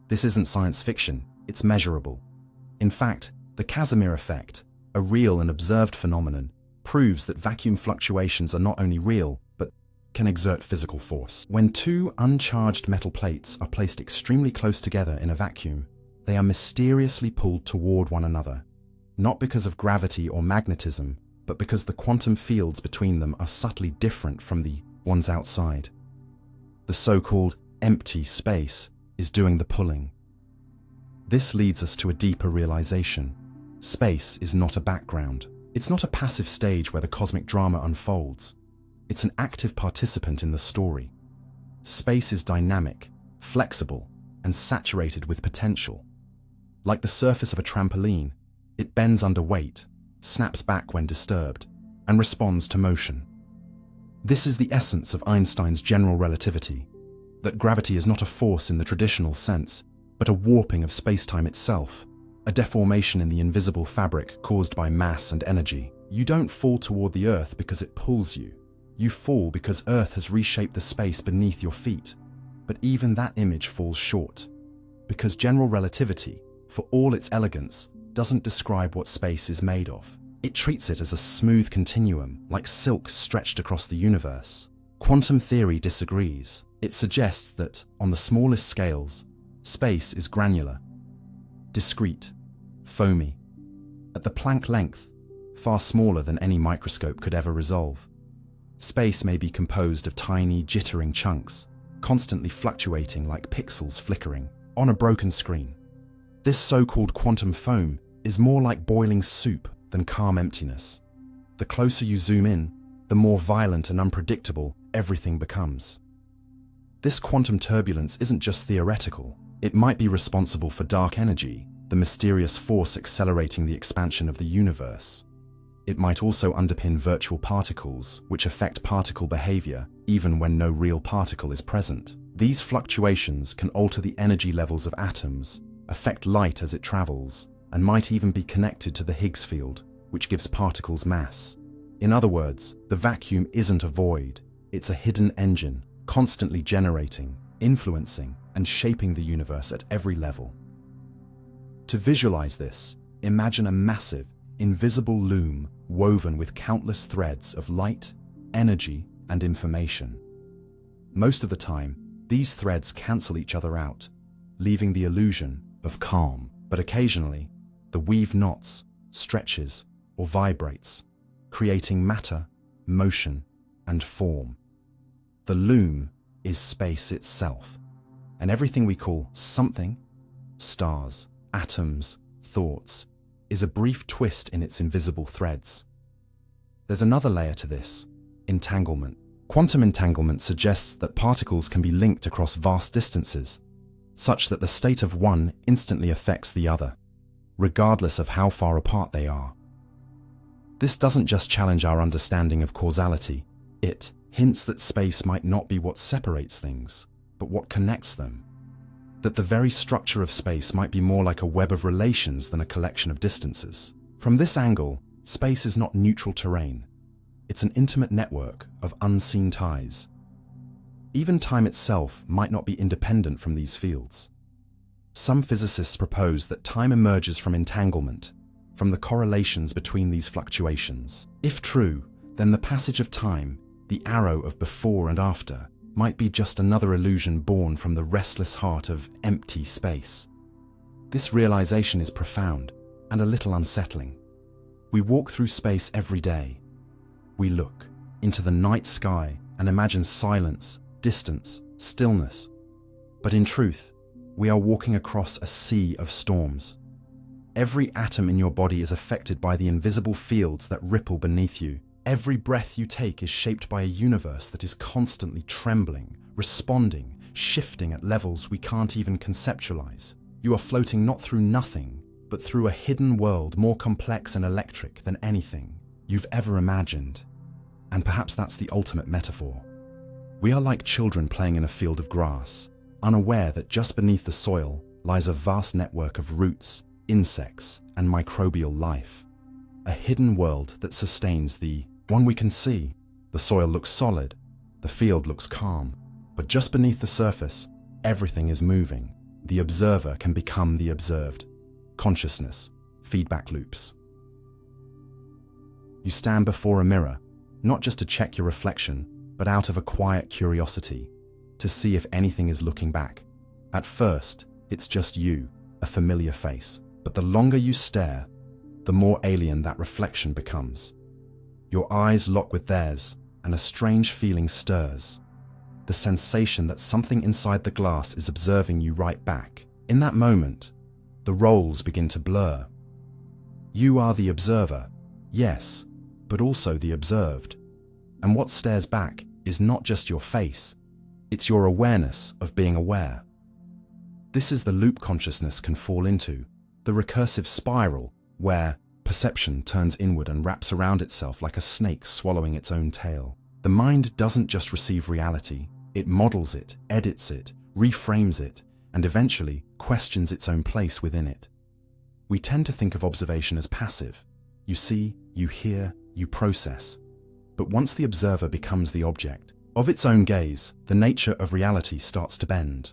[SPEAKER 1] This isn't science fiction, it's measurable. In fact, the Casimir effect, a real and observed phenomenon, proves that vacuum fluctuations are not only real, but can exert physical force. When two uncharged metal plates are placed extremely close together in a vacuum, they are mysteriously pulled toward one another, not because of gravity or magnetism, but because the quantum fields between them are subtly different from the ones outside. The so-called empty space is doing the pulling. This leads us to a deeper realization. Space is not a background. It's not a passive stage where the cosmic drama unfolds. It's an active participant in the story. Space is dynamic, flexible, and saturated with potential. Like the surface of a trampoline, it bends under weight, snaps back when disturbed, and responds to motion. This is the essence of Einstein's general relativity, that gravity is not a force in the traditional sense, but a warping of space-time itself, a deformation in the invisible fabric caused by mass and energy. You don't fall toward the Earth because it pulls you. You fall because Earth has reshaped the space beneath your feet. But even that image falls short, because general relativity, for all its elegance, doesn't describe what space is made of. It treats it as a smooth continuum, like silk stretched across the universe. Quantum theory disagrees. It suggests that, on the smallest scales, space is granular, discrete, foamy. At the Planck length, far smaller than any microscope could ever resolve. Space may be composed of tiny, jittering chunks, constantly fluctuating like pixels flickering on a broken screen. This so-called quantum foam is more like boiling soup than calm emptiness. The closer you zoom in, the more violent and unpredictable everything becomes. This quantum turbulence isn't just theoretical. It might be responsible for dark energy, the mysterious force accelerating the expansion of the universe. It might also underpin virtual particles, which affect particle behavior even when no real particle is present. These fluctuations can alter the energy levels of atoms, affect light as it travels, and might even be connected to the Higgs field, which gives particles mass. In other words, the vacuum isn't a void, it's a hidden engine, constantly generating, influencing, and shaping the universe at every level. To visualize this, imagine a massive, invisible loom woven with countless threads of light, energy, and information. Most of the time, these threads cancel each other out, leaving the illusion of calm. But occasionally, the weave knots, stretches, or vibrates, creating matter, motion, and form. The loom is space itself, and everything we call something, stars, atoms, thoughts, is a brief twist in its invisible threads. There's another layer to this: entanglement. Quantum entanglement suggests that particles can be linked across vast distances, such that the state of one instantly affects the other, regardless of how far apart they are. This doesn't just challenge our understanding of causality, it hints that space might not be what separates things, but what connects them. That the very structure of space might be more like a web of relations than a collection of distances. From this angle, space is not neutral terrain. It's an intimate network of unseen ties. Even time itself might not be independent from these fields. Some physicists propose that time emerges from entanglement, from the correlations between these fluctuations. If true, then the passage of time, the arrow of before and after, might be just another illusion born from the restless heart of empty space. This realization is profound and a little unsettling. We walk through space every day. We look into the night sky and imagine silence, distance, stillness. But in truth, we are walking across a sea of storms. Every atom in your body is affected by the invisible fields that ripple beneath you. Every breath you take is shaped by a universe that is constantly trembling, responding, shifting at levels we can't even conceptualize. You are floating not through nothing, but through a hidden world more complex and electric than anything you've ever imagined. And perhaps that's the ultimate metaphor. We are like children playing in a field of grass, unaware that just beneath the soil lies a vast network of roots, insects, and microbial life. A hidden world that sustains the one we can see. The soil looks solid, the field looks calm, but just beneath the surface, everything is moving. The observer can become the observed. Consciousness, feedback loops. You stand before a mirror, not just to check your reflection, but out of a quiet curiosity, to see if anything is looking back. At first, it's just you, a familiar face. But the longer you stare, the more alien that reflection becomes. Your eyes lock with theirs, and a strange feeling stirs. The sensation that something inside the glass is observing you right back. In that moment, the roles begin to blur. You are the observer, yes, but also the observed. And what stares back is not just your face, it's your awareness of being aware. This is the loop consciousness can fall into, the recursive spiral where perception turns inward and wraps around itself like a snake swallowing its own tail. The mind doesn't just receive reality, it models it, edits it, reframes it, and eventually questions its own place within it. We tend to think of observation as passive. You see, you hear, you process. But once the observer becomes the object of its own gaze, the nature of reality starts to bend.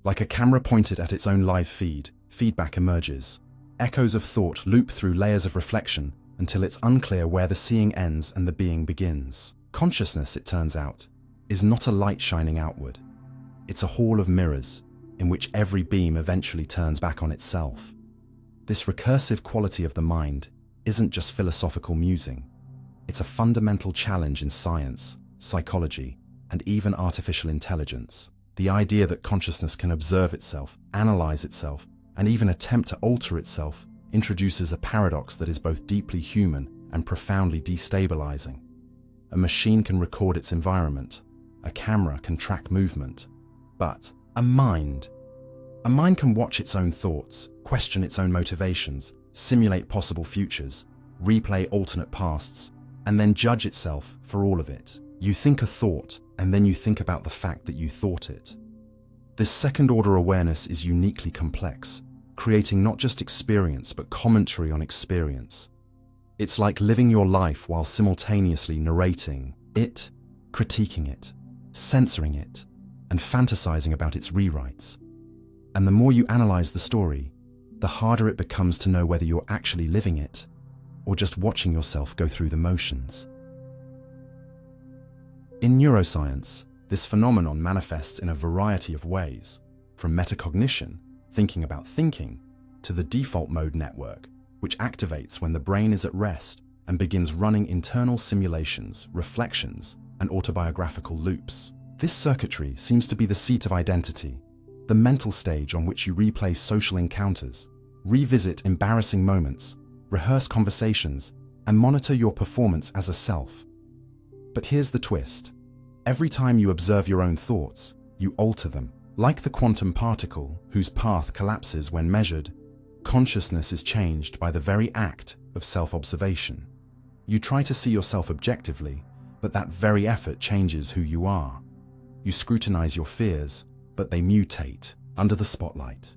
[SPEAKER 1] Like a camera pointed at its own live feed, feedback emerges. Echoes of thought loop through layers of reflection until it's unclear where the seeing ends and the being begins. Consciousness, it turns out, is not a light shining outward. It's a hall of mirrors in which every beam eventually turns back on itself. This recursive quality of the mind isn't just philosophical musing. It's a fundamental challenge in science, psychology, and even artificial intelligence. The idea that consciousness can observe itself, analyze itself, and even attempt to alter itself introduces a paradox that is both deeply human and profoundly destabilizing. A machine can record its environment, a camera can track movement, but a mind can watch its own thoughts, question its own motivations, simulate possible futures, replay alternate pasts, and then judge itself for all of it. You think a thought, and then you think about the fact that you thought it. This second-order awareness is uniquely complex, creating not just experience, but commentary on experience. It's like living your life while simultaneously narrating it, critiquing it, censoring it, and fantasizing about its rewrites. And the more you analyze the story, the harder it becomes to know whether you're actually living it, or just watching yourself go through the motions. In neuroscience, this phenomenon manifests in a variety of ways, from metacognition, thinking about thinking, to the default mode network, which activates when the brain is at rest and begins running internal simulations, reflections, and autobiographical loops. This circuitry seems to be the seat of identity, the mental stage on which you replay social encounters, revisit embarrassing moments, rehearse conversations, and monitor your performance as a self. But here's the twist. Every time you observe your own thoughts, you alter them. Like the quantum particle whose path collapses when measured, consciousness is changed by the very act of self-observation. You try to see yourself objectively, but that very effort changes who you are. You scrutinize your fears, but they mutate under the spotlight.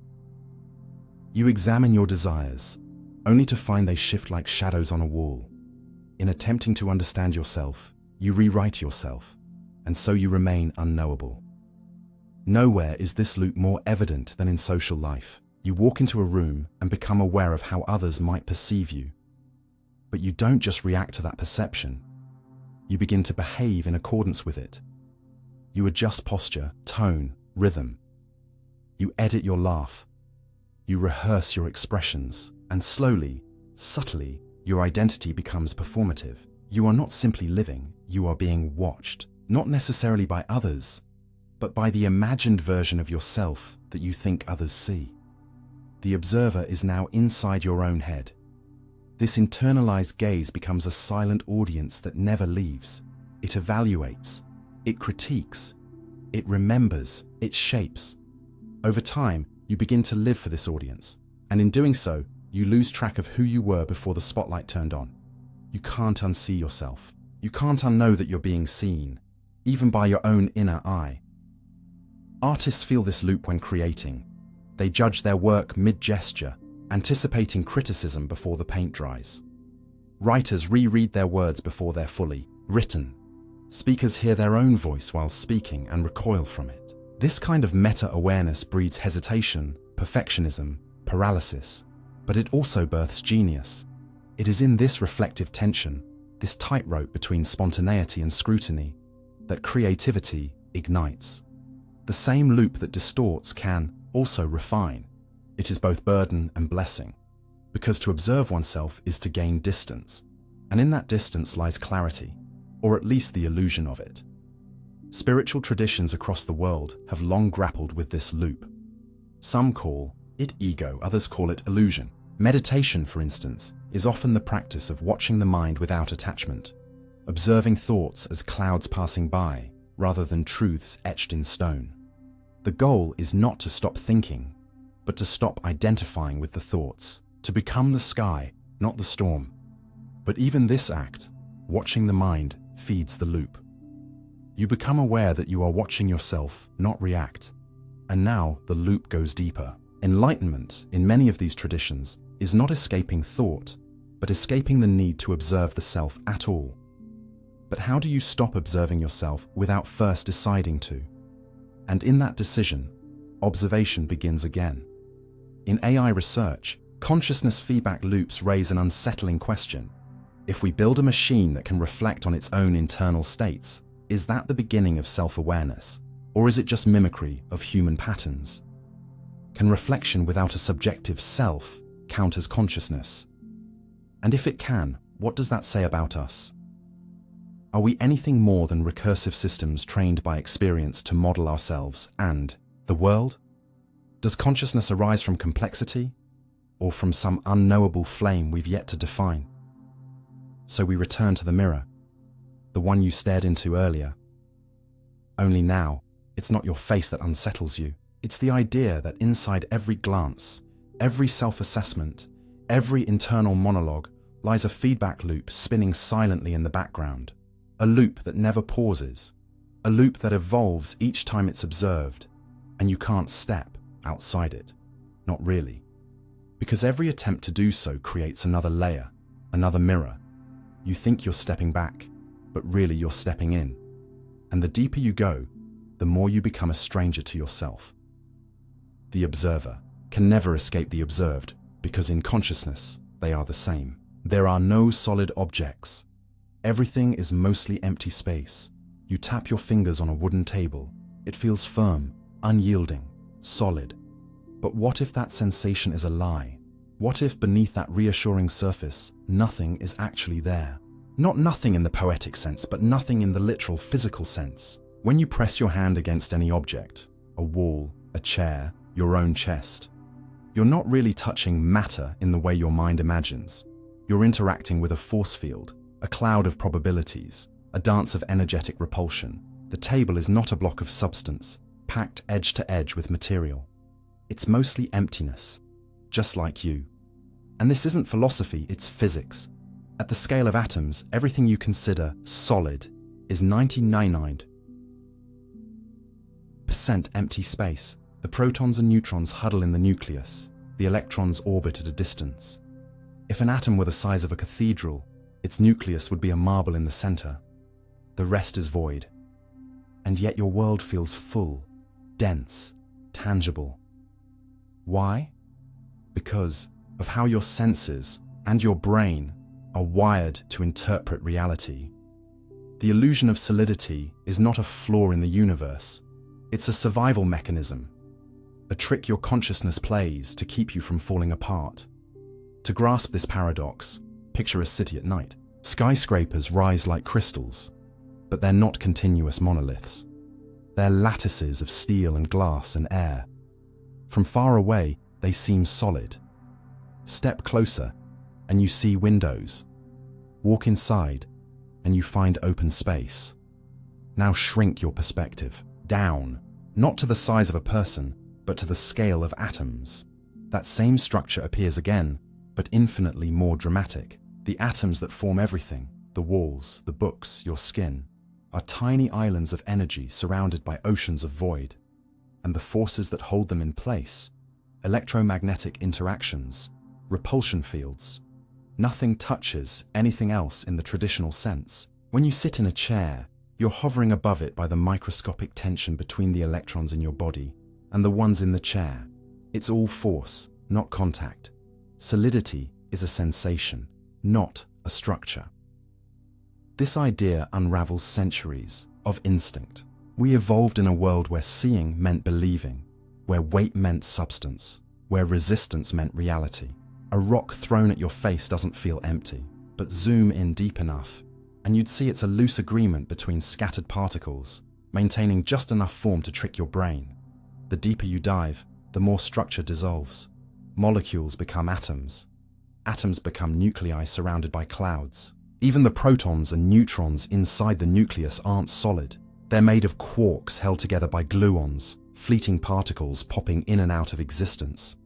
[SPEAKER 1] You examine your desires, only to find they shift like shadows on a wall. In attempting to understand yourself, you rewrite yourself, and so you remain unknowable. Nowhere is this loop more evident than in social life. You walk into a room and become aware of how others might perceive you. But you don't just react to that perception. You begin to behave in accordance with it. You adjust posture, tone, rhythm. You edit your laugh. You rehearse your expressions, and slowly, subtly, your identity becomes performative. You are not simply living, you are being watched, not necessarily by others, but by the imagined version of yourself that you think others see. The observer is now inside your own head. This internalized gaze becomes a silent audience that never leaves. It evaluates, it critiques, it remembers, it shapes. Over time, you begin to live for this audience, and in doing so, you lose track of who you were before the spotlight turned on. You can't unsee yourself. You can't unknow that you're being seen, even by your own inner eye. Artists feel this loop when creating. They judge their work mid-gesture, anticipating criticism before the paint dries. Writers reread their words before they're fully written. Speakers hear their own voice while speaking and recoil from it. This kind of meta-awareness breeds hesitation, perfectionism, paralysis, but it also births genius. It is in this reflective tension, this tightrope between spontaneity and scrutiny, that creativity ignites. The same loop that distorts can also refine. It is both burden and blessing, because to observe oneself is to gain distance, and in that distance lies clarity, or at least the illusion of it. Spiritual traditions across the world have long grappled with this loop. Some call it ego, others call it illusion. Meditation, for instance, is often the practice of watching the mind without attachment, observing thoughts as clouds passing by, rather than truths etched in stone. The goal is not to stop thinking, but to stop identifying with the thoughts, to become the sky, not the storm. But even this act, watching the mind, feeds the loop. You become aware that you are watching yourself, not react. And now the loop goes deeper. Enlightenment, in many of these traditions, is not escaping thought, but escaping the need to observe the self at all. But how do you stop observing yourself without first deciding to? And in that decision, observation begins again. In AI research, consciousness feedback loops raise an unsettling question. If we build a machine that can reflect on its own internal states, is that the beginning of self-awareness? Or is it just mimicry of human patterns? Can reflection without a subjective self count as consciousness? And if it can, what does that say about us? Are we anything more than recursive systems trained by experience to model ourselves and the world? Does consciousness arise from complexity, or from some unknowable flame we've yet to define? So we return to the mirror, the one you stared into earlier. Only now, it's not your face that unsettles you. It's the idea that inside every glance, every self-assessment, every internal monologue lies a feedback loop spinning silently in the background. A loop that never pauses. A loop that evolves each time it's observed, and you can't step outside it. Not really. Because every attempt to do so creates another layer, another mirror. You think you're stepping back, but really you're stepping in. And the deeper you go, the more you become a stranger to yourself. The observer can never escape the observed, because in consciousness, they are the same. There are no solid objects. Everything is mostly empty space. You tap your fingers on a wooden table. It feels firm, unyielding, solid. But what if that sensation is a lie? What if beneath that reassuring surface, nothing is actually there? Not nothing in the poetic sense, but nothing in the literal physical sense. When you press your hand against any object, a wall, a chair, your own chest, you're not really touching matter in the way your mind imagines. You're interacting with a force field, a cloud of probabilities, a dance of energetic repulsion. The table is not a block of substance, packed edge to edge with material. It's mostly emptiness, just like you. And this isn't philosophy, it's physics. At the scale of atoms, everything you consider solid is 99% empty space. The protons and neutrons huddle in the nucleus. The electrons orbit at a distance. If an atom were the size of a cathedral, its nucleus would be a marble in the center. The rest is void. And yet your world feels full, dense, tangible. Why? Because of how your senses and your brain are wired to interpret reality. The illusion of solidity is not a flaw in the universe. It's a survival mechanism, a trick your consciousness plays to keep you from falling apart. To grasp this paradox, picture a city at night. Skyscrapers rise like crystals, but they're not continuous monoliths. They're lattices of steel and glass and air. From far away, they seem solid. Step closer, and you see windows. Walk inside, and you find open space. Now shrink your perspective down, not to the size of a person, but to the scale of atoms. That same structure appears again, but infinitely more dramatic. The atoms that form everything, the walls, the books, your skin, are tiny islands of energy surrounded by oceans of void. And the forces that hold them in place, electromagnetic interactions, repulsion fields. Nothing touches anything else in the traditional sense. When you sit in a chair, you're hovering above it by the microscopic tension between the electrons in your body and the ones in the chair. It's all force, not contact. Solidity is a sensation, not a structure. This idea unravels centuries of instinct. We evolved in a world where seeing meant believing, where weight meant substance, where resistance meant reality. A rock thrown at your face doesn't feel empty, but zoom in deep enough, and you'd see it's a loose agreement between scattered particles, maintaining just enough form to trick your brain. The deeper you dive, the more structure dissolves. Molecules become atoms. Atoms become nuclei surrounded by clouds. Even the protons and neutrons inside the nucleus aren't solid. They're made of quarks held together by gluons, fleeting particles popping in and out of existence.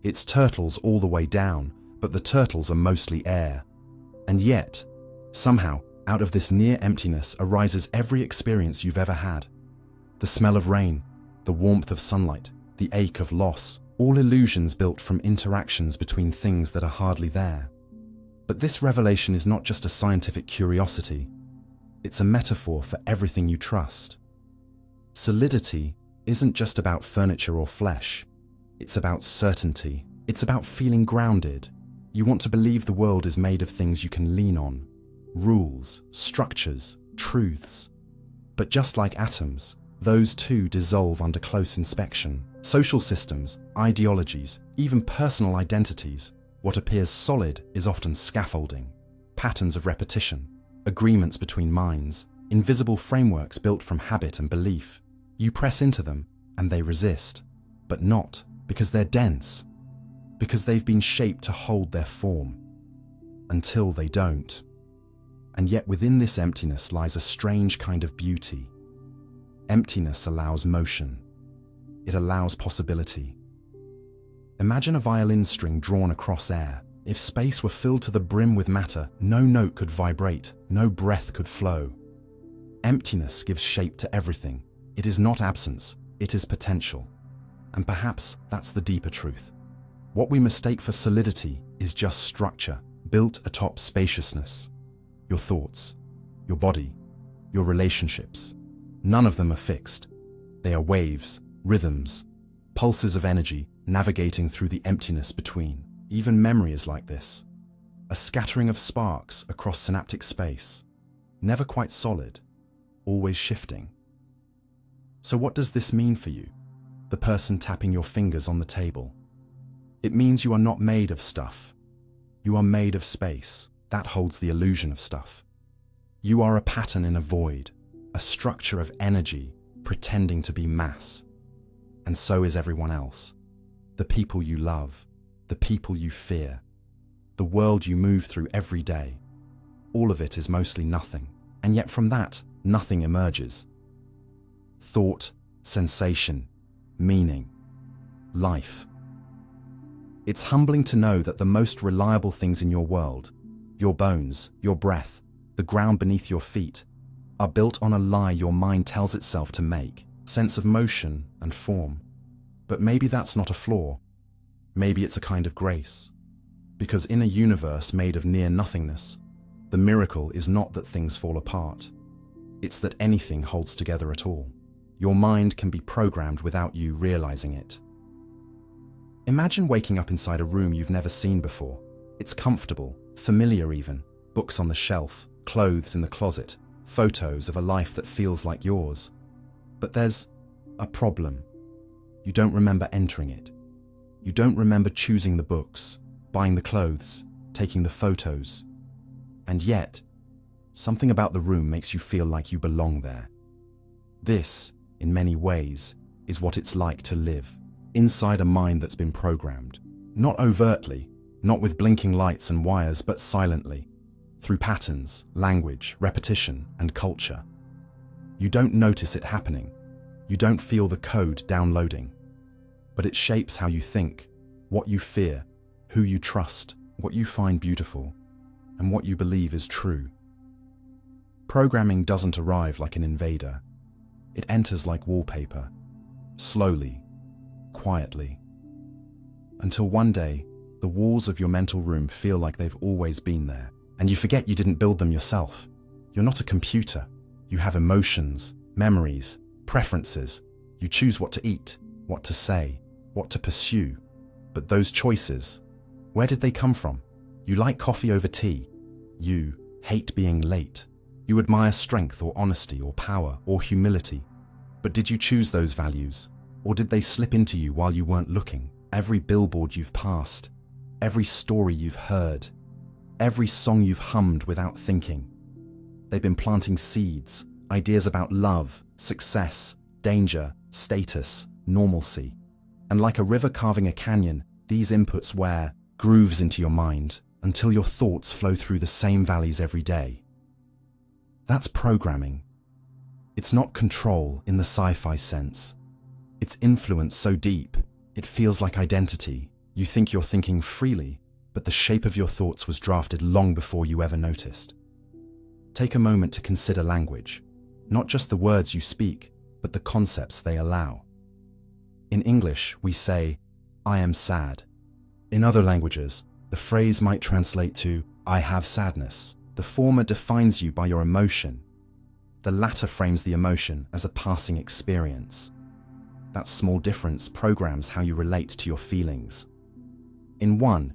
[SPEAKER 1] It's turtles all the way down, but the turtles are mostly air. And yet, somehow, out of this near emptiness arises every experience you've ever had. The smell of rain, the warmth of sunlight, the ache of loss, all illusions built from interactions between things that are hardly there. But this revelation is not just a scientific curiosity. It's a metaphor for everything you trust. Solidity isn't just about furniture or flesh. It's about certainty. It's about feeling grounded. You want to believe the world is made of things you can lean on. Rules, structures, truths. But just like atoms, those too dissolve under close inspection. Social systems, ideologies, even personal identities. What appears solid is often scaffolding, patterns of repetition, agreements between minds, invisible frameworks built from habit and belief. You press into them, and they resist, but not because they're dense, because they've been shaped to hold their form, until they don't. And yet within this emptiness lies a strange kind of beauty. Emptiness allows motion. It allows possibility. Imagine a violin string drawn across air. If space were filled to the brim with matter, no note could vibrate, no breath could flow. Emptiness gives shape to everything. It is not absence, it is potential. And perhaps that's the deeper truth. What we mistake for solidity is just structure, built atop spaciousness. Your thoughts, your body, your relationships. None of them are fixed. They are waves, rhythms, pulses of energy navigating through the emptiness between. Even memory is like this. A scattering of sparks across synaptic space. Never quite solid, always shifting. So what does this mean for you? The person tapping your fingers on the table. It means you are not made of stuff. You are made of space. That holds the illusion of stuff. You are a pattern in a void, a structure of energy pretending to be mass. And so is everyone else. The people you love, the people you fear, the world you move through every day. All of it is mostly nothing, and yet from that, nothing emerges. Thought, sensation, meaning, life. It's humbling to know that the most reliable things in your world, your bones, your breath, the ground beneath your feet, are built on a lie your mind tells itself to make, sense of motion and form. But maybe that's not a flaw. Maybe it's a kind of grace. Because in a universe made of near nothingness, the miracle is not that things fall apart. It's that anything holds together at all. Your mind can be programmed without you realizing it. Imagine waking up inside a room you've never seen before. It's comfortable, familiar even, books on the shelf, clothes in the closet, photos of a life that feels like yours. But there's a problem. You don't remember entering it. You don't remember choosing the books, buying the clothes, taking the photos. And yet, something about the room makes you feel like you belong there. This, in many ways, is what it's like to live inside a mind that's been programmed. Not overtly, not with blinking lights and wires, but silently, through patterns, language, repetition, and culture. You don't notice it happening. You don't feel the code downloading. But it shapes how you think, what you fear, who you trust, what you find beautiful, and what you believe is true. Programming doesn't arrive like an invader. It enters like wallpaper, slowly, quietly, until one day, the walls of your mental room feel like they've always been there, and you forget you didn't build them yourself. You're not a computer. You have emotions, memories, preferences. You choose what to eat, what to say, what to pursue. But those choices, where did they come from? You like coffee over tea. You hate being late. You admire strength or honesty or power or humility. But did you choose those values? Or did they slip into you while you weren't looking? Every billboard you've passed, every story you've heard, every song you've hummed without thinking. They've been planting seeds, ideas about love, success, danger, status, normalcy. And like a river carving a canyon, these inputs wear grooves into your mind until your thoughts flow through the same valleys every day. That's programming. It's not control in the sci-fi sense. It's influence so deep, it feels like identity. You think you're thinking freely, but the shape of your thoughts was drafted long before you ever noticed. Take a moment to consider language, not just the words you speak, but the concepts they allow. In English, we say, "I am sad." In other languages, the phrase might translate to, "I have sadness." The former defines you by your emotion. The latter frames the emotion as a passing experience. That small difference programs how you relate to your feelings. In one,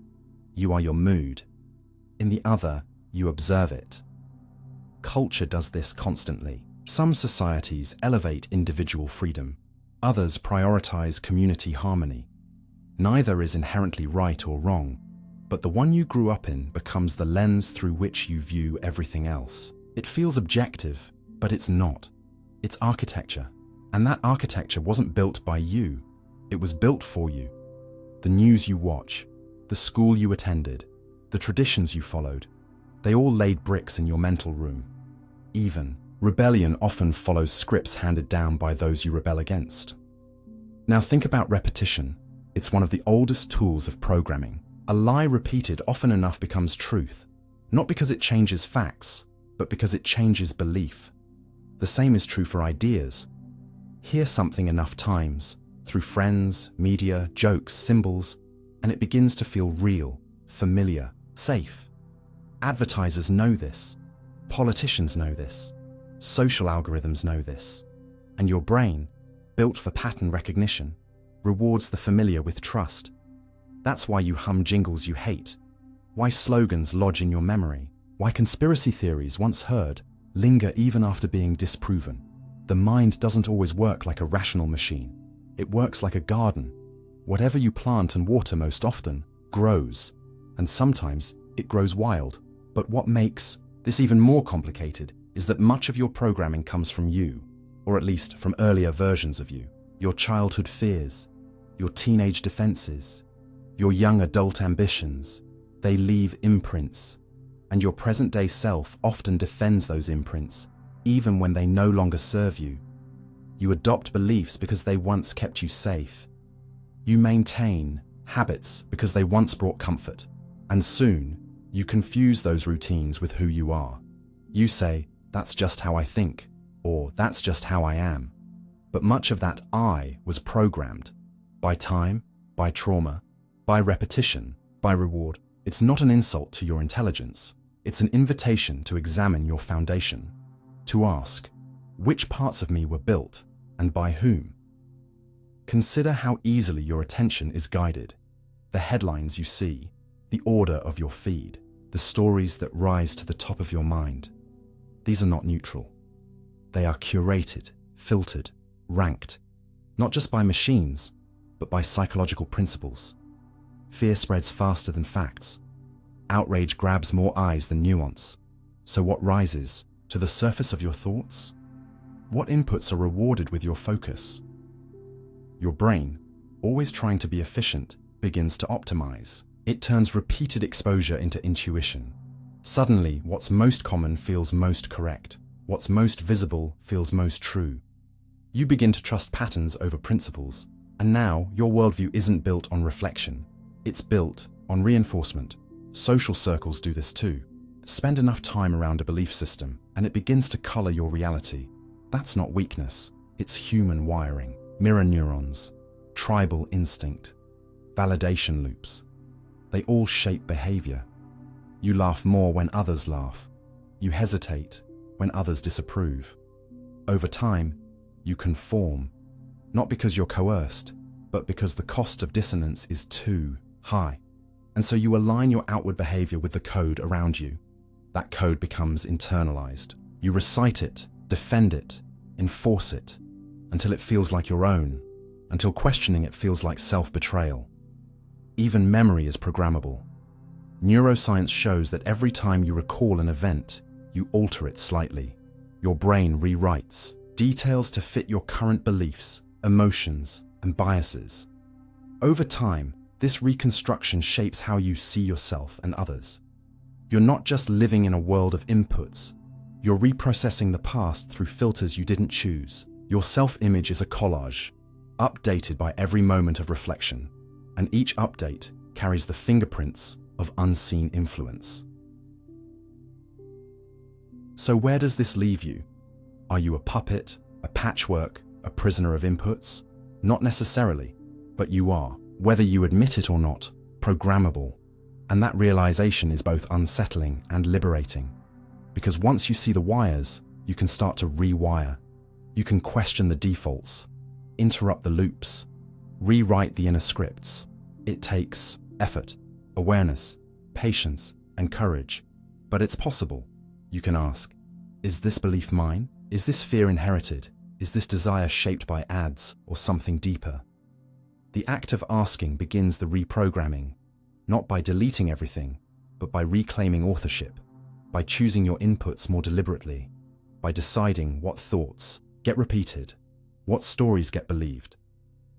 [SPEAKER 1] you are your mood. In the other, you observe it. Culture does this constantly. Some societies elevate individual freedom. Others prioritize community harmony. Neither is inherently right or wrong, but the one you grew up in becomes the lens through which you view everything else. It feels objective, but it's not. It's architecture. And that architecture wasn't built by you. It was built for you. The news you watch, the school you attended, the traditions you followed, they all laid bricks in your mental room. Even rebellion often follows scripts handed down by those you rebel against. Now think about repetition. It's one of the oldest tools of programming. A lie repeated often enough becomes truth, not because it changes facts, but because it changes belief. The same is true for ideas. Hear something enough times, through friends, media, jokes, symbols, and it begins to feel real, familiar, safe. Advertisers know this. Politicians know this. Social algorithms know this. And your brain, built for pattern recognition, rewards the familiar with trust. That's why you hum jingles you hate. Why slogans lodge in your memory. Why conspiracy theories once heard linger even after being disproven. The mind doesn't always work like a rational machine. It works like a garden. Whatever you plant and water most often grows, and sometimes it grows wild. But what makes this even more complicated is that much of your programming comes from you, or at least from earlier versions of you. Your childhood fears, your teenage defenses, your young adult ambitions. They leave imprints, and your present-day self often defends those imprints, even when they no longer serve you. You adopt beliefs because they once kept you safe. You maintain habits because they once brought comfort. And soon, you confuse those routines with who you are. You say, "That's just how I think," or "That's just how I am." But much of that "I" was programmed by time, by trauma, by repetition, by reward. It's not an insult to your intelligence. It's an invitation to examine your foundation. To ask, which parts of me were built, and by whom? Consider how easily your attention is guided. The headlines you see, the order of your feed, the stories that rise to the top of your mind. These are not neutral. They are curated, filtered, ranked, not just by machines, but by psychological principles. Fear spreads faster than facts. Outrage grabs more eyes than nuance. So what rises to the surface of your thoughts? What inputs are rewarded with your focus? Your brain, always trying to be efficient, begins to optimize. It turns repeated exposure into intuition. Suddenly, what's most common feels most correct. What's most visible feels most true. You begin to trust patterns over principles, and now your worldview isn't built on reflection. It's built on reinforcement. Social circles do this too. Spend enough time around a belief system, and it begins to color your reality. That's not weakness, it's human wiring. Mirror neurons, tribal instinct, validation loops. They all shape behavior. You laugh more when others laugh. You hesitate when others disapprove. Over time, you conform, not because you're coerced, but because the cost of dissonance is too high. And so you align your outward behavior with the code around you. That code becomes internalized. You recite it, defend it, enforce it, until it feels like your own, until questioning it feels like self-betrayal. Even memory is programmable. Neuroscience shows that every time you recall an event, you alter it slightly. Your brain rewrites details to fit your current beliefs, emotions, and biases. Over time, this reconstruction shapes how you see yourself and others. You're not just living in a world of inputs. You're reprocessing the past through filters you didn't choose. Your self-image is a collage, updated by every moment of reflection, and each update carries the fingerprints of unseen influence. So where does this leave you? Are you a puppet, a patchwork, a prisoner of inputs? Not necessarily, but you are, whether you admit it or not, programmable. And that realization is both unsettling and liberating. Because once you see the wires, you can start to rewire. You can question the defaults, interrupt the loops, rewrite the inner scripts. It takes effort, awareness, patience, and courage. But it's possible. You can ask, is this belief mine? Is this fear inherited? Is this desire shaped by ads or something deeper? The act of asking begins the reprogramming, not by deleting everything, but by reclaiming authorship, by choosing your inputs more deliberately, by deciding what thoughts get repeated, what stories get believed.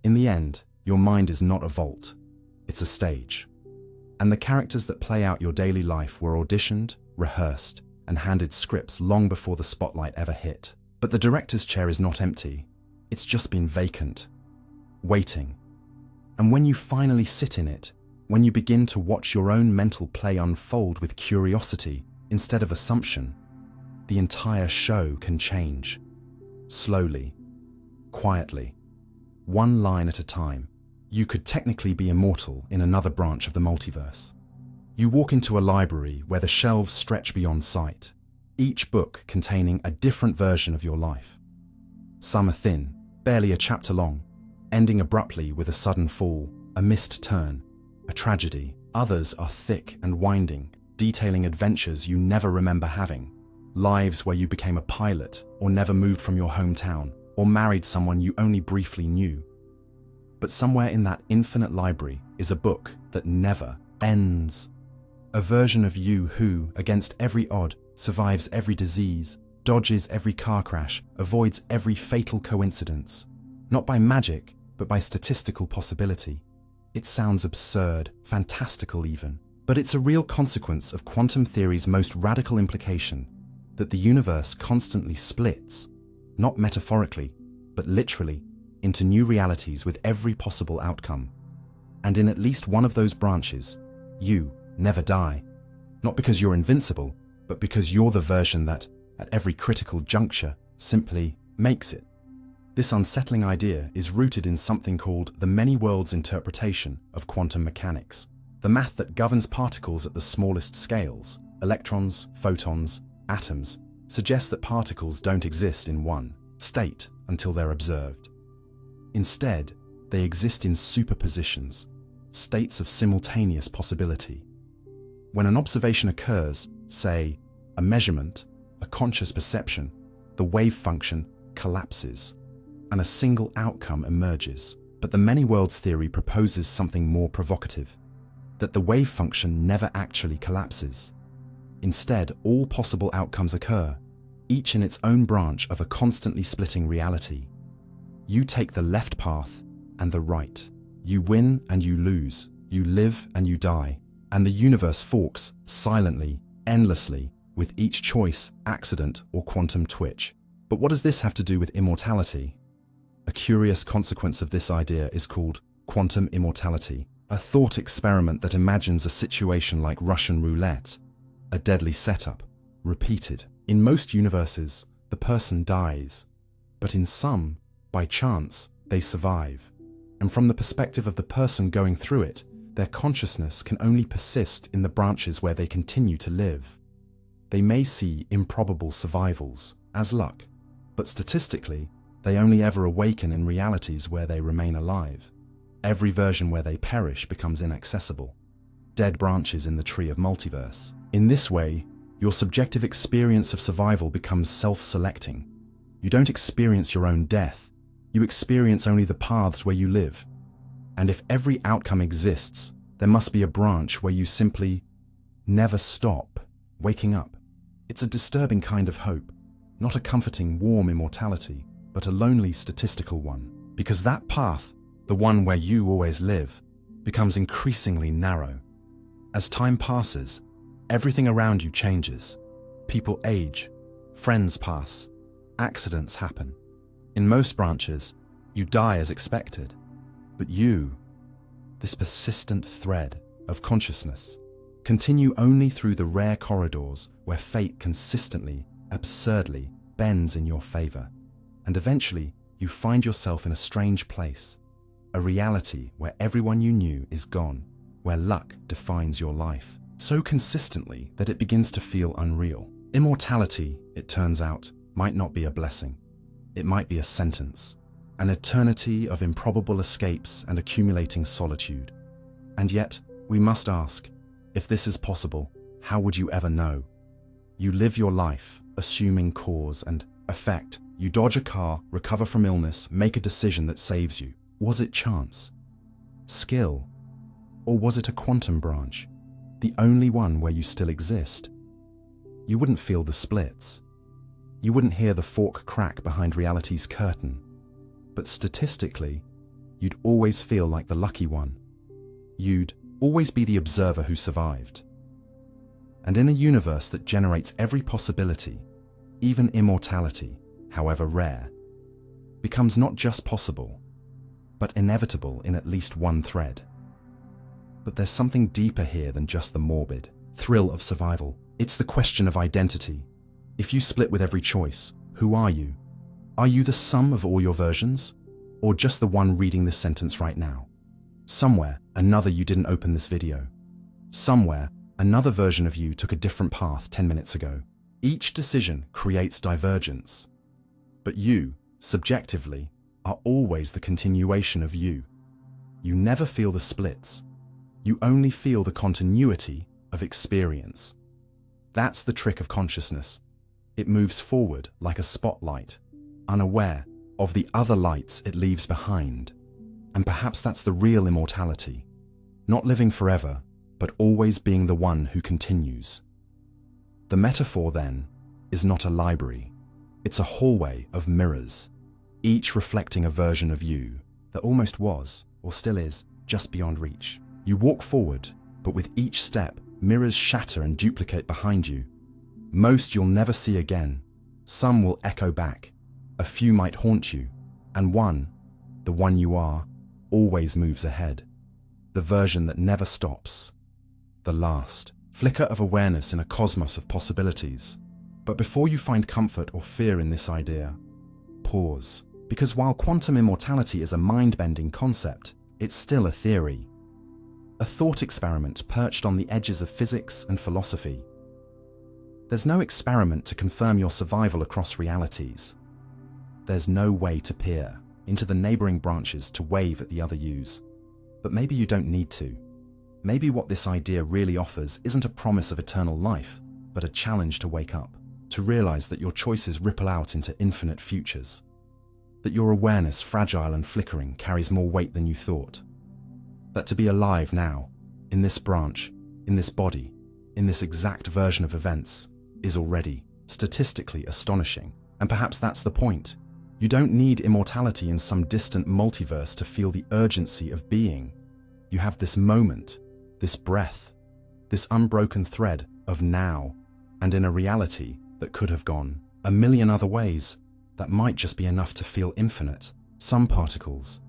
[SPEAKER 1] In the end, your mind is not a vault, it's a stage. And the characters that play out your daily life were auditioned, rehearsed, and handed scripts long before the spotlight ever hit. But the director's chair is not empty, it's just been vacant, waiting. And when you finally sit in it, when you begin to watch your own mental play unfold with curiosity instead of assumption, the entire show can change. Slowly, quietly, one line at a time. You could technically be immortal in another branch of the multiverse. You walk into a library where the shelves stretch beyond sight, each book containing a different version of your life. Some are thin, barely a chapter long, ending abruptly with a sudden fall, a missed turn, a tragedy. Others are thick and winding, detailing adventures you never remember having. Lives where you became a pilot, or never moved from your hometown, or married someone you only briefly knew. But somewhere in that infinite library is a book that never ends. A version of you who, against every odd, survives every disease, dodges every car crash, avoids every fatal coincidence. Not by magic, but by statistical possibility. It sounds absurd, fantastical even, but it's a real consequence of quantum theory's most radical implication, that the universe constantly splits, not metaphorically, but literally, into new realities with every possible outcome. And in at least one of those branches, you never die. Not because you're invincible, but because you're the version that, at every critical juncture, simply makes it. This unsettling idea is rooted in something called the many worlds interpretation of quantum mechanics, the math that governs particles at the smallest scales. Electrons, photons, atoms suggest that particles don't exist in one state until they're observed. Instead, they exist in superpositions, states of simultaneous possibility. When an observation occurs, say, a measurement, a conscious perception, the wave function collapses, and a single outcome emerges. But the many worlds theory proposes something more provocative, that the wave function never actually collapses. Instead, all possible outcomes occur, each in its own branch of a constantly splitting reality. You take the left path and the right. You win and you lose. You live and you die. And the universe forks silently, endlessly, with each choice, accident, or quantum twitch. But what does this have to do with immortality? A curious consequence of this idea is called quantum immortality, a thought experiment that imagines a situation like Russian roulette, a deadly setup, repeated. In most universes, the person dies, but in some, by chance, they survive. And from the perspective of the person going through it, their consciousness can only persist in the branches where they continue to live. They may see improbable survivals as luck, but statistically, they only ever awaken in realities where they remain alive. Every version where they perish becomes inaccessible. Dead branches in the tree of multiverse. In this way, your subjective experience of survival becomes self-selecting. You don't experience your own death. You experience only the paths where you live. And if every outcome exists, there must be a branch where you simply never stop waking up. It's a disturbing kind of hope, not a comforting, warm immortality, but a lonely statistical one. Because that path, the one where you always live, becomes increasingly narrow. As time passes, everything around you changes. People age, friends pass, accidents happen. In most branches, you die as expected. But you, this persistent thread of consciousness, continue only through the rare corridors where fate consistently, absurdly bends in your favor. And eventually, you find yourself in a strange place, a reality where everyone you knew is gone, where luck defines your life so consistently that it begins to feel unreal. Immortality, it turns out, might not be a blessing. It might be a sentence, an eternity of improbable escapes and accumulating solitude. And yet, we must ask, if this is possible, how would you ever know? You live your life, assuming cause and effect. You dodge a car, recover from illness, make a decision that saves you. Was it chance? Skill? Or was it a quantum branch? The only one where you still exist? You wouldn't feel the splits. You wouldn't hear the fork crack behind reality's curtain. But statistically, you'd always feel like the lucky one. You'd always be the observer who survived. And in a universe that generates every possibility, even immortality, however rare, becomes not just possible, but inevitable in at least one thread. But there's something deeper here than just the morbid thrill of survival. It's the question of identity. If you split with every choice, who are you? Are you the sum of all your versions? Or just the one reading this sentence right now? Somewhere, another you didn't open this video. Somewhere, another version of you took a different path 10 minutes ago. Each decision creates divergence. But you, subjectively, are always the continuation of you. You never feel the splits. You only feel the continuity of experience. That's the trick of consciousness. It moves forward like a spotlight, unaware of the other lights it leaves behind. And perhaps that's the real immortality. Not living forever, but always being the one who continues. The metaphor, then, is not a library. It's a hallway of mirrors, each reflecting a version of you that almost was, or still is, just beyond reach. You walk forward, but with each step, mirrors shatter and duplicate behind you. Most you'll never see again. Some will echo back. A few might haunt you. And one, the one you are, always moves ahead. The version that never stops. The last flicker of awareness in a cosmos of possibilities. But before you find comfort or fear in this idea, pause. Because while quantum immortality is a mind-bending concept, it's still a theory. A thought experiment perched on the edges of physics and philosophy. There's no experiment to confirm your survival across realities. There's no way to peer into the neighboring branches to wave at the other yous. But maybe you don't need to. Maybe what this idea really offers isn't a promise of eternal life, but a challenge to wake up. to realize that your choices ripple out into infinite futures, that your awareness, fragile and flickering, carries more weight than you thought, that to be alive now, in this branch, in this body, in this exact version of events, is already statistically astonishing. And perhaps that's the point. You don't need immortality in some distant multiverse to feel the urgency of being. You have this moment, this breath, this unbroken thread of now, and in a reality that could have gone a million other ways, that might just be enough to feel infinite. Some particles.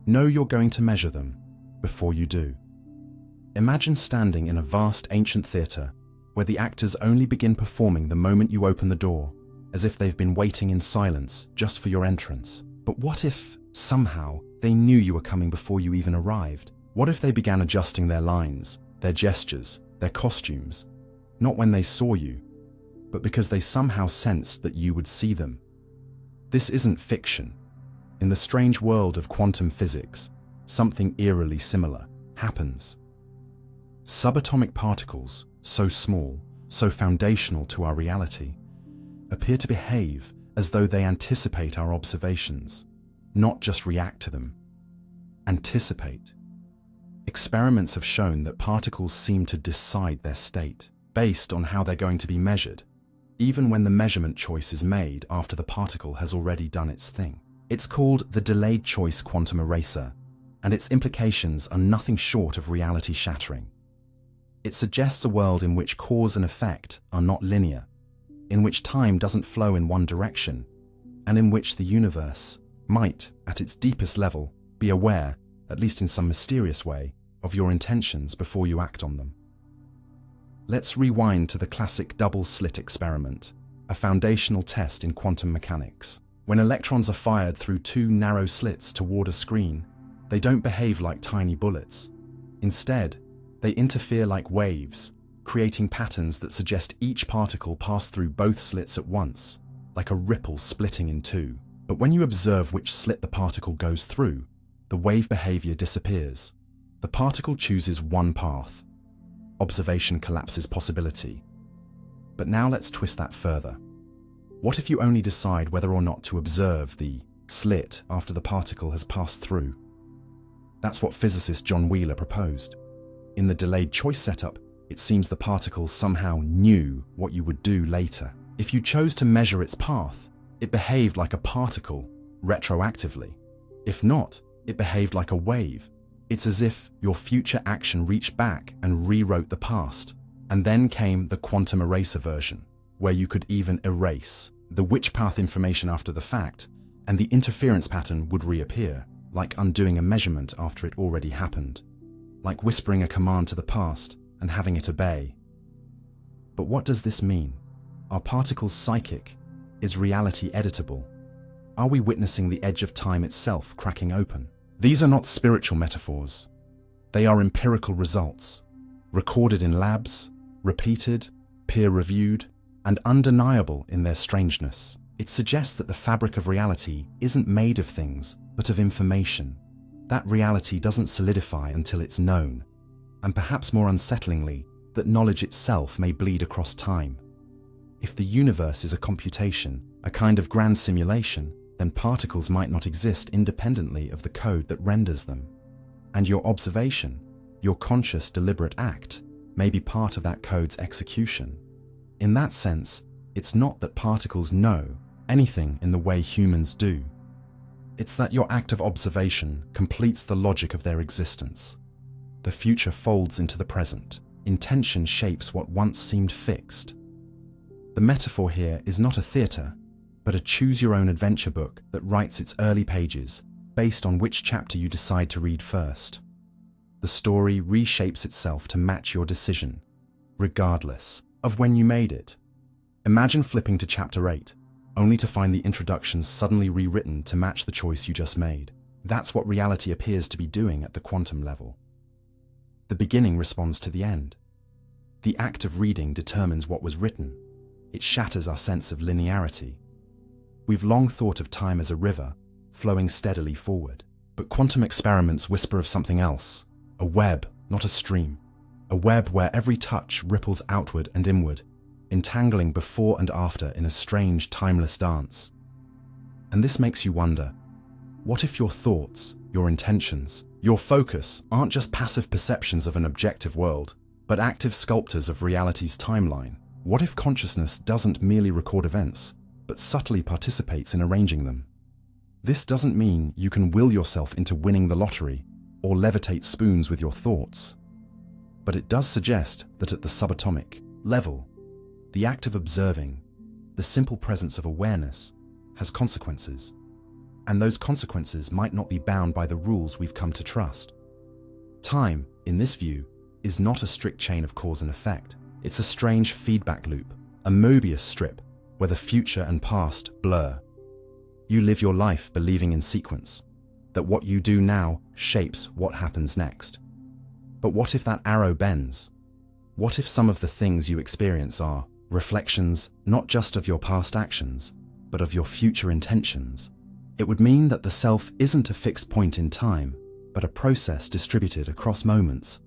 [SPEAKER 1] Know you're going to measure them before you do. Imagine standing in a vast ancient theatre where the actors only begin performing the moment you open the door, as if they've been waiting in silence just for your entrance. But what if, somehow, they knew you were coming before you even arrived? What if they began adjusting their lines, their gestures, their costumes, not when they saw you, but because they somehow sensed that you would see them? This isn't fiction. In the strange world of quantum physics, something eerily similar happens. Subatomic particles, so small, so foundational to our reality, appear to behave as though they anticipate our observations, not just react to them. Anticipate. Experiments have shown that particles seem to decide their state based on how they're going to be measured, even when the measurement choice is made after the particle has already done its thing. It's called the delayed choice quantum eraser, and its implications are nothing short of reality-shattering. It suggests a world in which cause and effect are not linear, in which time doesn't flow in one direction, and in which the universe might, at its deepest level, be aware, at least in some mysterious way, of your intentions before you act on them. Let's rewind to the classic double-slit experiment, a foundational test in quantum mechanics. When electrons are fired through two narrow slits toward a screen, they don't behave like tiny bullets. Instead, they interfere like waves, creating patterns that suggest each particle passed through both slits at once, like a ripple splitting in two. But when you observe which slit the particle goes through, the wave behavior disappears. The particle chooses one path. Observation collapses possibility. But now let's twist that further. What if you only decide whether or not to observe the slit after the particle has passed through? That's what physicist John Wheeler proposed. In the delayed choice setup, it seems the particle somehow knew what you would do later. If you chose to measure its path, it behaved like a particle, retroactively. If not, it behaved like a wave. It's as if your future action reached back and rewrote the past. And then came the quantum eraser version, where you could even erase the which path information after the fact, and the interference pattern would reappear, like undoing a measurement after it already happened, like whispering a command to the past and having it obey. But what does this mean? Are particles psychic? Is reality editable? Are we witnessing the edge of time itself cracking open? These are not spiritual metaphors. They are empirical results, recorded in labs, repeated, peer-reviewed, and undeniable in their strangeness. It suggests that the fabric of reality isn't made of things, but of information. That reality doesn't solidify until it's known, and perhaps more unsettlingly, that knowledge itself may bleed across time. If the universe is a computation, a kind of grand simulation, then particles might not exist independently of the code that renders them. And your observation, your conscious, deliberate act, may be part of that code's execution. In that sense, it's not that particles know anything in the way humans do. It's that your act of observation completes the logic of their existence. The future folds into the present. Intention shapes what once seemed fixed. The metaphor here is not a theatre, but a choose-your-own-adventure book that writes its early pages based on which chapter you decide to read first. The story reshapes itself to match your decision, regardless of when you made it. Imagine flipping to chapter 8, only to find the introduction suddenly rewritten to match the choice you just made. That's what reality appears to be doing at the quantum level. The beginning responds to the end. The act of reading determines what was written. It shatters our sense of linearity. We've long thought of time as a river, flowing steadily forward. But quantum experiments whisper of something else. A web, not a stream. A web where every touch ripples outward and inward, entangling before and after in a strange, timeless dance. And this makes you wonder, what if your thoughts, your intentions, your focus aren't just passive perceptions of an objective world, but active sculptors of reality's timeline? What if consciousness doesn't merely record events, but subtly participates in arranging them? This doesn't mean you can will yourself into winning the lottery or levitate spoons with your thoughts. But it does suggest that at the subatomic level, the act of observing, the simple presence of awareness, has consequences. And those consequences might not be bound by the rules we've come to trust. Time, in this view, is not a strict chain of cause and effect. It's a strange feedback loop, a Mobius strip, where the future and past blur. You live your life believing in sequence, that what you do now shapes what happens next. But what if that arrow bends? What if some of the things you experience are reflections not just of your past actions, but of your future intentions? It would mean that the self isn't a fixed point in time, but a process distributed across moments,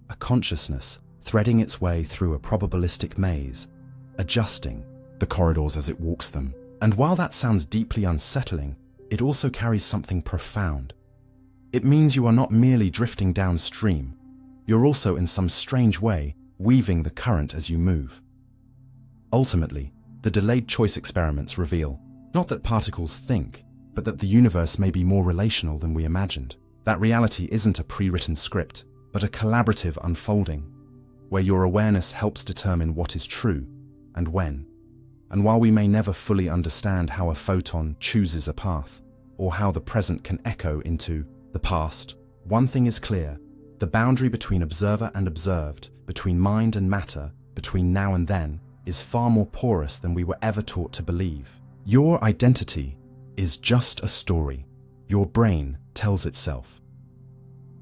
[SPEAKER 1] a consciousness threading its way through a probabilistic maze, adjusting the corridors as it walks them. And while that sounds deeply unsettling, it also carries something profound. It means you are not merely drifting downstream, you're also in some strange way weaving the current as you move. Ultimately, the delayed choice experiments reveal not that particles think, but that the universe may be more relational than we imagined. That reality isn't a pre-written script, but a collaborative unfolding, where your awareness helps determine what is true and when. And while we may never fully understand how a photon chooses a path, or how the present can echo into the past, one thing is clear: the boundary between observer and observed, between mind and matter, between now and then, is far more porous than we were ever taught to believe. Your identity is just a story your brain tells itself.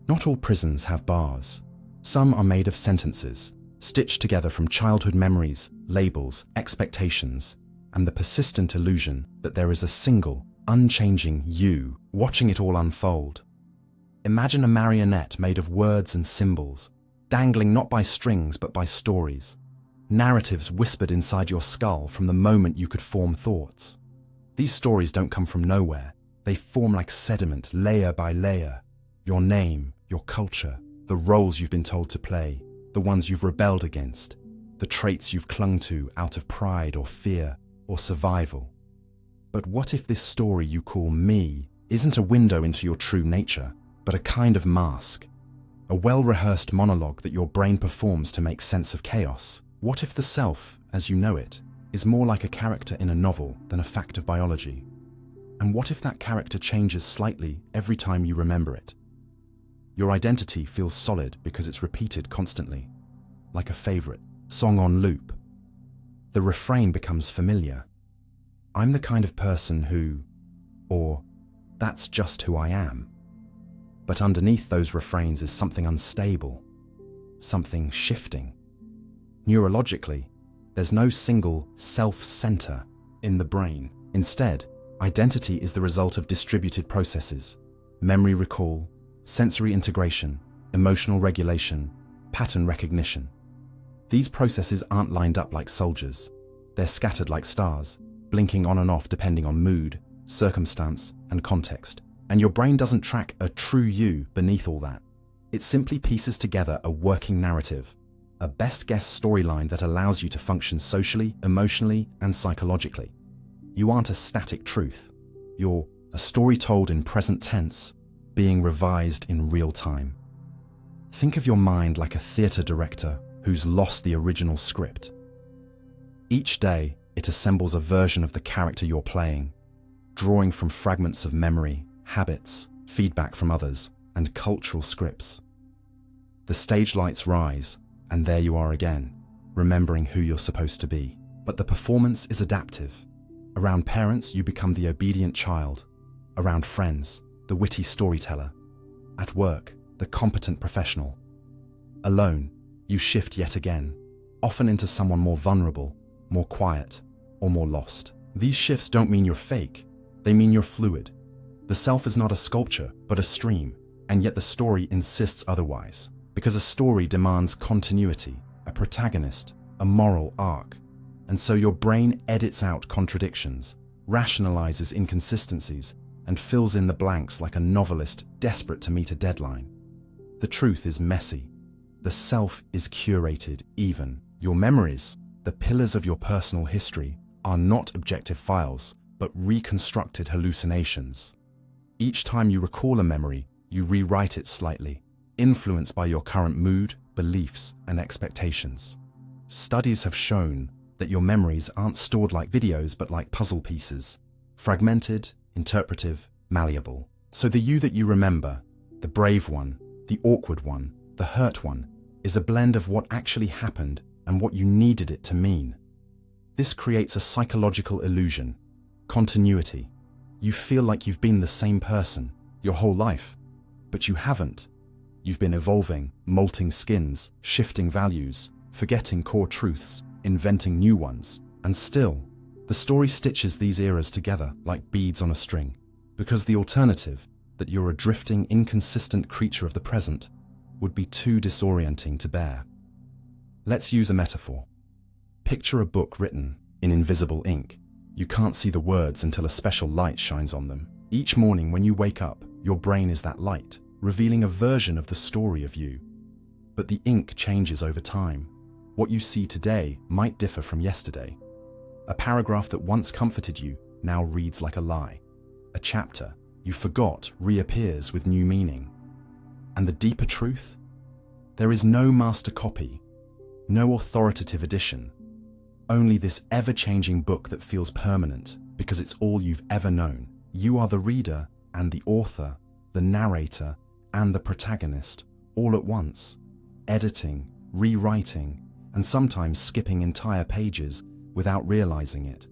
[SPEAKER 1] Not all prisons have bars. Some are made of sentences, stitched together from childhood memories, labels, expectations, and the persistent illusion that there is a single, unchanging you watching it all unfold. Imagine a marionette made of words and symbols, dangling not by strings but by stories, narratives whispered inside your skull from the moment you could form thoughts. These stories don't come from nowhere. They form like sediment, layer by layer. Your name, your culture, the roles you've been told to play, the ones you've rebelled against, the traits you've clung to out of pride or fear or survival. But what if this story you call me isn't a window into your true nature, but a kind of mask, a well-rehearsed monologue that your brain performs to make sense of chaos? What if the self, as you know it, is more like a character in a novel than a fact of biology? And what if that character changes slightly every time you remember it? Your identity feels solid because it's repeated constantly, like a favorite song on loop. The refrain becomes familiar. I'm the kind of person who, or that's just who I am. But underneath those refrains is something unstable, something shifting. Neurologically, there's no single self-center in the brain. Instead, identity is the result of distributed processes: memory recall, sensory integration, emotional regulation, pattern recognition. These processes aren't lined up like soldiers. They're scattered like stars, blinking on and off depending on mood, circumstance, and context. And your brain doesn't track a true you beneath all that. It simply pieces together a working narrative, a best-guess storyline that allows you to function socially, emotionally, and psychologically. You aren't a static truth. You're a story told in present tense, being revised in real time. Think of your mind like a theater director who's lost the original script. Each day, it assembles a version of the character you're playing, drawing from fragments of memory, habits, feedback from others, and cultural scripts. The stage lights rise, and there you are again, remembering who you're supposed to be. But the performance is adaptive. Around parents, you become the obedient child. Around friends, the witty storyteller. At work, the competent professional. Alone, you shift yet again, often into someone more vulnerable, more quiet, or more lost. These shifts don't mean you're fake. They mean you're fluid. The self is not a sculpture, but a stream, and yet the story insists otherwise. Because a story demands continuity, a protagonist, a moral arc. And so your brain edits out contradictions, rationalizes inconsistencies, and fills in the blanks like a novelist desperate to meet a deadline. The truth is messy. The self is curated even. Your memories, the pillars of your personal history, are not objective files, but reconstructed hallucinations. Each time you recall a memory, you rewrite it slightly, influenced by your current mood, beliefs, and expectations. Studies have shown that your memories aren't stored like videos but like puzzle pieces, fragmented, interpretive, malleable. So the you that you remember, the brave one, the awkward one, the hurt one, is a blend of what actually happened and what you needed it to mean. This creates a psychological illusion, continuity. You feel like you've been the same person your whole life, but you haven't. You've been evolving, molting skins, shifting values, forgetting core truths, inventing new ones, and still, the story stitches these eras together like beads on a string, because the alternative, that you're a drifting, inconsistent creature of the present, would be too disorienting to bear. Let's use a metaphor. Picture a book written in invisible ink. You can't see the words until a special light shines on them. Each morning when you wake up, your brain is that light, revealing a version of the story of you. But the ink changes over time. What you see today might differ from yesterday. A paragraph that once comforted you now reads like a lie. A chapter you forgot reappears with new meaning. And the deeper truth? There is no master copy, no authoritative edition, only this ever-changing book that feels permanent because it's all you've ever known. You are the reader and the author, the narrator and the protagonist, all at once, editing, rewriting, and sometimes skipping entire pages without realizing it.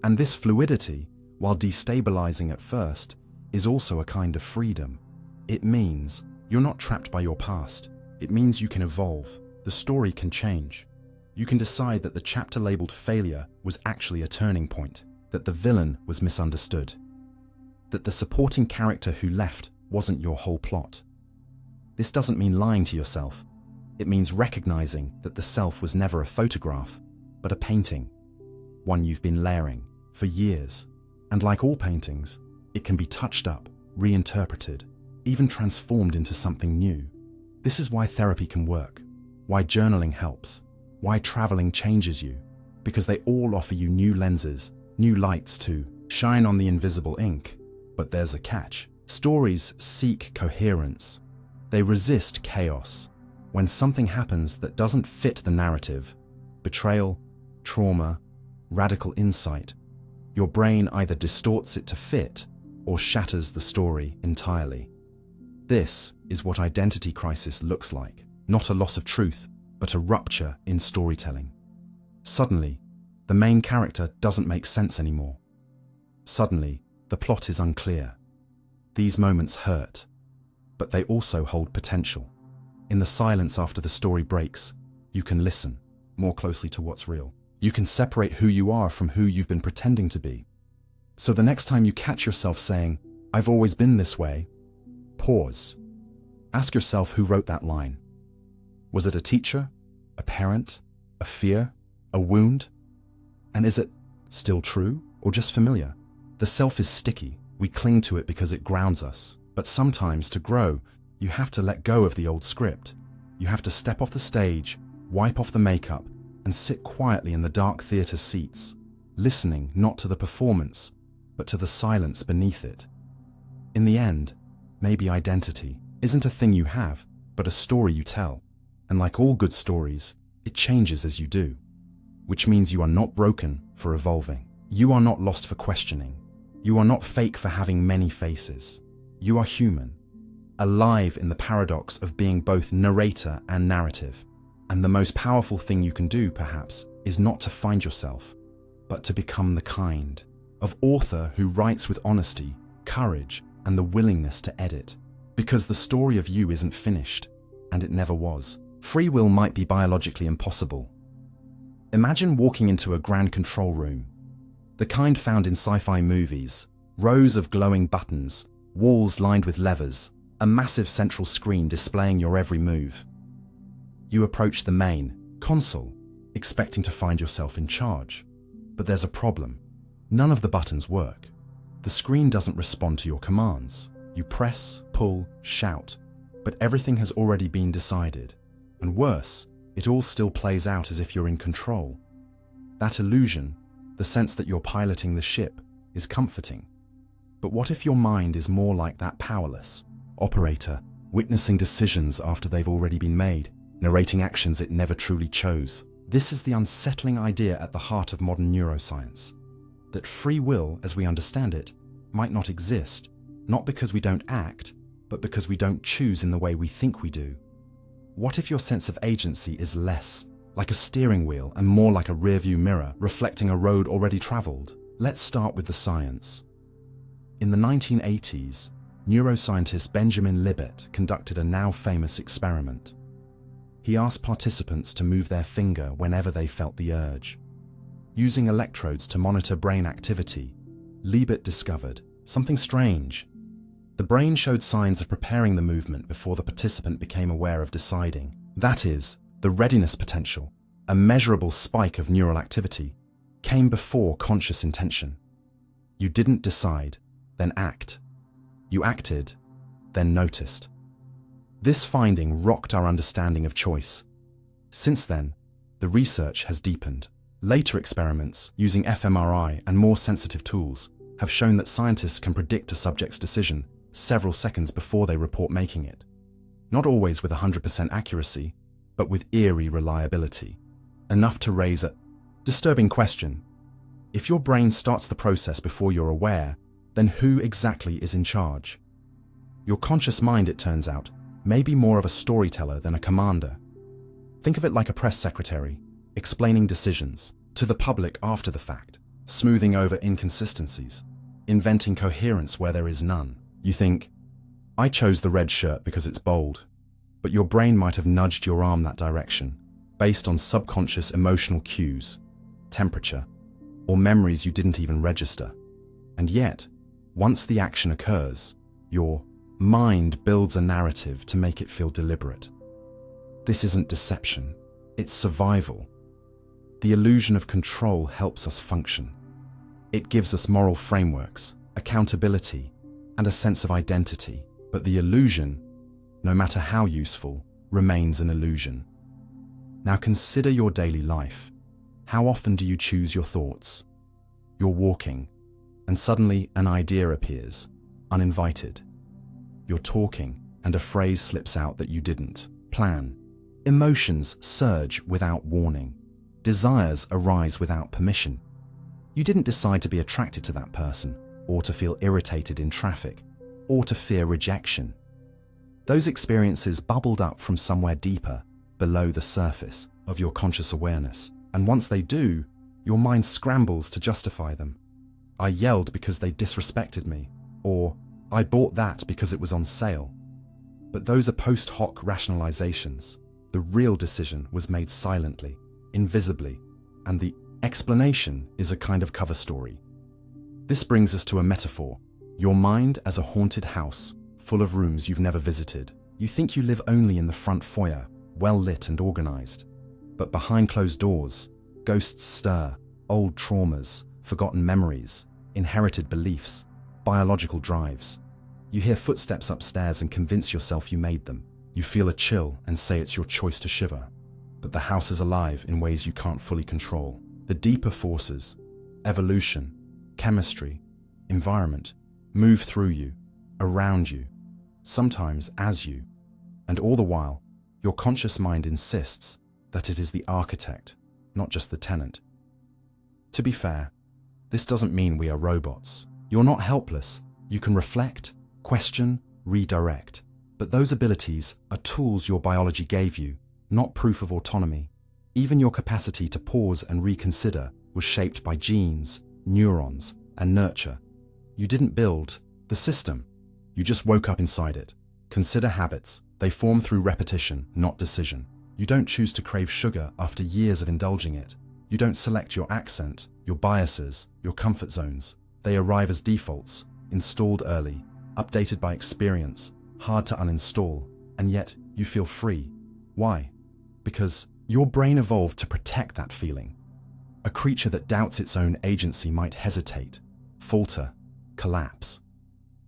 [SPEAKER 1] And this fluidity, while destabilizing at first, is also a kind of freedom. It means you're not trapped by your past. It means you can evolve. The story can change. You can decide that the chapter labeled failure was actually a turning point, that the villain was misunderstood, that the supporting character who left wasn't your whole plot. This doesn't mean lying to yourself. It means recognizing that the self was never a photograph, but a painting, one you've been layering for years. And like all paintings, it can be touched up, reinterpreted, even transformed into something new. This is why therapy can work, why journaling helps, why traveling changes you, because they all offer you new lenses, new lights to shine on the invisible ink. But there's a catch. Stories seek coherence. They resist chaos. When something happens that doesn't fit the narrative, betrayal, trauma, radical insight, your brain either distorts it to fit or shatters the story entirely. This is what identity crisis looks like. Not a loss of truth, but a rupture in storytelling. Suddenly, the main character doesn't make sense anymore. Suddenly, the plot is unclear. These moments hurt, but they also hold potential. In the silence after the story breaks, you can listen more closely to what's real. You can separate who you are from who you've been pretending to be. So the next time you catch yourself saying, "I've always been this way," pause. Ask yourself who wrote that line. Was it a teacher, a parent, a fear, a wound? And is it still true or just familiar? The self is sticky. We cling to it because it grounds us. But sometimes to grow, you have to let go of the old script. You have to step off the stage, wipe off the makeup, and sit quietly in the dark theater seats, listening not to the performance, but to the silence beneath it. In the end, maybe identity isn't a thing you have, but a story you tell. And like all good stories, it changes as you do, which means you are not broken for evolving. You are not lost for questioning. You are not fake for having many faces. You are human, alive in the paradox of being both narrator and narrative. And the most powerful thing you can do, perhaps, is not to find yourself, but to become the kind of author who writes with honesty, courage, and the willingness to edit. Because the story of you isn't finished, and it never was. Free will might be biologically impossible. Imagine walking into a grand control room, the kind found in sci-fi movies, rows of glowing buttons, walls lined with levers, a massive central screen displaying your every move. You approach the main console, expecting to find yourself in charge. But there's a problem. None of the buttons work. The screen doesn't respond to your commands. You press, pull, shout, but everything has already been decided. And worse, it all still plays out as if you're in control. That illusion, the sense that you're piloting the ship, is comforting. But what if your mind is more like that powerless operator, witnessing decisions after they've already been made, narrating actions it never truly chose? This is the unsettling idea at the heart of modern neuroscience, that free will, as we understand it, might not exist, not because we don't act, but because we don't choose in the way we think we do. What if your sense of agency is less like a steering wheel and more like a rearview mirror reflecting a road already traveled? Let's start with the science. In the 1980s, neuroscientist Benjamin Libet conducted a now famous experiment. He asked participants to move their finger whenever they felt the urge. Using electrodes to monitor brain activity, Libet discovered something strange. The brain showed signs of preparing the movement before the participant became aware of deciding. That is, the readiness potential, a measurable spike of neural activity, came before conscious intention. You didn't decide, then act. You acted, then noticed. This finding rocked our understanding of choice. Since then, the research has deepened. Later experiments, using fMRI and more sensitive tools, have shown that scientists can predict a subject's decision several seconds before they report making it. Not always with 100% accuracy, but with eerie reliability. Enough to raise a disturbing question. If your brain starts the process before you're aware, then who exactly is in charge? Your conscious mind, it turns out, may be more of a storyteller than a commander. Think of it like a press secretary, explaining decisions to the public after the fact, smoothing over inconsistencies, inventing coherence where there is none. You think, I chose the red shirt because it's bold, but your brain might have nudged your arm that direction, based on subconscious emotional cues, temperature, or memories you didn't even register. And yet, once the action occurs, your mind builds a narrative to make it feel deliberate. This isn't deception, it's survival. The illusion of control helps us function. It gives us moral frameworks, accountability, and a sense of identity. But the illusion, no matter how useful, remains an illusion. Now consider your daily life. How often do you choose your thoughts? You're walking, and suddenly an idea appears, uninvited. You're talking, and a phrase slips out that you didn't plan. Emotions surge without warning. Desires arise without permission. You didn't decide to be attracted to that person, or to feel irritated in traffic, or to fear rejection. Those experiences bubbled up from somewhere deeper, below the surface of your conscious awareness. And once they do, your mind scrambles to justify them. I yelled because they disrespected me, or I bought that because it was on sale. But those are post hoc rationalizations. The real decision was made silently, invisibly, and the explanation is a kind of cover story. This brings us to a metaphor. Your mind as a haunted house, full of rooms you've never visited. You think you live only in the front foyer, well lit and organized. But behind closed doors, ghosts stir, old traumas, forgotten memories, inherited beliefs, biological drives. You hear footsteps upstairs and convince yourself you made them. You feel a chill and say it's your choice to shiver. But the house is alive in ways you can't fully control. The deeper forces, evolution, chemistry, environment, move through you, around you, sometimes as you. And all the while, your conscious mind insists that it is the architect, not just the tenant. To be fair, this doesn't mean we are robots. You're not helpless. You can reflect, question, redirect. But those abilities are tools your biology gave you, not proof of autonomy. Even your capacity to pause and reconsider was shaped by genes, neurons, and nurture. You didn't build the system. You just woke up inside it. Consider habits. They form through repetition, not decision. You don't choose to crave sugar after years of indulging it. You don't select your accent, your biases, your comfort zones. They arrive as defaults, installed early, updated by experience, hard to uninstall, and yet you feel free. Why? Because Your brain evolved to protect that feeling. A creature that doubts its own agency might hesitate, falter, collapse.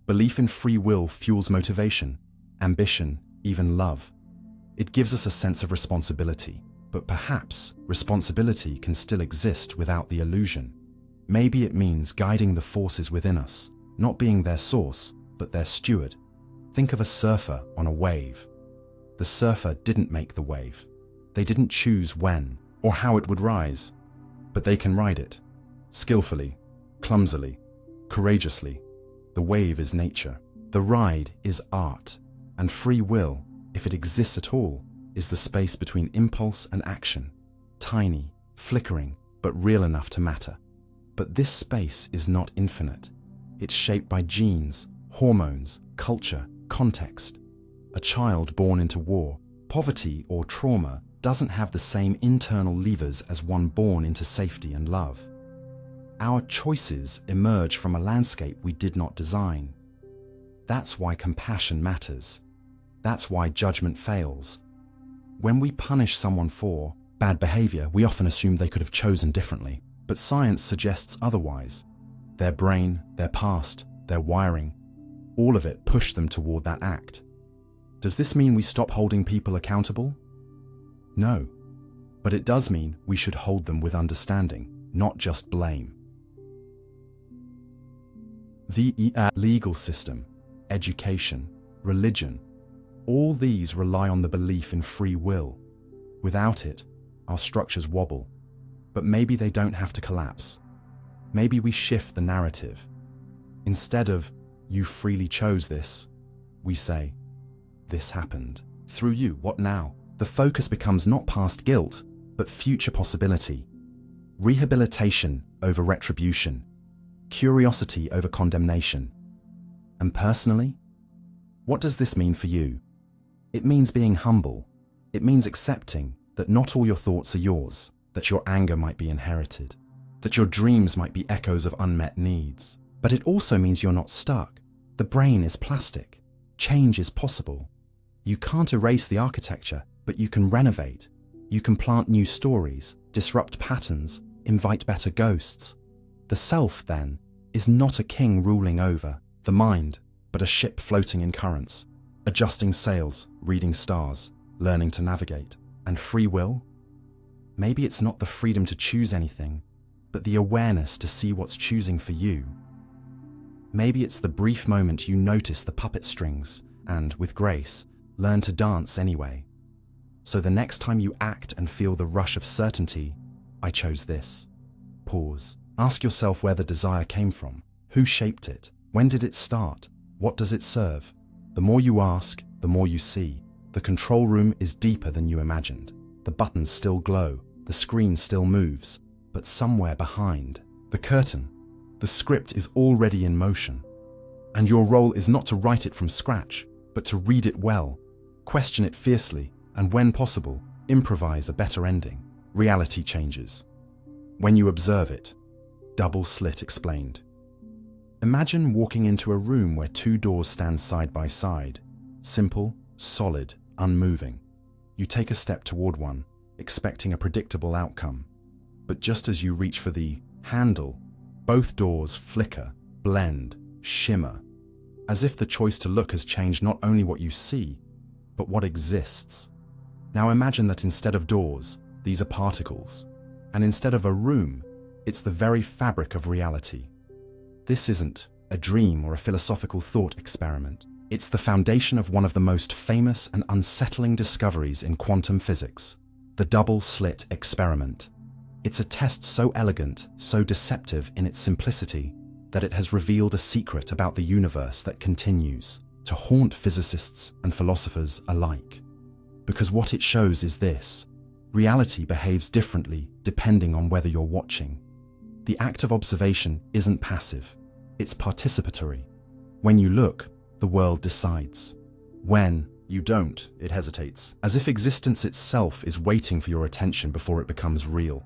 [SPEAKER 1] Belief in free will fuels motivation, ambition, even love. It gives us a sense of responsibility, but perhaps responsibility can still exist without the illusion. Maybe it means guiding the forces within us, not being their source, but their steward. Think of a surfer on a wave. The surfer didn't make the wave. They didn't choose when or how it would rise, but they can ride it. Skillfully, clumsily, courageously. The wave is nature. The ride is art. And free will, if it exists at all, is the space between impulse and action. Tiny, flickering, but real enough to matter. But this space is not infinite. It's shaped by genes, hormones, culture, context. A child born into war, poverty, or trauma doesn't have the same internal levers as one born into safety and love. Our choices emerge from a landscape we did not design. That's why compassion matters. That's why judgment fails. When we punish someone for bad behavior, we often assume they could have chosen differently. But science suggests otherwise. Their brain, their past, their wiring, all of it pushed them toward that act. Does this mean we stop holding people accountable? No. But it does mean we should hold them with understanding, not just blame. The legal system, education, religion, all these rely on the belief in free will. Without it, our structures wobble. But maybe they don't have to collapse. Maybe we shift the narrative. Instead of, "You freely chose this," we say, "This happened. Through you, what now?" The focus becomes not past guilt, but future possibility. Rehabilitation over retribution. Curiosity over condemnation. And personally, what does this mean for you? It means being humble. It means accepting that not all your thoughts are yours, that your anger might be inherited, that your dreams might be echoes of unmet needs. But it also means you're not stuck. The brain is plastic. Change is possible. You can't erase the architecture, but you can renovate. You can plant new stories, disrupt patterns, invite better ghosts. The self, then, is not a king ruling over the mind, but a ship floating in currents, adjusting sails, reading stars, learning to navigate. And free will? Maybe it's not the freedom to choose anything, but the awareness to see what's choosing for you. Maybe it's the brief moment you notice the puppet strings and, with grace, learn to dance anyway. So the next time you act and feel the rush of certainty, "I chose this." Pause. Ask yourself where the desire came from. Who shaped it? When did it start? What does it serve? The more you ask, the more you see. The control room is deeper than you imagined. The buttons still glow, the screen still moves, but somewhere behind the curtain, the script is already in motion. And your role is not to write it from scratch, but to read it well, question it fiercely, and when possible, improvise a better ending. Reality changes when you observe it. Double-Slit explained. Imagine walking into a room where two doors stand side by side, simple, solid, unmoving. You take a step toward one, expecting a predictable outcome. But just as you reach for the handle, both doors flicker, blend, shimmer, as if the choice to look has changed not only what you see, but what exists. Now imagine that instead of doors, these are particles, and instead of a room, it's the very fabric of reality. This isn't a dream or a philosophical thought experiment. It's the foundation of one of the most famous and unsettling discoveries in quantum physics, the Double-Slit experiment. It's a test so elegant, so deceptive in its simplicity, that it has revealed a secret about the universe that continues to haunt physicists and philosophers alike. Because what it shows is this: reality behaves differently depending on whether you're watching. The act of observation isn't passive, it's participatory. When you look, the world decides. When you don't, it hesitates, as if existence itself is waiting for your attention before it becomes real.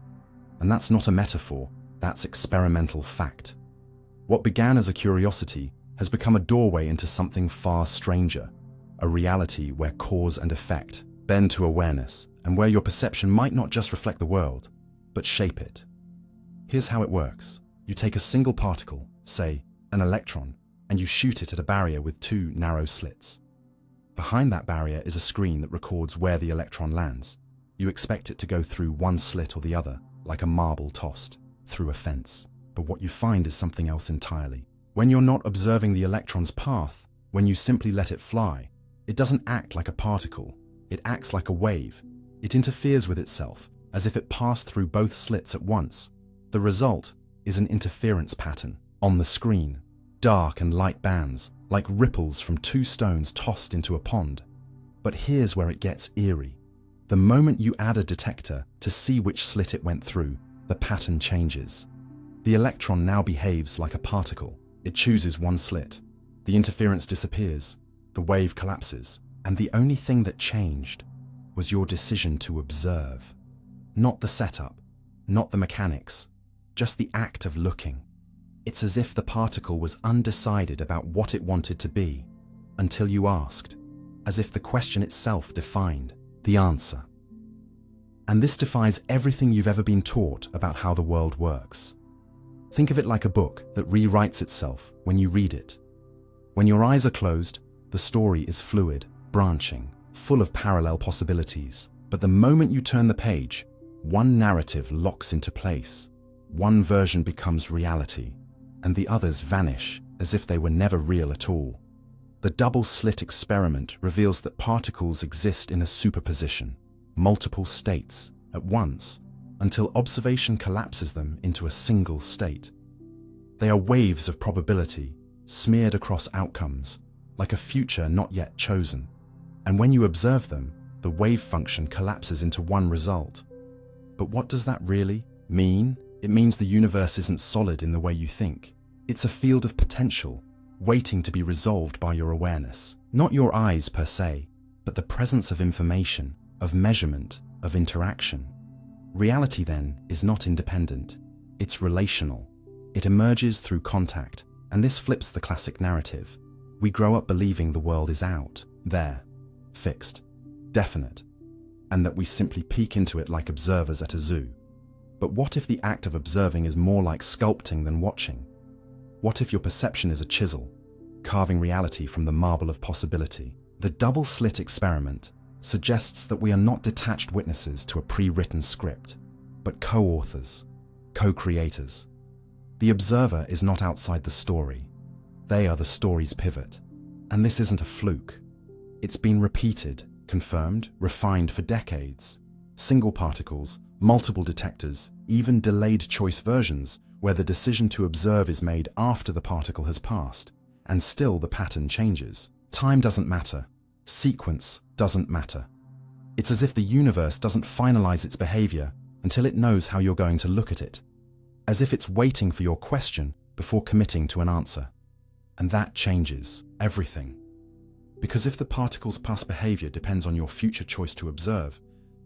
[SPEAKER 1] And that's not a metaphor, that's experimental fact. What began as a curiosity has become a doorway into something far stranger, a reality where cause and effect bend to awareness, and where your perception might not just reflect the world, but shape it. Here's how it works. You take a single particle, say an electron, and you shoot it at a barrier with two narrow slits. Behind that barrier is a screen that records where the electron lands. You expect it to go through one slit or the other, like a marble tossed through a fence. But what you find is something else entirely. When you're not observing the electron's path, when you simply let it fly, it doesn't act like a particle. It acts like a wave. It interferes with itself, as if it passed through both slits at once. The result is an interference pattern. On the screen, dark and light bands, like ripples from two stones tossed into a pond. But here's where it gets eerie. The moment you add a detector to see which slit it went through, the pattern changes. The electron now behaves like a particle. It chooses one slit. The interference disappears. The wave collapses. And the only thing that changed was your decision to observe. Not the setup, not the mechanics, just the act of looking. It's as if the particle was undecided about what it wanted to be until you asked, as if the question itself defined the answer. And this defies everything you've ever been taught about how the world works. Think of it like a book that rewrites itself when you read it. When your eyes are closed, the story is fluid, branching, full of parallel possibilities. But the moment you turn the page, one narrative locks into place. One version becomes reality, and the others vanish as if they were never real at all. The double-slit experiment reveals that particles exist in a superposition, multiple states at once, until observation collapses them into a single state. They are waves of probability, smeared across outcomes, like a future not yet chosen. And when you observe them, the wave function collapses into one result. But what does that really mean? It means the universe isn't solid in the way you think. It's a field of potential, waiting to be resolved by your awareness. Not your eyes per se, but the presence of information, of measurement, of interaction. Reality then is not independent. It's relational. It emerges through contact, and this flips the classic narrative. We grow up believing the world is out, there, fixed, definite, and that we simply peek into it like observers at a zoo. But what if the act of observing is more like sculpting than watching? What if your perception is a chisel, carving reality from the marble of possibility? The double-slit experiment suggests that we are not detached witnesses to a pre-written script, but co-authors, co-creators. The observer is not outside the story. They are the story's pivot. And this isn't a fluke. It's been repeated, confirmed, refined for decades. Single particles, multiple detectors, even delayed choice versions where the decision to observe is made after the particle has passed, and still the pattern changes. Time doesn't matter. Sequence doesn't matter. It's as if the universe doesn't finalize its behavior until it knows how you're going to look at it. As if it's waiting for your question before committing to an answer. And that changes everything. Because if the particle's past behavior depends on your future choice to observe,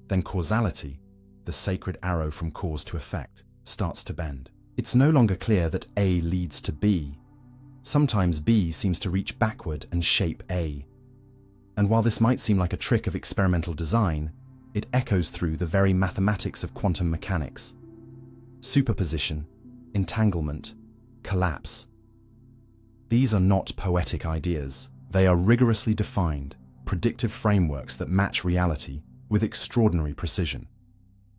[SPEAKER 1] then causality, the sacred arrow from cause to effect, starts to bend. It's no longer clear that A leads to B. Sometimes B seems to reach backward and shape A. And while this might seem like a trick of experimental design, it echoes through the very mathematics of quantum mechanics. Superposition, entanglement, collapse. These are not poetic ideas. They are rigorously defined, predictive frameworks that match reality with extraordinary precision.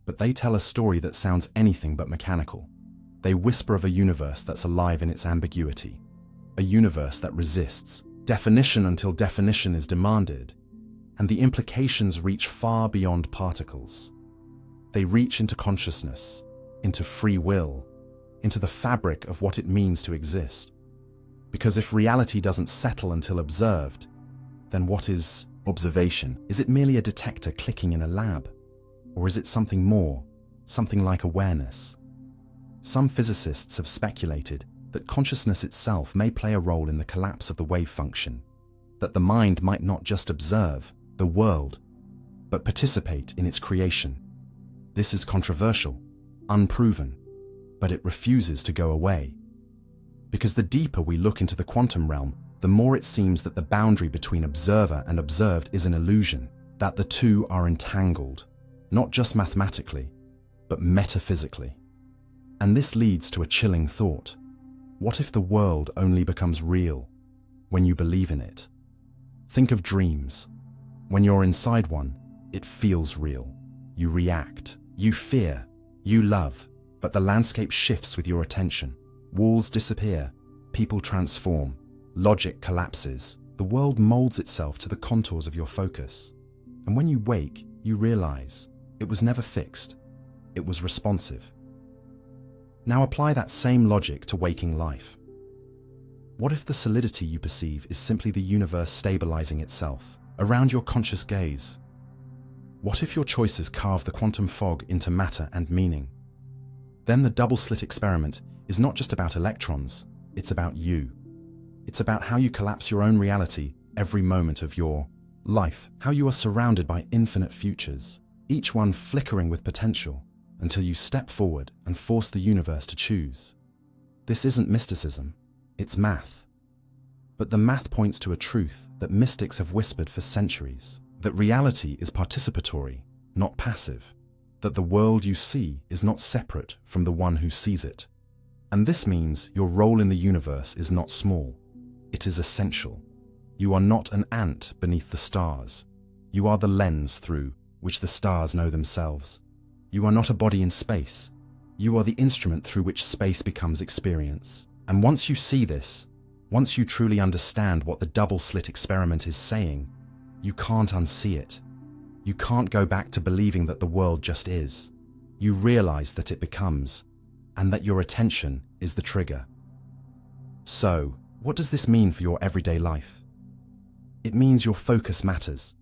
[SPEAKER 1] But they tell a story that sounds anything but mechanical. They whisper of a universe that's alive in its ambiguity, a universe that resists definition until definition is demanded, and the implications reach far beyond particles. They reach into consciousness, into free will, into the fabric of what it means to exist. Because if reality doesn't settle until observed, then what is observation? Is it merely a detector clicking in a lab? Or is it something more, something like awareness? Some physicists have speculated that consciousness itself may play a role in the collapse of the wave function, that the mind might not just observe the world, but participate in its creation. This is controversial, unproven, but it refuses to go away. Because the deeper we look into the quantum realm, the more it seems that the boundary between observer and observed is an illusion, that the two are entangled. not just mathematically, but metaphysically. And this leads to a chilling thought. What if the world only becomes real when you believe in it? Think of dreams. When you're inside one, it feels real. You react, you fear, you love, but the landscape shifts with your attention. Walls disappear, people transform, logic collapses. The world molds itself to the contours of your focus. And when you wake, you realize it was never fixed. It was responsive. Now apply that same logic to waking life. What if the solidity you perceive is simply the universe stabilizing itself around your conscious gaze? What if your choices carve the quantum fog into matter and meaning? Then the double-slit experiment is not just about electrons, it's about you. It's about how you collapse your own reality every moment of your life, how you are surrounded by infinite futures, each one flickering with potential, until you step forward and force the universe to choose. This isn't mysticism, it's math. But the math points to a truth that mystics have whispered for centuries, that reality is participatory, not passive, that the world you see is not separate from the one who sees it. And this means your role in the universe is not small, it is essential. You are not an ant beneath the stars. You are the lens through which the stars know themselves. You are not a body in space. You are the instrument through which space becomes experience. And once you see this, once you truly understand what the double-slit experiment is saying, you can't unsee it. You can't go back to believing that the world just is. You realize that it becomes, and that your attention is the trigger. So, what does this mean for your everyday life? It means your focus matters,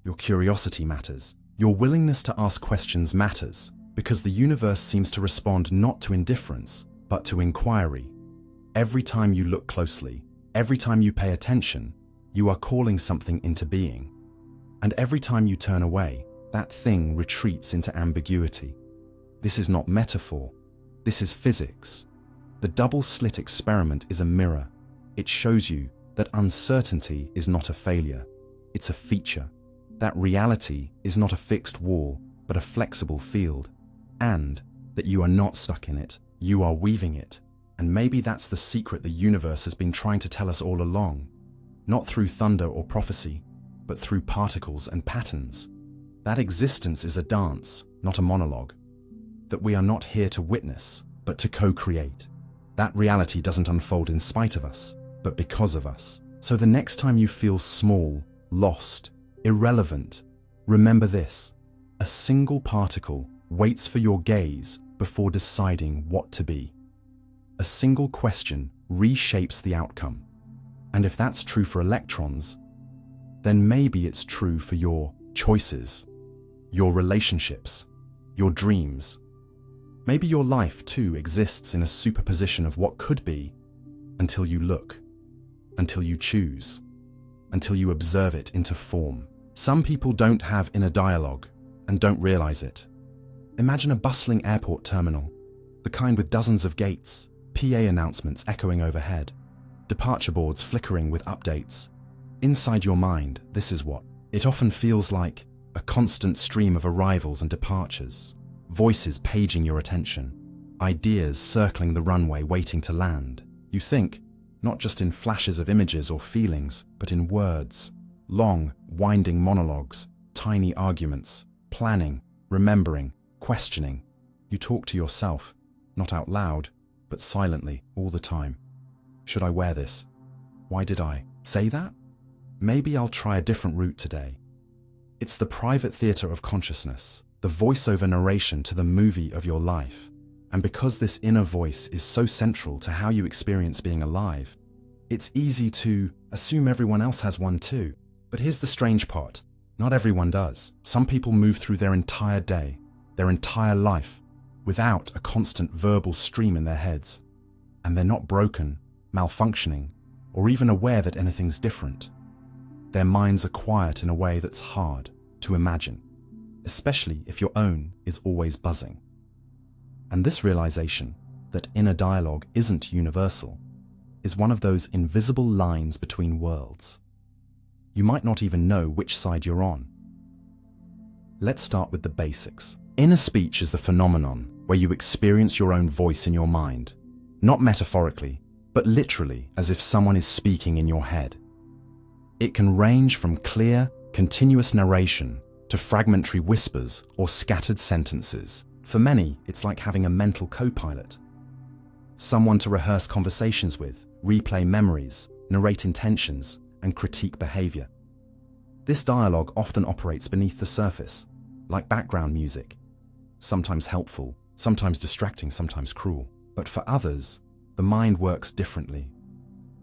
[SPEAKER 1] your curiosity matters, your willingness to ask questions matters, because the universe seems to respond not to indifference, but to inquiry. Every time you look closely, every time you pay attention, you are calling something into being. And every time you turn away, that thing retreats into ambiguity. This is not metaphor, this is physics. The double-slit experiment is a mirror. It shows you that uncertainty is not a failure, it's a feature. That reality is not a fixed wall, but a flexible field. And that you are not stuck in it, you are weaving it. And maybe that's the secret the universe has been trying to tell us all along. Not through thunder or prophecy, but through particles and patterns. That existence is a dance, not a monologue. That we are not here to witness, but to co-create. That reality doesn't unfold in spite of us, but because of us. So the next time you feel small, lost, irrelevant, remember this: a single particle waits for your gaze before deciding what to be. A single question reshapes the outcome. And if that's true for electrons, then maybe it's true for your choices, your relationships, your dreams. Maybe your life too exists in a superposition of what could be, until you look, until you choose, until you observe it into form. Some people don't have inner dialogue and don't realize it. Imagine a bustling airport terminal, the kind with dozens of gates, PA announcements echoing overhead, departure boards flickering with updates. Inside your mind, this is what it often feels like: a constant stream of arrivals and departures, voices paging your attention, ideas circling the runway waiting to land. You think, not just in flashes of images or feelings, but in words, long, winding monologues, tiny arguments, planning, remembering, questioning. You talk to yourself, not out loud, but silently, all the time. Should I wear this? Why did I say that? Maybe I'll try a different route today. It's the private theater of consciousness, the voiceover narration to the movie of your life. And because this inner voice is so central to how you experience being alive, it's easy to assume everyone else has one too. But here's the strange part: not everyone does. Some people move through their entire day, their entire life, without a constant verbal stream in their heads. And they're not broken, malfunctioning, or even aware that anything's different. Their minds are quiet in a way that's hard to imagine, especially if your own is always buzzing. And this realization that inner dialogue isn't universal is one of those invisible lines between worlds. You might not even know which side you're on. Let's start with the basics. Inner speech is the phenomenon where you experience your own voice in your mind, not metaphorically, but literally, as if someone is speaking in your head. It can range from clear, continuous narration to fragmentary whispers or scattered sentences. For many, it's like having a mental co-pilot. Someone to rehearse conversations with, replay memories, narrate intentions, and critique behavior. This dialogue often operates beneath the surface, like background music, sometimes helpful, sometimes distracting, sometimes cruel. But for others, the mind works differently.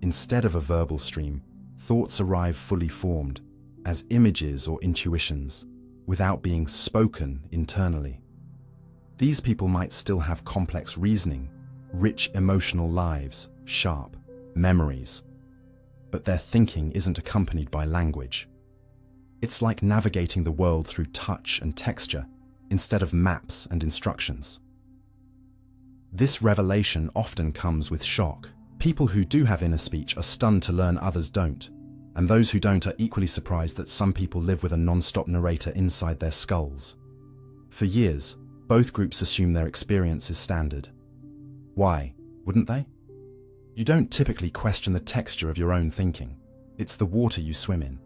[SPEAKER 1] Instead of a verbal stream, thoughts arrive fully formed, as images or intuitions, without being spoken internally. These people might still have complex reasoning, rich emotional lives, sharp memories, but their thinking isn't accompanied by language. It's like navigating the world through touch and texture instead of maps and instructions. This revelation often comes with shock. People who do have inner speech are stunned to learn others don't, and those who don't are equally surprised that some people live with a non-stop narrator inside their skulls. For years, both groups assume their experience is standard. Why, wouldn't they? You don't typically question the texture of your own thinking. It's the water you swim in.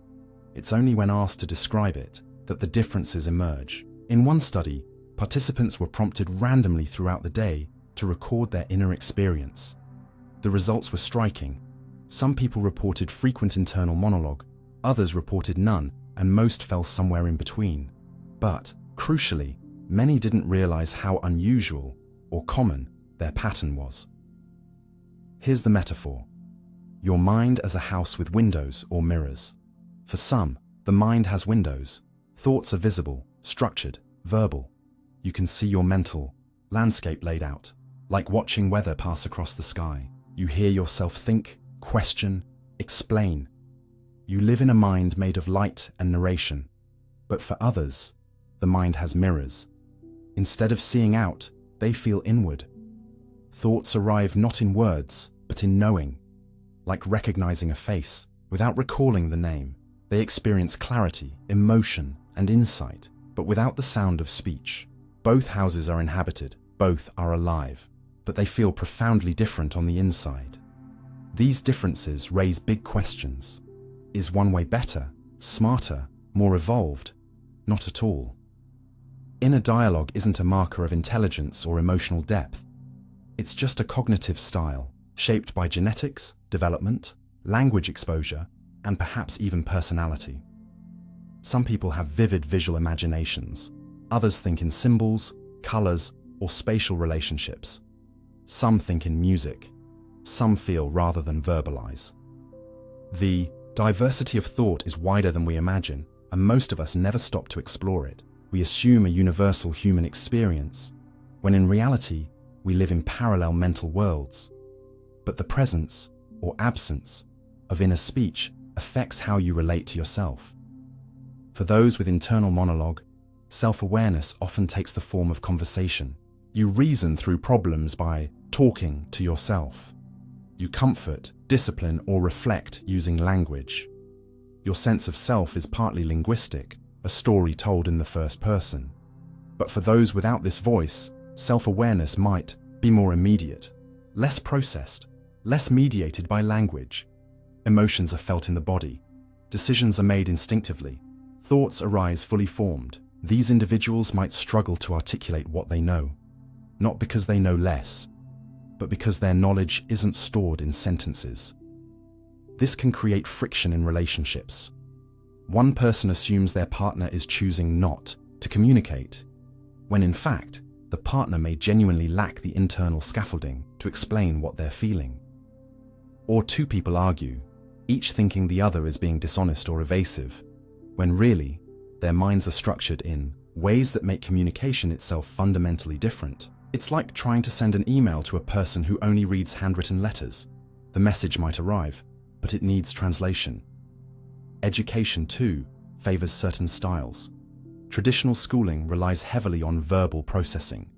[SPEAKER 1] It's only when asked to describe it that the differences emerge. In one study, participants were prompted randomly throughout the day to record their inner experience. The results were striking. Some people reported frequent internal monologue, others reported none, and most fell somewhere in between. But, crucially, many didn't realize how unusual or common their pattern was. Here's the metaphor. Your mind as a house with windows or mirrors. For some, the mind has windows. Thoughts are visible, structured, verbal. You can see your mental landscape laid out, like watching weather pass across the sky. You hear yourself think, question, explain. You live in a mind made of light and narration. But for others, the mind has mirrors. Instead of seeing out, they feel inward. Thoughts arrive not in words, but in knowing, like recognizing a face without recalling the name. They experience clarity, emotion, and insight, but without the sound of speech. Both houses are inhabited, both are alive, but they feel profoundly different on the inside. These differences raise big questions. Is one way better, smarter, more evolved? Not at all. Inner dialogue isn't a marker of intelligence or emotional depth. It's just a cognitive style, shaped by genetics, development, language exposure, and perhaps even personality. Some people have vivid visual imaginations. Others think in symbols, colors, or spatial relationships. Some think in music. Some feel rather than verbalize. The diversity of thought is wider than we imagine, and most of us never stop to explore it. We assume a universal human experience, when in reality, we live in parallel mental worlds. But the presence, or absence, of inner speech affects how you relate to yourself. For those with internal monologue, self-awareness often takes the form of conversation. You reason through problems by talking to yourself. You comfort, discipline, or reflect using language. Your sense of self is partly linguistic, a story told in the first person. But for those without this voice, self-awareness might be more immediate, less processed, less mediated by language. Emotions are felt in the body. Decisions are made instinctively. Thoughts arise fully formed. These individuals might struggle to articulate what they know, not because they know less, but because their knowledge isn't stored in sentences. This can create friction in relationships. One person assumes their partner is choosing not to communicate, when in fact, the partner may genuinely lack the internal scaffolding to explain what they're feeling. Or two people argue, each thinking the other is being dishonest or evasive, when really, their minds are structured in ways that make communication itself fundamentally different. It's like trying to send an email to a person who only reads handwritten letters. The message might arrive, but it needs translation. Education, too, favors certain styles. Traditional schooling relies heavily on verbal processing,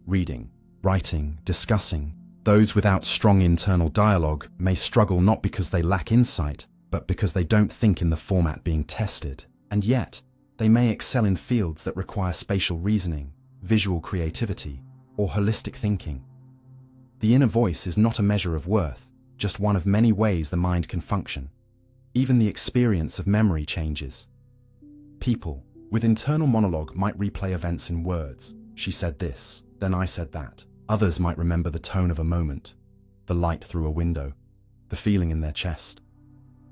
[SPEAKER 1] reading, writing, discussing. Those without strong internal dialogue may struggle not because they lack insight, but because they don't think in the format being tested. And yet, They may excel in fields that require spatial reasoning, visual creativity, or holistic thinking. The inner voice is not a measure of worth, just one of many ways the mind can function. Even the experience of memory changes. People with internal monologue might replay events in words. She said this, then I said that. Others might remember the tone of a moment, the light through a window, the feeling in their chest.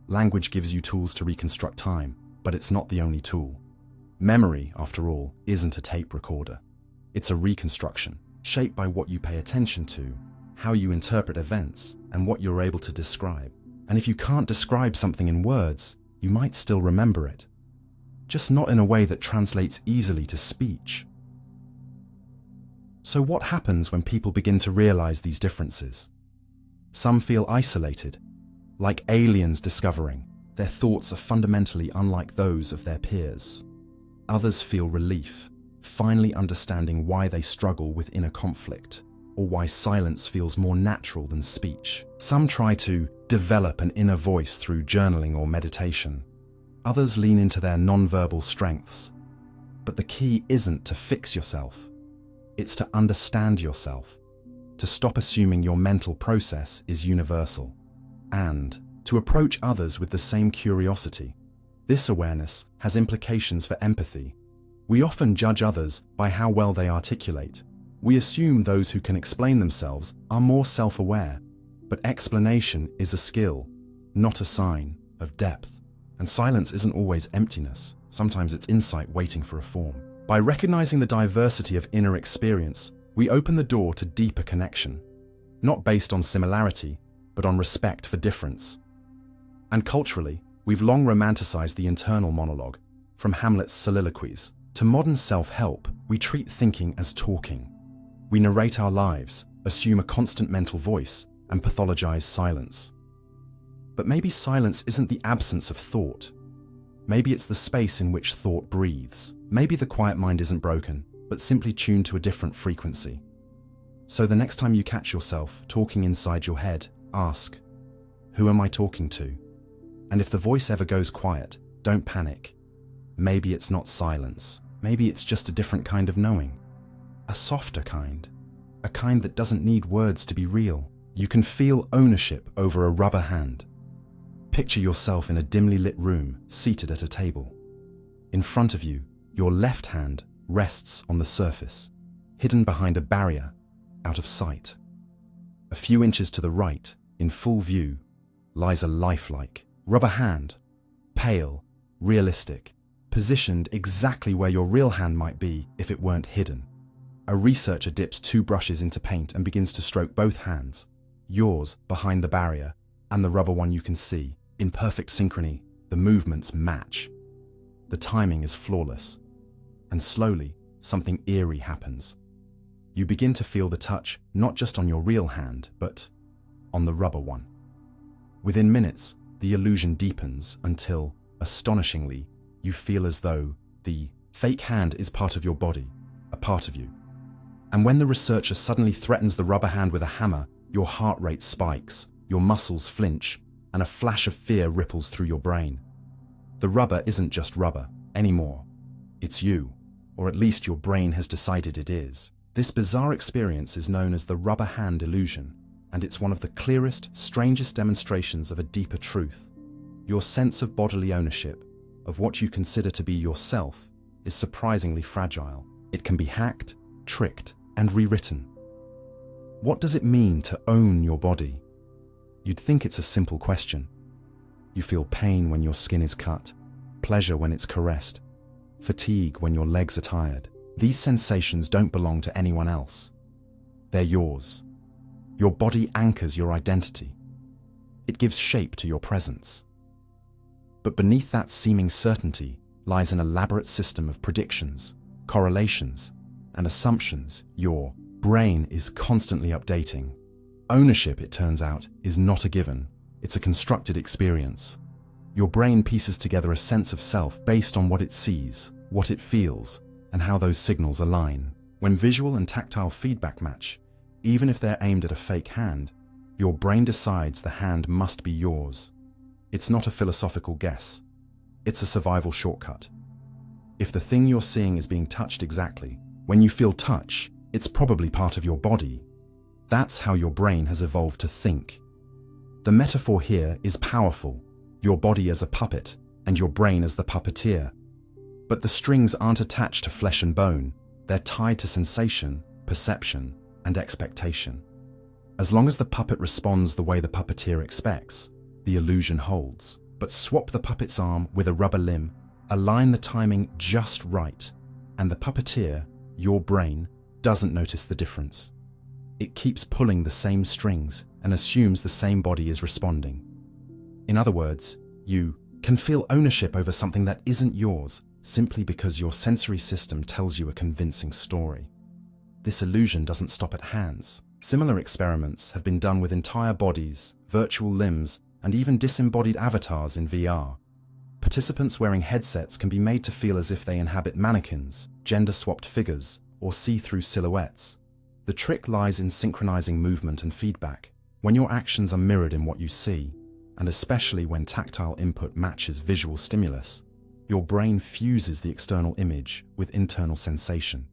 [SPEAKER 1] Language gives you tools to reconstruct time, but it's not the only tool. Memory, after all, isn't a tape recorder. It's a reconstruction, shaped by what you pay attention to, how you interpret events, and what you're able to describe. And if you can't describe something in words, you might still remember it. Just not in a way that translates easily to speech. So what happens when people begin to realize these differences? Some feel isolated, like aliens discovering their thoughts are fundamentally unlike those of their peers. Others feel relief, finally understanding why they struggle with inner conflict, or why silence feels more natural than speech. Some try to develop an inner voice through journaling or meditation. Others lean into their nonverbal strengths. But the key isn't to fix yourself. It's to understand yourself, to stop assuming your mental process is universal, and to approach others with the same curiosity. This awareness has implications for empathy. We often judge others by how well they articulate. We assume those who can explain themselves are more self-aware, but explanation is a skill, not a sign of depth. And silence isn't always emptiness. Sometimes it's insight waiting for a form. By recognizing the diversity of inner experience, we open the door to deeper connection, not based on similarity, but on respect for difference. And culturally, we've long romanticized the internal monologue. From Hamlet's soliloquies to modern self-help, we treat thinking as talking. We narrate our lives, assume a constant mental voice, and pathologize silence. But maybe silence isn't the absence of thought. Maybe it's the space in which thought breathes. Maybe the quiet mind isn't broken, but simply tuned to a different frequency. So the next time you catch yourself talking inside your head, ask, who am I talking to? And if the voice ever goes quiet, don't panic. Maybe it's not silence. Maybe it's just a different kind of knowing. A softer kind. A kind that doesn't need words to be real. You can feel ownership over a rubber hand. Picture yourself in a dimly lit room, seated at a table. In front of you, your left hand rests on the surface, hidden behind a barrier, out of sight. A few inches to the right, in full view, lies a lifelike rubber hand, pale, realistic, positioned exactly where your real hand might be if it weren't hidden. A researcher dips 2 brushes into paint and begins to stroke both hands, yours behind the barrier and the rubber one you can see. In perfect synchrony, the movements match. The timing is flawless. And slowly, something eerie happens. You begin to feel the touch not just on your real hand, but on the rubber one. Within minutes, the illusion deepens until, astonishingly, you feel as though the fake hand is part of your body, a part of you. And when the researcher suddenly threatens the rubber hand with a hammer, your heart rate spikes, your muscles flinch, and a flash of fear ripples through your brain. The rubber isn't just rubber anymore. It's you, or at least your brain has decided it is. This bizarre experience is known as the rubber hand illusion, and it's one of the clearest, strangest demonstrations of a deeper truth. Your sense of bodily ownership, of what you consider to be yourself, is surprisingly fragile. It can be hacked, tricked, and rewritten. What does it mean to own your body? You'd think it's a simple question. You feel pain when your skin is cut, pleasure when it's caressed, fatigue when your legs are tired. These sensations don't belong to anyone else. They're yours. Your body anchors your identity. It gives shape to your presence. But beneath that seeming certainty lies an elaborate system of predictions, correlations, and assumptions. Your brain is constantly updating. Ownership, it turns out, is not a given. It's a constructed experience. Your brain pieces together a sense of self based on what it sees, what it feels, and how those signals align. When visual and tactile feedback match, even if they're aimed at a fake hand, your brain decides the hand must be yours. It's not a philosophical guess. It's a survival shortcut. If the thing you're seeing is being touched exactly, when you feel touch, it's probably part of your body. That's how your brain has evolved to think. The metaphor here is powerful, your body as a puppet and your brain as the puppeteer. But the strings aren't attached to flesh and bone, they're tied to sensation, perception, and expectation. As long as the puppet responds the way the puppeteer expects, the illusion holds. But swap the puppet's arm with a rubber limb, align the timing just right, and the puppeteer, your brain, doesn't notice the difference. It keeps pulling the same strings and assumes the same body is responding. In other words, you can feel ownership over something that isn't yours simply because your sensory system tells you a convincing story. This illusion doesn't stop at hands. Similar experiments have been done with entire bodies, virtual limbs, and even disembodied avatars in VR. Participants wearing headsets can be made to feel as if they inhabit mannequins, gender-swapped figures, or see-through silhouettes. The trick lies in synchronizing movement and feedback. When your actions are mirrored in what you see, and especially when tactile input matches visual stimulus, your brain fuses the external image with internal sensation.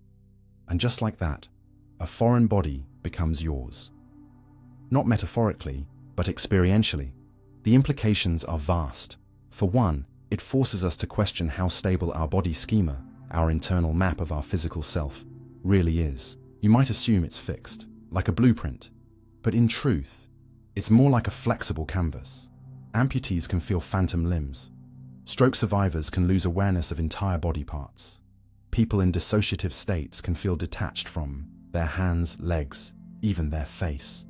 [SPEAKER 1] And just like that, a foreign body becomes yours. Not metaphorically, but experientially. The implications are vast. For one, it forces us to question how stable our body schema, our internal map of our physical self, really is. You might assume it's fixed, like a blueprint, but in truth, it's more like a flexible canvas. Amputees can feel phantom limbs. Stroke survivors can lose awareness of entire body parts. People in dissociative states can feel detached from their hands, legs, even their face.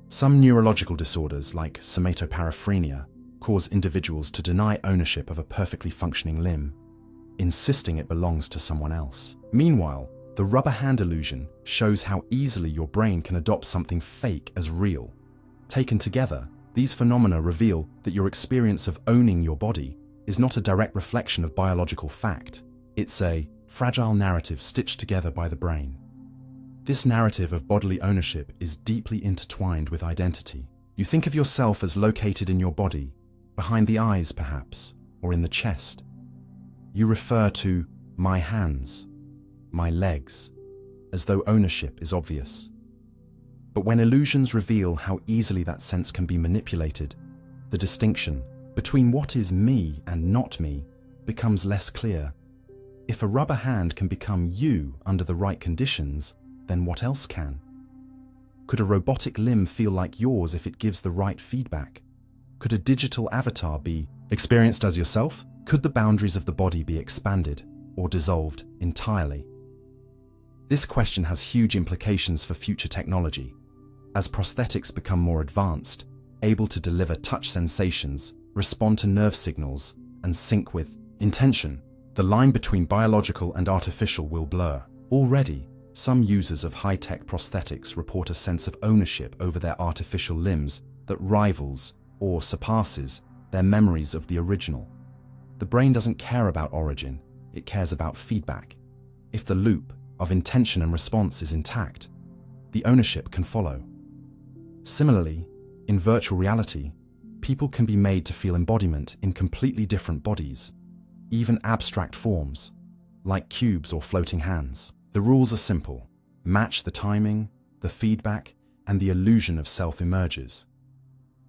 [SPEAKER 1] Some neurological disorders, like somatoparaphrenia, cause individuals to deny ownership of a perfectly functioning limb, insisting it belongs to someone else. Meanwhile, the rubber hand illusion shows how easily your brain can adopt something fake as real. Taken together, these phenomena reveal that your experience of owning your body is not a direct reflection of biological fact. It's a fragile narrative stitched together by the brain. This narrative of bodily ownership is deeply intertwined with identity. You think of yourself as located in your body, behind the eyes perhaps, or in the chest. You refer to my hands, my legs, as though ownership is obvious. But when illusions reveal how easily that sense can be manipulated, the distinction between what is me and not me becomes less clear. If a rubber hand can become you under the right conditions, then what else can? Could a robotic limb feel like yours if it gives the right feedback? Could a digital avatar be experienced as yourself? Could the boundaries of the body be expanded or dissolved entirely? This question has huge implications for future technology. As prosthetics become more advanced, able to deliver touch sensations, respond to nerve signals, and sync with intention, the line between biological and artificial will blur. Already, some users of high-tech prosthetics report a sense of ownership over their artificial limbs that rivals or surpasses their memories of the original. The brain doesn't care about origin, it cares about feedback. If the loop of intention and response is intact, the ownership can follow. Similarly, in virtual reality, people can be made to feel embodiment in completely different bodies, even abstract forms, like cubes or floating hands. The rules are simple. Match the timing, the feedback, and the illusion of self emerges.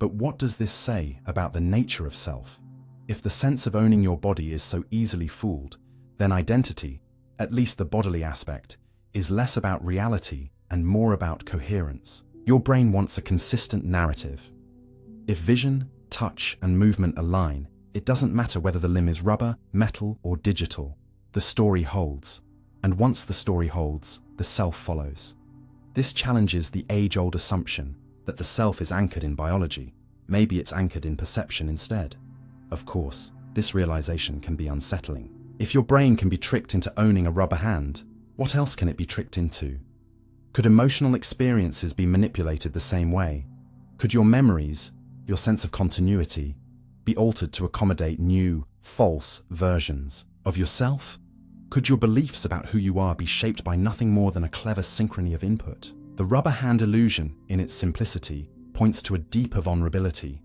[SPEAKER 1] But what does this say about the nature of self? If the sense of owning your body is so easily fooled, then identity, at least the bodily aspect, is less about reality and more about coherence. Your brain wants a consistent narrative. If vision, touch, and movement align, it doesn't matter whether the limb is rubber, metal, or digital. The story holds. And once the story holds, the self follows. This challenges the age-old assumption that the self is anchored in biology. Maybe it's anchored in perception instead. Of course, this realization can be unsettling. If your brain can be tricked into owning a rubber hand, what else can it be tricked into? Could emotional experiences be manipulated the same way? Could your memories, your sense of continuity, be altered to accommodate new, false versions of yourself? Could your beliefs about who you are be shaped by nothing more than a clever synchrony of input? The rubber hand illusion, in its simplicity, points to a deeper vulnerability,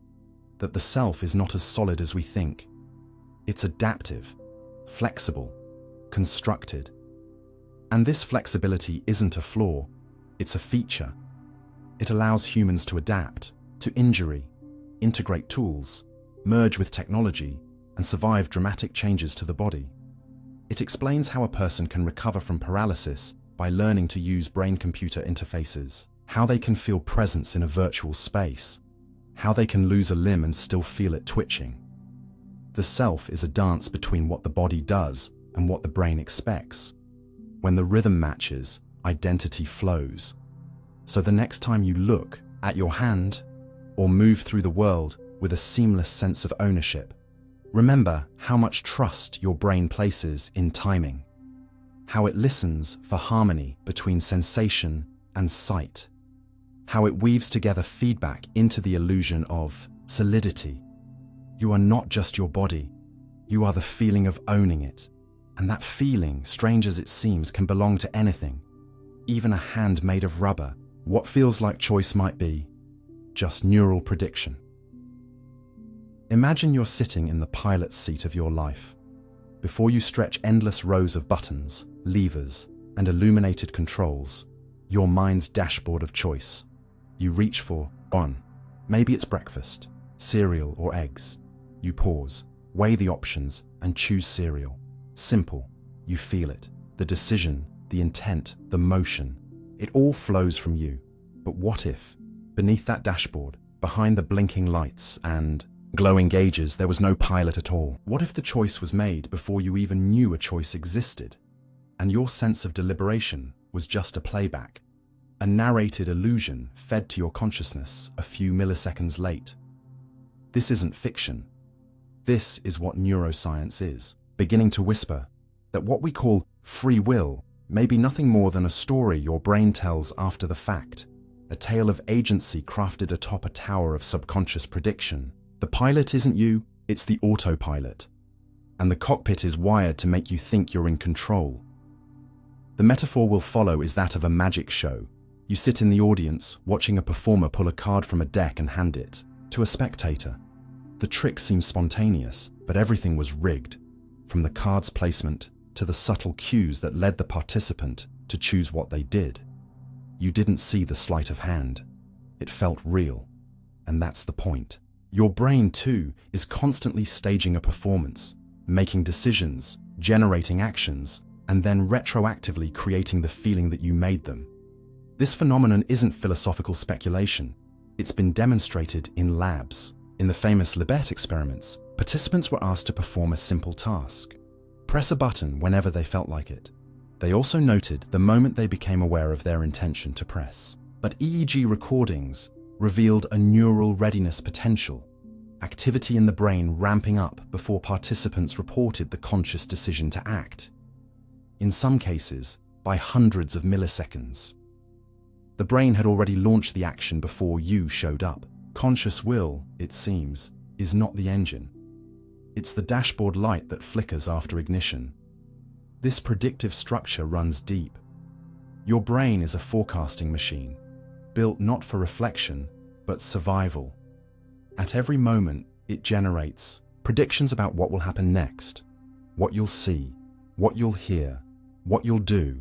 [SPEAKER 1] that the self is not as solid as we think. It's adaptive, flexible, constructed. And this flexibility isn't a flaw, it's a feature. It allows humans to adapt to injury, integrate tools, merge with technology, and survive dramatic changes to the body. It explains how a person can recover from paralysis by learning to use brain-computer interfaces, how they can feel presence in a virtual space, how they can lose a limb and still feel it twitching. The self is a dance between what the body does and what the brain expects. When the rhythm matches, identity flows. So the next time you look at your hand or move through the world with a seamless sense of ownership, remember how much trust your brain places in timing, how it listens for harmony between sensation and sight, how it weaves together feedback into the illusion of solidity. You are not just your body, you are the feeling of owning it. And that feeling, strange as it seems, can belong to anything, even a hand made of rubber. What feels like choice might be just neural prediction. Imagine you're sitting in the pilot's seat of your life. Before you stretch endless rows of buttons, levers, and illuminated controls, your mind's dashboard of choice. You reach for one. Maybe it's breakfast, cereal or eggs. You pause, weigh the options, and choose cereal. Simple. You feel it. The decision, the intent, the motion. It all flows from you. But what if, beneath that dashboard, behind the blinking lights and glowing gauges, there was no pilot at all? What if the choice was made before you even knew a choice existed? And your sense of deliberation was just a playback, a narrated illusion fed to your consciousness a few milliseconds late. This isn't fiction. This is what neuroscience is, beginning to whisper that what we call free will may be nothing more than a story your brain tells after the fact, a tale of agency crafted atop a tower of subconscious prediction. The pilot isn't you, it's the autopilot. And the cockpit is wired to make you think you're in control. The metaphor we'll follow is that of a magic show. You sit in the audience, watching a performer pull a card from a deck and hand it to a spectator. The trick seems spontaneous, but everything was rigged, from the card's placement to the subtle cues that led the participant to choose what they did. You didn't see the sleight of hand. It felt real. And that's the point. Your brain, too, is constantly staging a performance, making decisions, generating actions, and then retroactively creating the feeling that you made them. This phenomenon isn't philosophical speculation. It's been demonstrated in labs. In the famous Libet experiments, participants were asked to perform a simple task: press a button whenever they felt like it. They also noted the moment they became aware of their intention to press. But EEG recordings revealed a neural readiness potential, activity in the brain ramping up before participants reported the conscious decision to act. In some cases, by hundreds of milliseconds. The brain had already launched the action before you showed up. Conscious will, it seems, is not the engine. It's the dashboard light that flickers after ignition. This predictive structure runs deep. Your brain is a forecasting machine, built not for reflection, but survival. At every moment, it generates predictions about what will happen next, what you'll see, what you'll hear, what you'll do,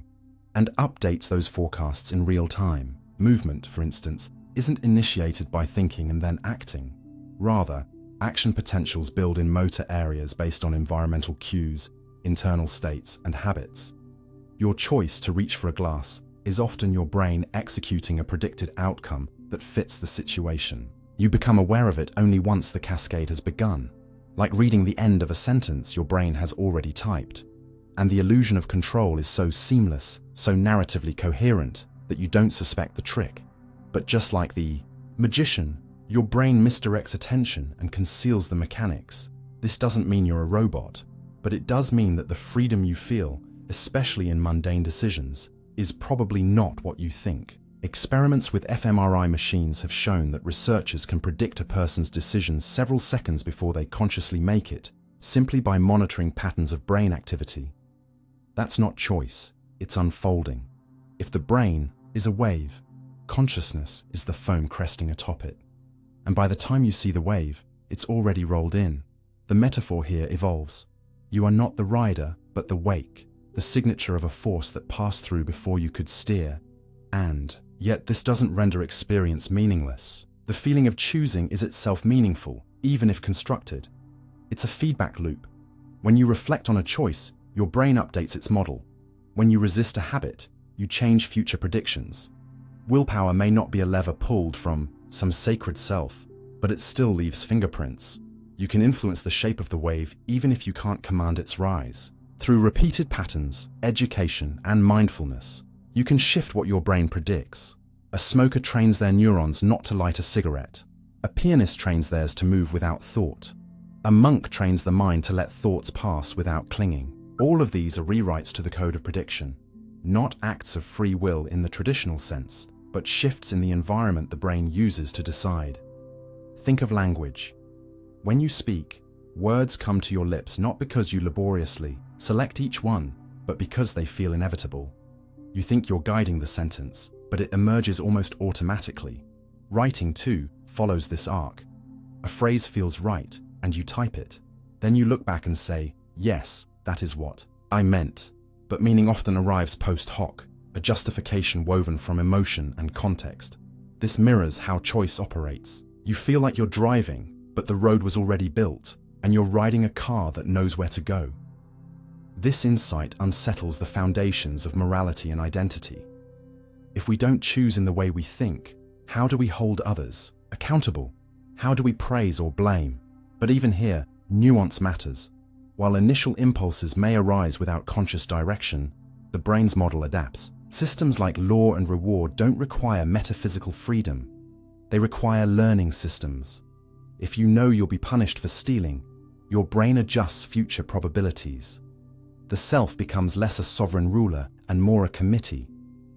[SPEAKER 1] and updates those forecasts in real time. Movement, for instance, isn't initiated by thinking and then acting. Rather, action potentials build in motor areas based on environmental cues, internal states, and habits. Your choice to reach for a glass is often your brain executing a predicted outcome that fits the situation. You become aware of it only once the cascade has begun. Like reading the end of a sentence your brain has already typed. And the illusion of control is so seamless, so narratively coherent, that you don't suspect the trick. But just like the magician, your brain misdirects attention and conceals the mechanics. This doesn't mean you're a robot, but it does mean that the freedom you feel, especially in mundane decisions, is probably not what you think. Experiments with fMRI machines have shown that researchers can predict a person's decisions several seconds before they consciously make it, simply by monitoring patterns of brain activity. That's not choice, it's unfolding. If the brain is a wave, consciousness is the foam cresting atop it. And by the time you see the wave, it's already rolled in. The metaphor here evolves. You are not the rider, but the wake. the signature of a force that passed through before you could steer. And yet this doesn't render experience meaningless. The feeling of choosing is itself meaningful, even if constructed. It's a feedback loop. When you reflect on a choice, your brain updates its model. When you resist a habit, you change future predictions. Willpower may not be a lever pulled from some sacred self, but it still leaves fingerprints. You can influence the shape of the wave even if you can't command its rise. Through repeated patterns, education, and mindfulness, you can shift what your brain predicts. A smoker trains their neurons not to light a cigarette. A pianist trains theirs to move without thought. A monk trains the mind to let thoughts pass without clinging. All of these are rewrites to the code of prediction, not acts of free will in the traditional sense, but shifts in the environment the brain uses to decide. Think of language. When you speak, words come to your lips not because you laboriously select each one, but because they feel inevitable. You think you're guiding the sentence, but it emerges almost automatically. Writing, too, follows this arc. A phrase feels right, and you type it. Then you look back and say, yes, that is what I meant. But meaning often arrives post hoc, a justification woven from emotion and context. This mirrors how choice operates. You feel like you're driving, but the road was already built, and you're riding a car that knows where to go. This insight unsettles the foundations of morality and identity. If we don't choose in the way we think, how do we hold others accountable? How do we praise or blame? But even here, nuance matters. While initial impulses may arise without conscious direction, the brain's model adapts. Systems like law and reward don't require metaphysical freedom. They require learning systems. If you know you'll be punished for stealing, your brain adjusts future probabilities. The self becomes less a sovereign ruler and more a committee,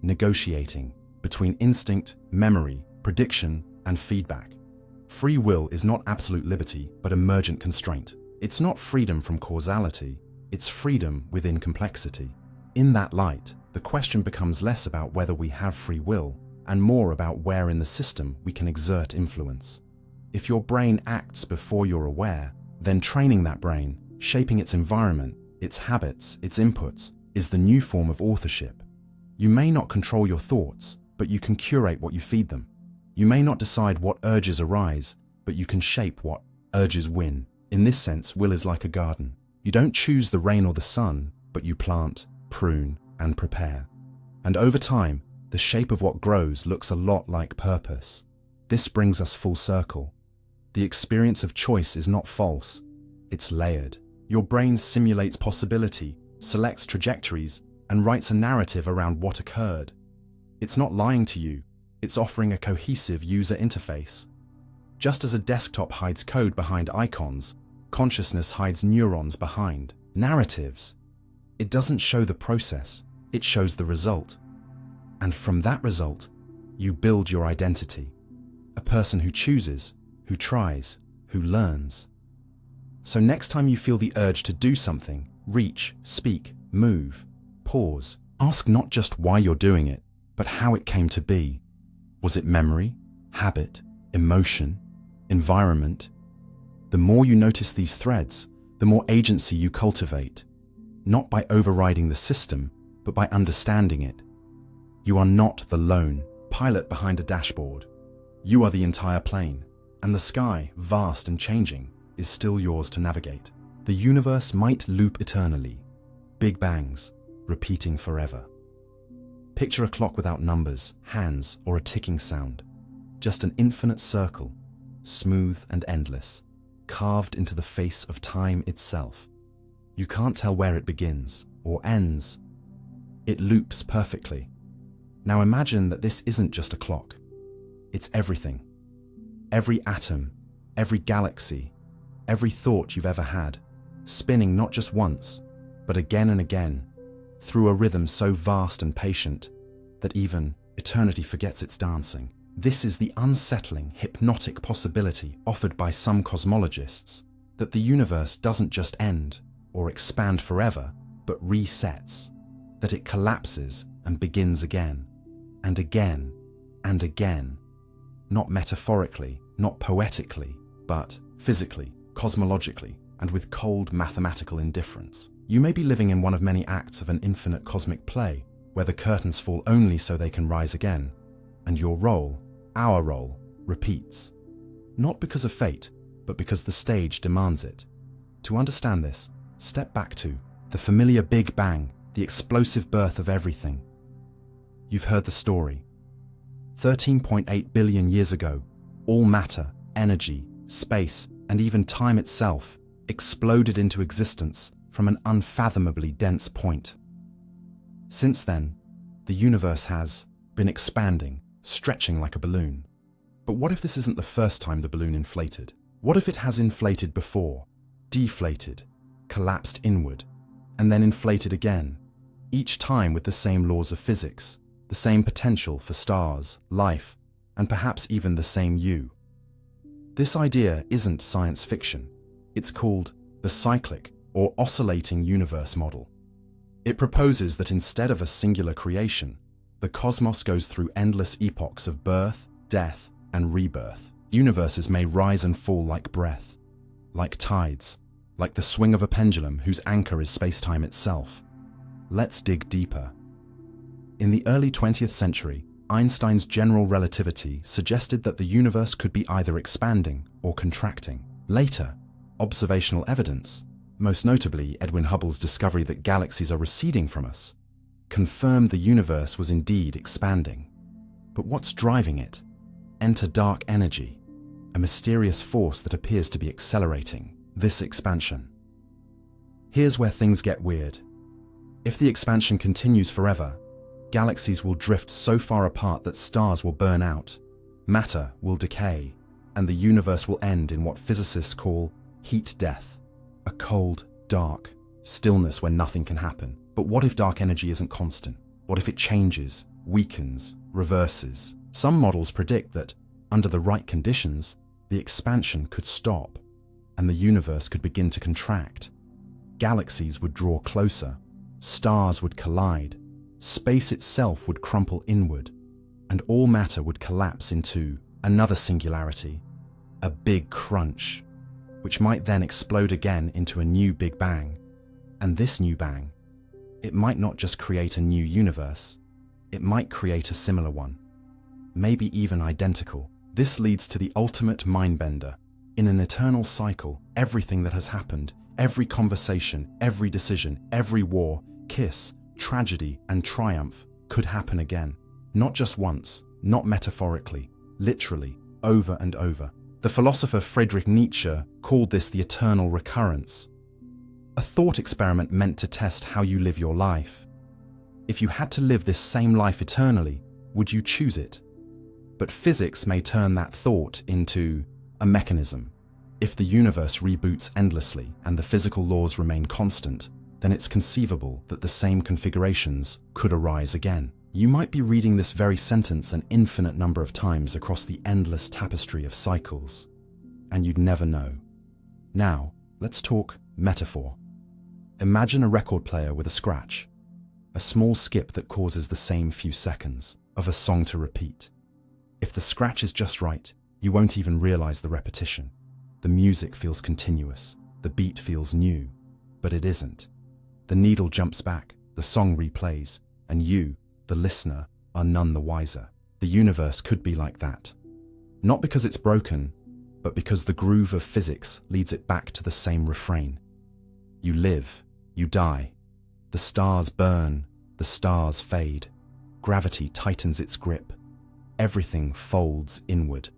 [SPEAKER 1] negotiating between instinct, memory, prediction, and feedback. Free will is not absolute liberty, but emergent constraint. It's not freedom from causality, it's freedom within complexity. In that light, the question becomes less about whether we have free will and more about where in the system we can exert influence. If your brain acts before you're aware, then training that brain, shaping its environment, its habits, its inputs, is the new form of authorship. You may not control your thoughts, but you can curate what you feed them. You may not decide what urges arise, but you can shape what urges win. In this sense, will is like a garden. You don't choose the rain or the sun, but you plant, prune, and prepare. And over time, the shape of what grows looks a lot like purpose. This brings us full circle. The experience of choice is not false, it's layered. Your brain simulates possibility, selects trajectories, and writes a narrative around what occurred. It's not lying to you, it's offering a cohesive user interface. Just as a desktop hides code behind icons, consciousness hides neurons behind narratives. It doesn't show the process, it shows the result. And from that result, you build your identity. A person who chooses, who tries, who learns. So next time you feel the urge to do something, reach, speak, move, pause, ask not just why you're doing it, but how it came to be. Was it memory, habit, emotion, environment? The more you notice these threads, the more agency you cultivate, not by overriding the system, but by understanding it. You are not the lone pilot behind a dashboard. You are the entire plane, and the sky, vast and changing, is still yours to navigate. The universe might loop eternally, big bangs, repeating forever. Picture a clock without numbers, hands, or a ticking sound. Just an infinite circle, smooth and endless, carved into the face of time itself. You can't tell where it begins or ends. It loops perfectly. Now imagine that this isn't just a clock. It's everything. Every atom, every galaxy, every thought you've ever had, spinning not just once, but again and again, through a rhythm so vast and patient that even eternity forgets its dancing. This is the unsettling, hypnotic possibility offered by some cosmologists, that the universe doesn't just end or expand forever, but resets, that it collapses and begins again, and again, and again, not metaphorically, not poetically, but physically, cosmologically, and with cold mathematical indifference. You may be living in one of many acts of an infinite cosmic play, where the curtains fall only so they can rise again, and your role, our role, repeats. Not because of fate, but because the stage demands it. To understand this, step back to the familiar Big Bang, the explosive birth of everything. You've heard the story. 13.8 billion years ago, all matter, energy, space, and even time itself exploded into existence from an unfathomably dense point. Since then, the universe has been expanding, stretching like a balloon. But what if this isn't the first time the balloon inflated? What if it has inflated before, deflated, collapsed inward, and then inflated again, each time with the same laws of physics, the same potential for stars, life, and perhaps even the same you? This idea isn't science fiction. It's called the cyclic or oscillating universe model. It proposes that instead of a singular creation, the cosmos goes through endless epochs of birth, death, and rebirth. Universes may rise and fall like breath, like tides, like the swing of a pendulum whose anchor is space-time itself. Let's dig deeper. In the early 20th century, Einstein's general relativity suggested that the universe could be either expanding or contracting. Later, observational evidence, most notably Edwin Hubble's discovery that galaxies are receding from us, confirmed the universe was indeed expanding. But what's driving it? Enter dark energy, a mysterious force that appears to be accelerating this expansion. Here's where things get weird. If the expansion continues forever, galaxies will drift so far apart that stars will burn out, matter will decay, and the universe will end in what physicists call heat death, a cold, dark stillness where nothing can happen. But what if dark energy isn't constant? What if it changes, weakens, reverses? Some models predict that, under the right conditions, the expansion could stop, and the universe could begin to contract. Galaxies would draw closer, stars would collide, space itself would crumple inward, and all matter would collapse into another singularity, a big crunch, which might then explode again into a new Big Bang. And this new bang, it might not just create a new universe, it might create a similar one, maybe even identical. This leads to the ultimate mindbender. In an eternal cycle, everything that has happened, every conversation, every decision, every war, kiss, tragedy, and triumph could happen again. Not just once, not metaphorically, literally, over and over. The philosopher Friedrich Nietzsche called this the eternal recurrence. A thought experiment meant to test how you live your life. If you had to live this same life eternally, would you choose it? But physics may turn that thought into a mechanism. If the universe reboots endlessly and the physical laws remain constant, then it's conceivable that the same configurations could arise again. You might be reading this very sentence an infinite number of times across the endless tapestry of cycles, and you'd never know. Now, let's talk metaphor. Imagine a record player with a scratch, a small skip that causes the same few seconds of a song to repeat. If the scratch is just right, you won't even realize the repetition. The music feels continuous, the beat feels new, but it isn't. The needle jumps back, the song replays, and you, the listener, are none the wiser. The universe could be like that. Not because it's broken, but because the groove of physics leads it back to the same refrain. You live, you die. The stars burn, the stars fade. Gravity tightens its grip. Everything folds inward.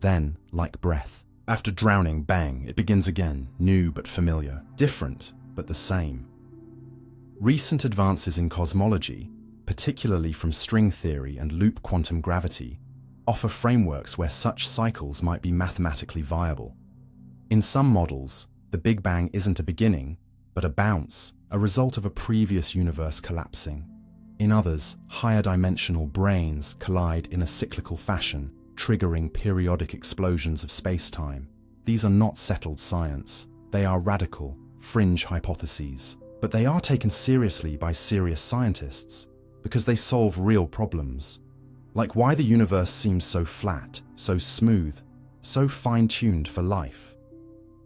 [SPEAKER 1] Then, like breath, after drowning, bang, it begins again, new but familiar, different but the same. Recent advances in cosmology, particularly from string theory and loop quantum gravity, offer frameworks where such cycles might be mathematically viable. In some models, the Big Bang isn't a beginning, but a bounce, a result of a previous universe collapsing. In others, higher dimensional branes collide in a cyclical fashion, triggering periodic explosions of space-time. These are not settled science. They are radical, fringe hypotheses. But they are taken seriously by serious scientists, because they solve real problems. Like why the universe seems so flat, so smooth, so fine-tuned for life.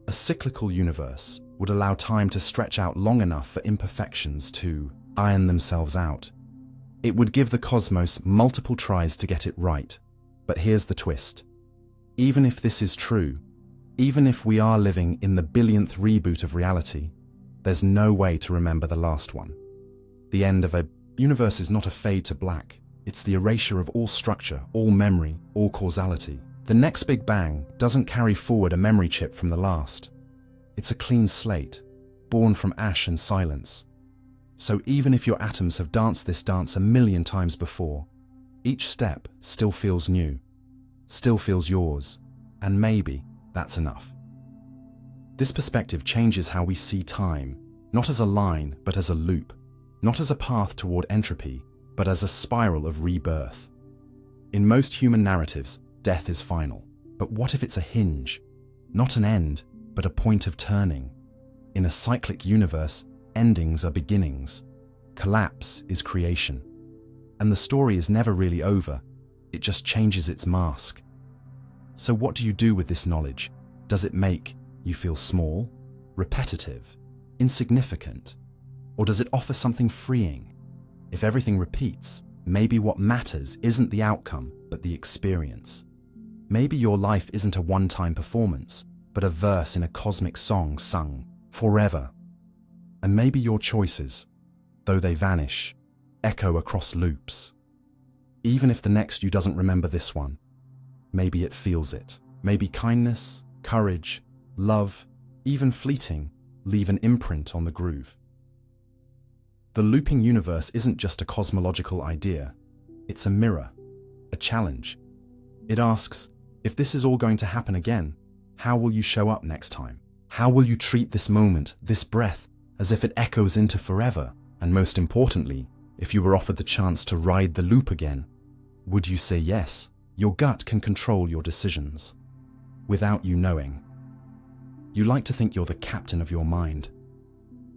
[SPEAKER 1] A cyclical universe, would allow time to stretch out long enough for imperfections to iron themselves out. It would give the cosmos multiple tries to get it right. But here's the twist. Even if this is true, even if we are living in the billionth reboot of reality, there's no way to remember the last one. The end of a universe is not a fade to black. It's the erasure of all structure, all memory, all causality. The next Big Bang doesn't carry forward a memory chip from the last. It's a clean slate, born from ash and silence. So even if your atoms have danced this dance a million times before, each step still feels new, still feels yours, and maybe that's enough. This perspective changes how we see time, not as a line, but as a loop, not as a path toward entropy, but as a spiral of rebirth. In most human narratives, death is final. But what if it's a hinge? Not an end, but a point of turning. In a cyclic universe, endings are beginnings. Collapse is creation. And the story is never really over. It just changes its mask. So what do you do with this knowledge? Does it make you feel small, repetitive, insignificant? Or does it offer something freeing? If everything repeats, maybe what matters isn't the outcome, but the experience. Maybe your life isn't a one-time performance, but a verse in a cosmic song sung forever. And maybe your choices, though they vanish, echo across loops. Even if the next you doesn't remember this one, maybe it feels it. Maybe kindness, courage, love, even fleeting, leave an imprint on the groove. The looping universe isn't just a cosmological idea. It's a mirror, a challenge. It asks, if this is all going to happen again, how will you show up next time? How will you treat this moment, this breath, as if it echoes into forever? And most importantly, if you were offered the chance to ride the loop again, would you say yes? Your gut can control your decisions, without you knowing. You like to think you're the captain of your mind,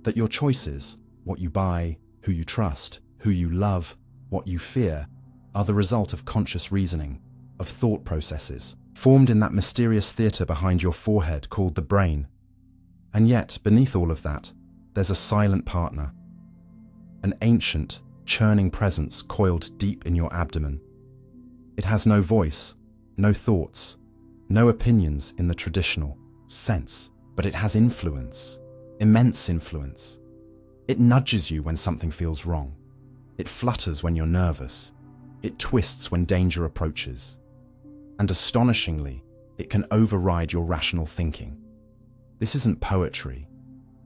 [SPEAKER 1] that your choices, what you buy, who you trust, who you love, what you fear, are the result of conscious reasoning, of thought processes, formed in that mysterious theater behind your forehead called the brain. And yet, beneath all of that, there's a silent partner, an ancient, churning presence coiled deep in your abdomen. It has no voice, no thoughts, no opinions in the traditional sense, but it has influence, immense influence. It nudges you when something feels wrong. It flutters when you're nervous. It twists when danger approaches. And astonishingly, it can override your rational thinking. This isn't poetry.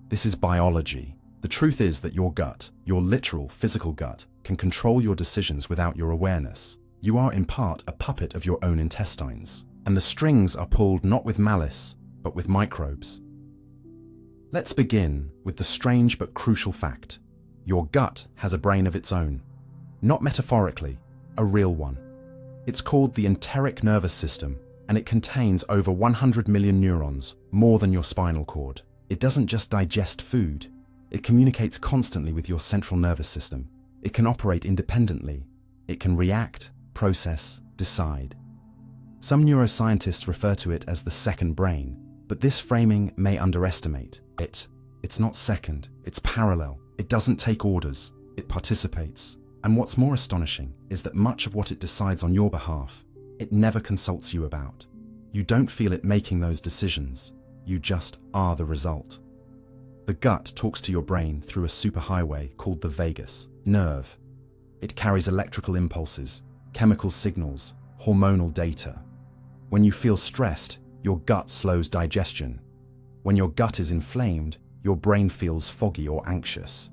[SPEAKER 1] This is biology. The truth is that your gut, your literal physical gut, can control your decisions without your awareness. You are in part a puppet of your own intestines, and the strings are pulled not with malice, but with microbes. Let's begin with the strange but crucial fact. Your gut has a brain of its own. Not metaphorically, a real one. It's called the enteric nervous system, and it contains over 100 million neurons, more than your spinal cord. It doesn't just digest food. It communicates constantly with your central nervous system. It can operate independently. It can react, process, decide. Some neuroscientists refer to it as the second brain, but this framing may underestimate it. It's not second, it's parallel. It doesn't take orders, it participates. And what's more astonishing is that much of what it decides on your behalf, it never consults you about. You don't feel it making those decisions, you just are the result. The gut talks to your brain through a superhighway called the vagus nerve. It carries electrical impulses, chemical signals, hormonal data. When you feel stressed, your gut slows digestion. When your gut is inflamed, your brain feels foggy or anxious.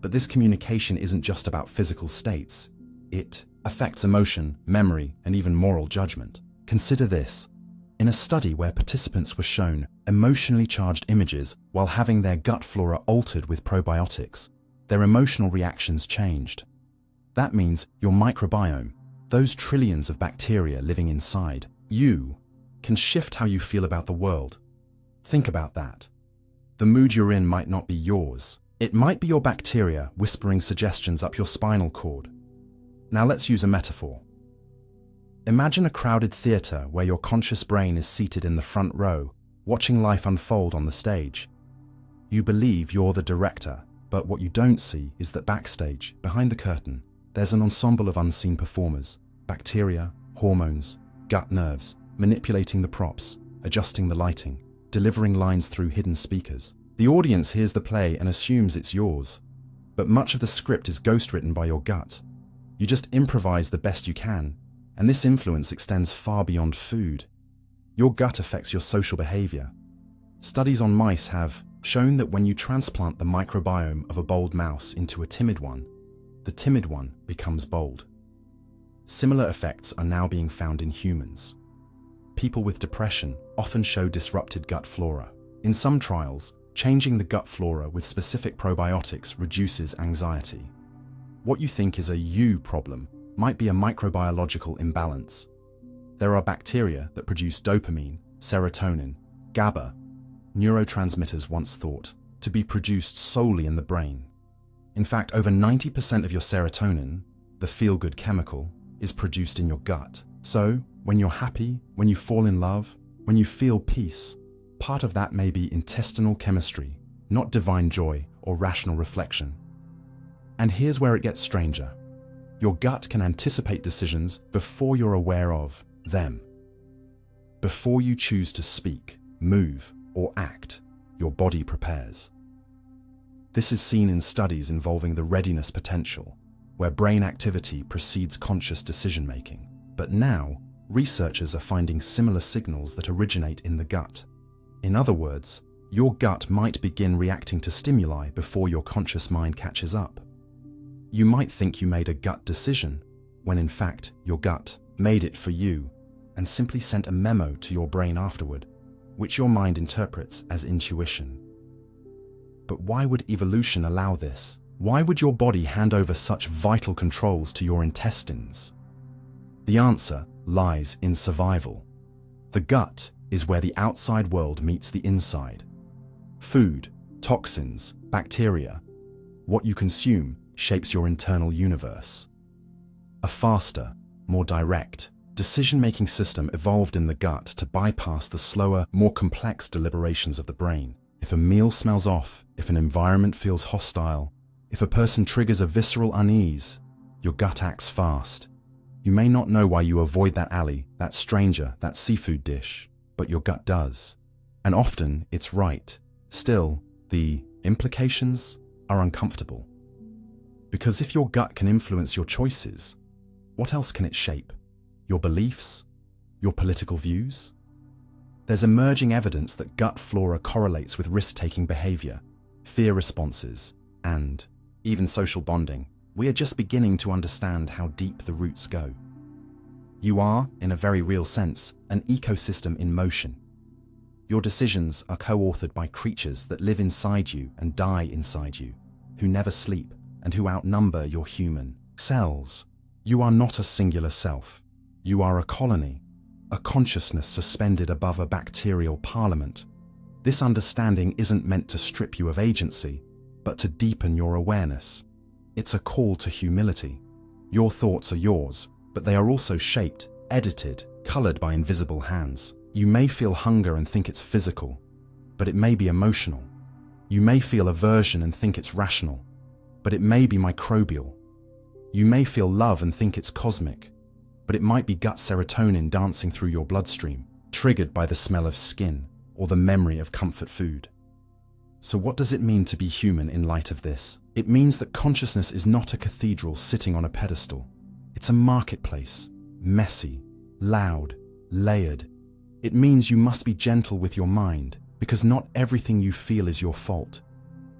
[SPEAKER 1] But this communication isn't just about physical states. It affects emotion, memory, and even moral judgment. Consider this. In a study where participants were shown emotionally charged images while having their gut flora altered with probiotics, their emotional reactions changed. That means your microbiome, those trillions of bacteria living inside you, can shift how you feel about the world. Think about that. The mood you're in might not be yours. It might be your bacteria whispering suggestions up your spinal cord. Now let's use a metaphor. Imagine a crowded theater where your conscious brain is seated in the front row, watching life unfold on the stage. You believe you're the director, but what you don't see is that backstage, behind the curtain, there's an ensemble of unseen performers, bacteria, hormones, gut nerves, manipulating the props, adjusting the lighting, delivering lines through hidden speakers. The audience hears the play and assumes it's yours, but much of the script is ghost-written by your gut. You just improvise the best you can, and this influence extends far beyond food. Your gut affects your social behavior. Studies on mice have shown that when you transplant the microbiome of a bold mouse into a timid one, the timid one becomes bold. Similar effects are now being found in humans. People with depression often show disrupted gut flora. In some trials, changing the gut flora with specific probiotics reduces anxiety. What you think is a you problem might be a microbiological imbalance. There are bacteria that produce dopamine, serotonin, GABA, neurotransmitters once thought to be produced solely in the brain. In fact, over 90% of your serotonin, the feel-good chemical, is produced in your gut. So, when you're happy, when you fall in love, when you feel peace, part of that may be intestinal chemistry, not divine joy or rational reflection. And here's where it gets stranger. Your gut can anticipate decisions before you're aware of them. Before you choose to speak, move, or act, your body prepares. This is seen in studies involving the readiness potential, where brain activity precedes conscious decision-making. But now, researchers are finding similar signals that originate in the gut. In other words, your gut might begin reacting to stimuli before your conscious mind catches up. You might think you made a gut decision, when in fact your gut made it for you and simply sent a memo to your brain afterward, which your mind interprets as intuition. But why would evolution allow this? Why would your body hand over such vital controls to your intestines? The answer lies in survival. The gut is where the outside world meets the inside. Food, toxins, bacteria, what you consume shapes your internal universe. A faster, more direct, decision-making system evolved in the gut to bypass the slower, more complex deliberations of the brain. If a meal smells off, if an environment feels hostile, if a person triggers a visceral unease, your gut acts fast. You may not know why you avoid that alley, that stranger, that seafood dish, but your gut does. And often it's right. Still, the implications are uncomfortable. Because if your gut can influence your choices, what else can it shape? Your beliefs? Your political views? There's emerging evidence that gut flora correlates with risk-taking behavior, fear responses, and even social bonding. We are just beginning to understand how deep the roots go. You are, in a very real sense, an ecosystem in motion. Your decisions are co-authored by creatures that live inside you and die inside you, who never sleep and who outnumber your human cells. You are not a singular self. You are a colony, a consciousness suspended above a bacterial parliament. This understanding isn't meant to strip you of agency, but to deepen your awareness. It's a call to humility. Your thoughts are yours, but they are also shaped, edited, colored by invisible hands. You may feel hunger and think it's physical, but it may be emotional. You may feel aversion and think it's rational, but it may be microbial. You may feel love and think it's cosmic, but it might be gut serotonin dancing through your bloodstream, triggered by the smell of skin or the memory of comfort food. So what does it mean to be human in light of this? It means that consciousness is not a cathedral sitting on a pedestal. It's a marketplace, messy, loud, layered. It means you must be gentle with your mind, because not everything you feel is your fault.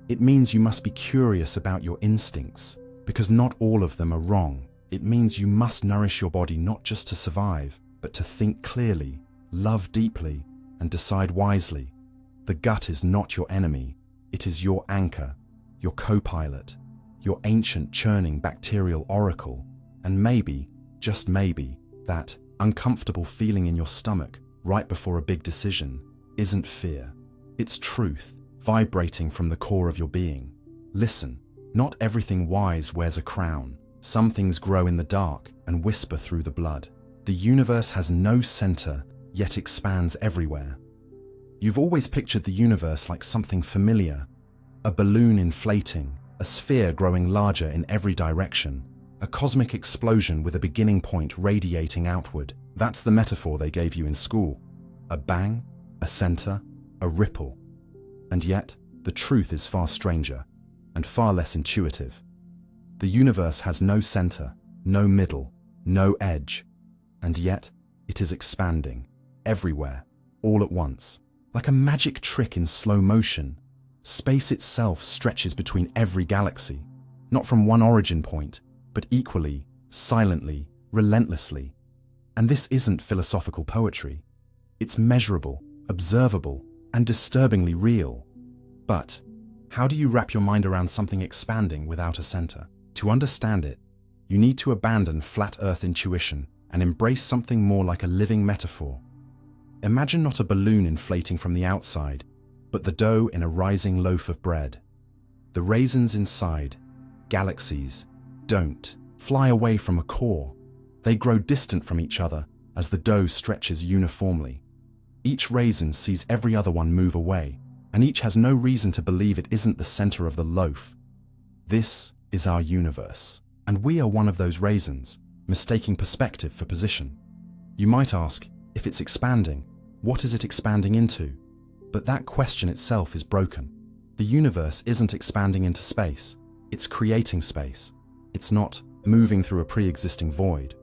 [SPEAKER 1] It means you must be curious about your instincts, because not all of them are wrong. It means you must nourish your body not just to survive, but to think clearly, love deeply, and decide wisely. The gut is not your enemy. It is your anchor, your co-pilot, your ancient churning bacterial oracle, and maybe, just maybe, that uncomfortable feeling in your stomach right before a big decision isn't fear. It's truth, vibrating from the core of your being. Listen, not everything wise wears a crown. Some things grow in the dark and whisper through the blood. The universe has no center, yet expands everywhere. You've always pictured the universe like something familiar, A balloon inflating, a sphere growing larger in every direction, a cosmic explosion with a beginning point radiating outward. That's the metaphor they gave you in school. A bang, a center, a ripple. And yet, the truth is far stranger and far less intuitive. The universe has no center, no middle, no edge, and yet it is expanding, everywhere, all at once. Like a magic trick in slow motion, space itself stretches between every galaxy, not from one origin point, but equally, silently, relentlessly. And this isn't philosophical poetry. It's measurable, observable, and disturbingly real. But how do you wrap your mind around something expanding without a center? To understand it, you need to abandon flat Earth intuition and embrace something more like a living metaphor. Imagine not a balloon inflating from the outside, but the dough in a rising loaf of bread. The raisins inside, galaxies, don't fly away from a core. They grow distant from each other as the dough stretches uniformly. Each raisin sees every other one move away, and each has no reason to believe it isn't the center of the loaf. This is our universe, and we are one of those raisins, mistaking perspective for position. You might ask, if it's expanding, what is it expanding into? But that question itself is broken. The universe isn't expanding into space, it's creating space. It's not moving through a pre-existing void.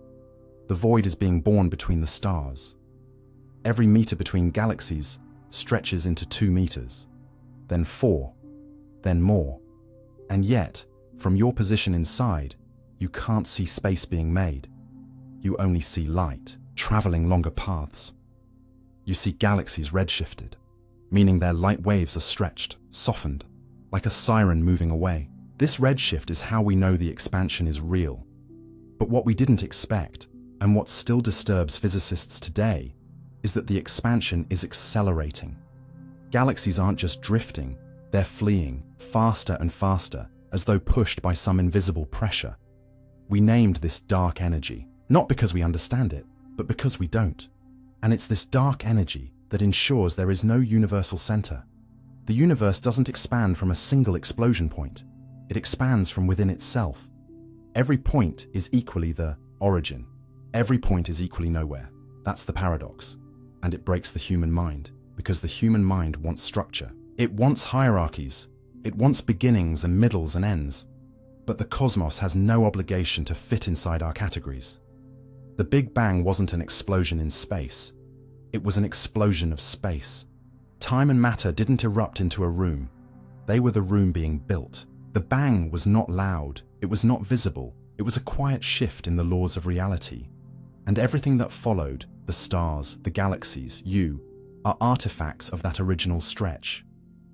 [SPEAKER 1] The void is being born between the stars. Every meter between galaxies stretches into 2 meters, then 4, then more. And yet, from your position inside, you can't see space being made. You only see light, traveling longer paths. You see galaxies redshifted, meaning their light waves are stretched, softened, like a siren moving away. This redshift is how we know the expansion is real. But what we didn't expect, and what still disturbs physicists today, is that the expansion is accelerating. Galaxies aren't just drifting, they're fleeing, faster and faster, as though pushed by some invisible pressure. We named this dark energy, not because we understand it, but because we don't. And it's this dark energy that ensures there is no universal center. The universe doesn't expand from a single explosion point. It expands from within itself. Every point is equally the origin. Every point is equally nowhere. That's the paradox. And it breaks the human mind, because the human mind wants structure. It wants hierarchies. It wants beginnings and middles and ends. But the cosmos has no obligation to fit inside our categories. The Big Bang wasn't an explosion in space. It was an explosion of space. Time and matter didn't erupt into a room. They were the room being built. The bang was not loud. It was not visible. It was a quiet shift in the laws of reality. And everything that followed, the stars, the galaxies, you, are artifacts of that original stretch.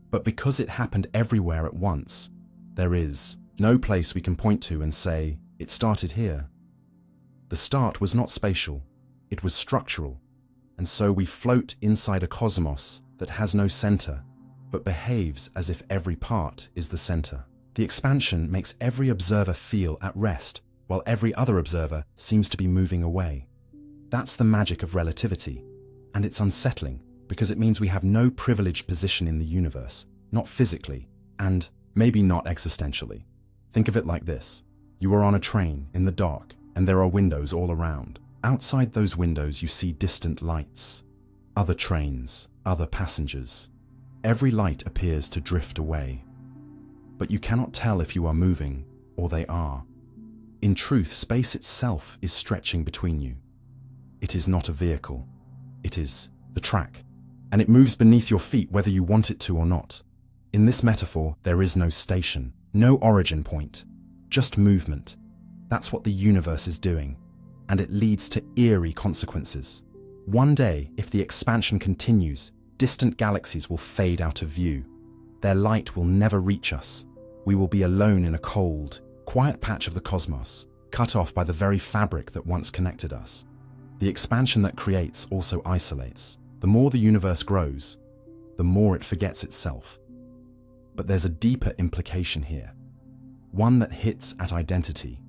[SPEAKER 1] But because it happened everywhere at once, there is no place we can point to and say, it started here. The start was not spatial, it was structural. And so we float inside a cosmos that has no center, but behaves as if every part is the center. The expansion makes every observer feel at rest, while every other observer seems to be moving away. That's the magic of relativity, and it's unsettling because it means we have no privileged position in the universe, not physically, and maybe not existentially. Think of it like this. You are on a train in the dark, and there are windows all around. Outside those windows you see distant lights, other trains, other passengers. Every light appears to drift away. But you cannot tell if you are moving or they are. In truth, space itself is stretching between you. It is not a vehicle. It is the track, and it moves beneath your feet whether you want it to or not. In this metaphor, there is no station, no origin point, just movement. That's what the universe is doing, and it leads to eerie consequences. One day, if the expansion continues, distant galaxies will fade out of view. Their light will never reach us. We will be alone in a cold, quiet patch of the cosmos, cut off by the very fabric that once connected us. The expansion that creates also isolates. The more the universe grows, the more it forgets itself. But there's a deeper implication here, one that hits at identity.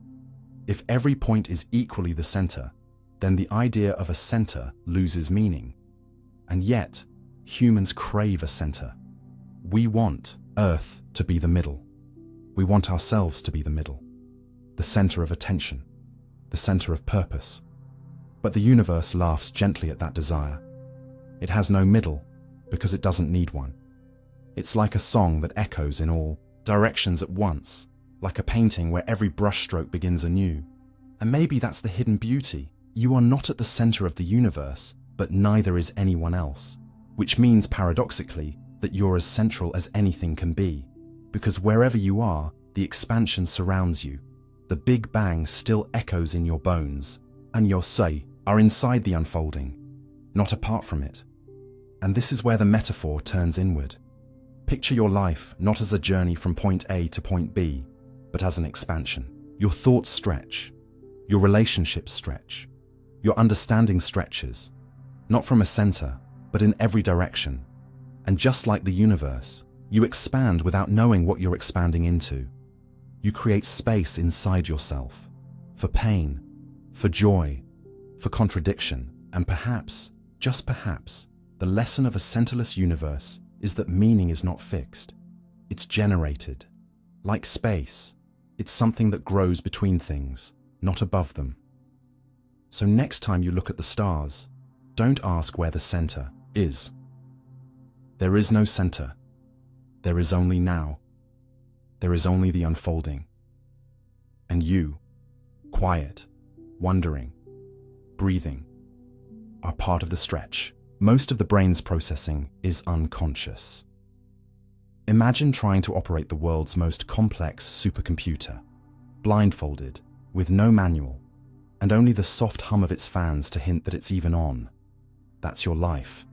[SPEAKER 1] If every point is equally the center, then the idea of a center loses meaning. And yet, humans crave a center. We want Earth to be the middle. We want ourselves to be the middle, the center of attention, the center of purpose. But the universe laughs gently at that desire. It has no middle because it doesn't need one. It's like a song that echoes in all directions at once, like a painting where every brushstroke begins anew. And maybe that's the hidden beauty. You are not at the center of the universe, but neither is anyone else, which means paradoxically that you're as central as anything can be, because wherever you are, the expansion surrounds you. The Big Bang still echoes in your bones, and your say are inside the unfolding, not apart from it. And this is where the metaphor turns inward. Picture your life not as a journey from point A to point B, but as an expansion. Your thoughts stretch, your relationships stretch, your understanding stretches, not from a center, but in every direction. And just like the universe, you expand without knowing what you're expanding into. You create space inside yourself, for pain, for joy, for contradiction, and perhaps, just perhaps, the lesson of a centerless universe is that meaning is not fixed. It's generated. Like space, it's something that grows between things, not above them. So next time you look at the stars, don't ask where the center is. There is no center. There is only now. There is only the unfolding. And you, quiet, wondering, breathing, are part of the stretch. Most of the brain's processing is unconscious. Imagine trying to operate the world's most complex supercomputer, blindfolded, with no manual, and only the soft hum of its fans to hint that it's even on. That's your life.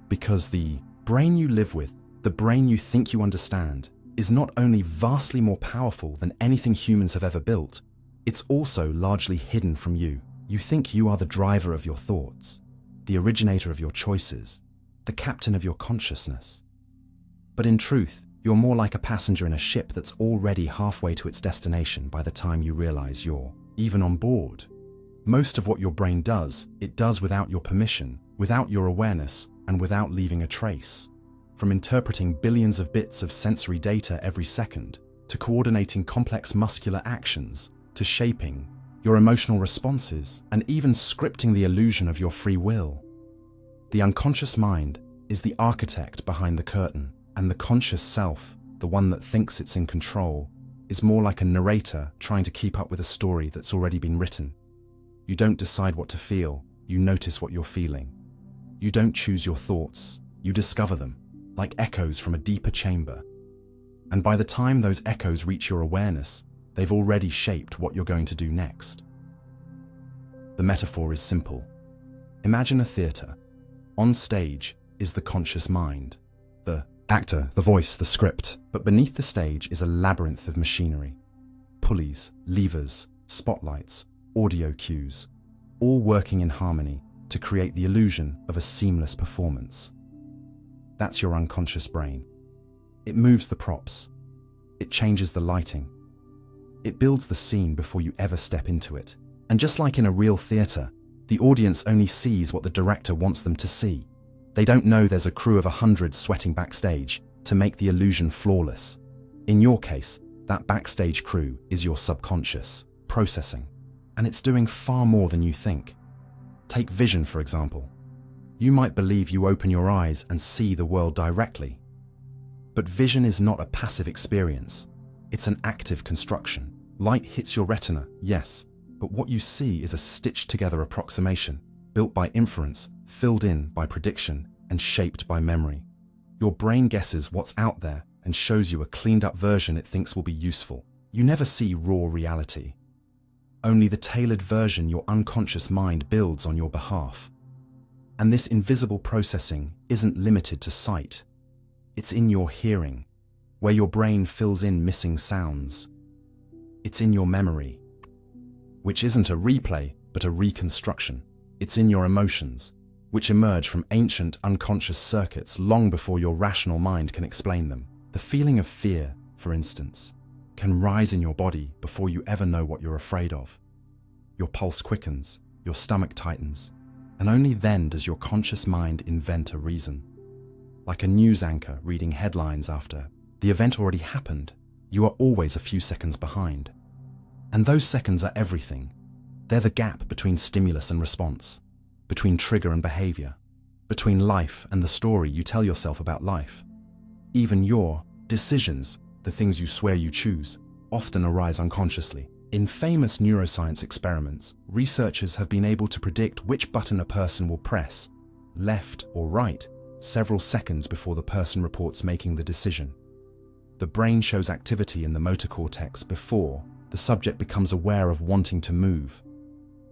[SPEAKER 1] Because the brain you live with, the brain you think you understand, is not only vastly more powerful than anything humans have ever built, it's also largely hidden from you. You think you are the driver of your thoughts, the originator of your choices, the captain of your consciousness. But in truth, you're more like a passenger in a ship that's already halfway to its destination by the time you realize you're even on board. Most of what your brain does, it does without your permission, without your awareness, and without leaving a trace. From interpreting billions of bits of sensory data every second, to coordinating complex muscular actions, to shaping your emotional responses, and even scripting the illusion of your free will. The unconscious mind is the architect behind the curtain, and the conscious self, the one that thinks it's in control, is more like a narrator trying to keep up with a story that's already been written. You don't decide what to feel, you notice what you're feeling. You don't choose your thoughts, you discover them, like echoes from a deeper chamber. And by the time those echoes reach your awareness, they've already shaped what you're going to do next. The metaphor is simple. Imagine a theater. On stage is the conscious mind, the actor, the voice, the script. But beneath the stage is a labyrinth of machinery. Pulleys, levers, spotlights, audio cues, all working in harmony to create the illusion of a seamless performance. That's your unconscious brain. It moves the props. It changes the lighting. It builds the scene before you ever step into it. And just like in a real theater, the audience only sees what the director wants them to see. They don't know there's a crew of 100 sweating backstage to make the illusion flawless. In your case, that backstage crew is your subconscious, processing. And it's doing far more than you think. Take vision, for example. You might believe you open your eyes and see the world directly. But vision is not a passive experience. It's an active construction. Light hits your retina, yes, but what you see is a stitched-together approximation, built by inference, filled in by prediction, and shaped by memory. Your brain guesses what's out there and shows you a cleaned-up version it thinks will be useful. You never see raw reality. Only the tailored version your unconscious mind builds on your behalf. And this invisible processing isn't limited to sight. It's in your hearing, where your brain fills in missing sounds. It's in your memory, which isn't a replay, but a reconstruction. It's in your emotions, which emerge from ancient unconscious circuits long before your rational mind can explain them. The feeling of fear, for instance, can rise in your body before you ever know what you're afraid of. Your pulse quickens, your stomach tightens, and only then does your conscious mind invent a reason. Like a news anchor reading headlines after The event already happened. You are always a few seconds behind. And those seconds are everything. They're the gap between stimulus and response, between trigger and behavior, between life and the story you tell yourself about life. Even your decisions, the things you swear you choose, often arise unconsciously. In famous neuroscience experiments, researchers have been able to predict which button a person will press, left or right, several seconds before the person reports making the decision. The brain shows activity in the motor cortex before the subject becomes aware of wanting to move.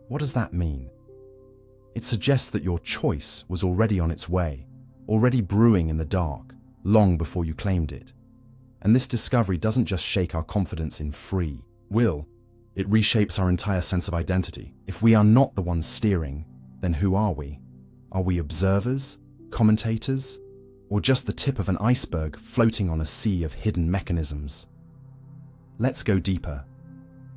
[SPEAKER 1] What does that mean? It suggests that your choice was already on its way, already brewing in the dark, long before you claimed it. And this discovery doesn't just shake our confidence in free will, it reshapes our entire sense of identity. If we are not the ones steering, then who are we? Are we observers, commentators, or just the tip of an iceberg floating on a sea of hidden mechanisms? Let's go deeper.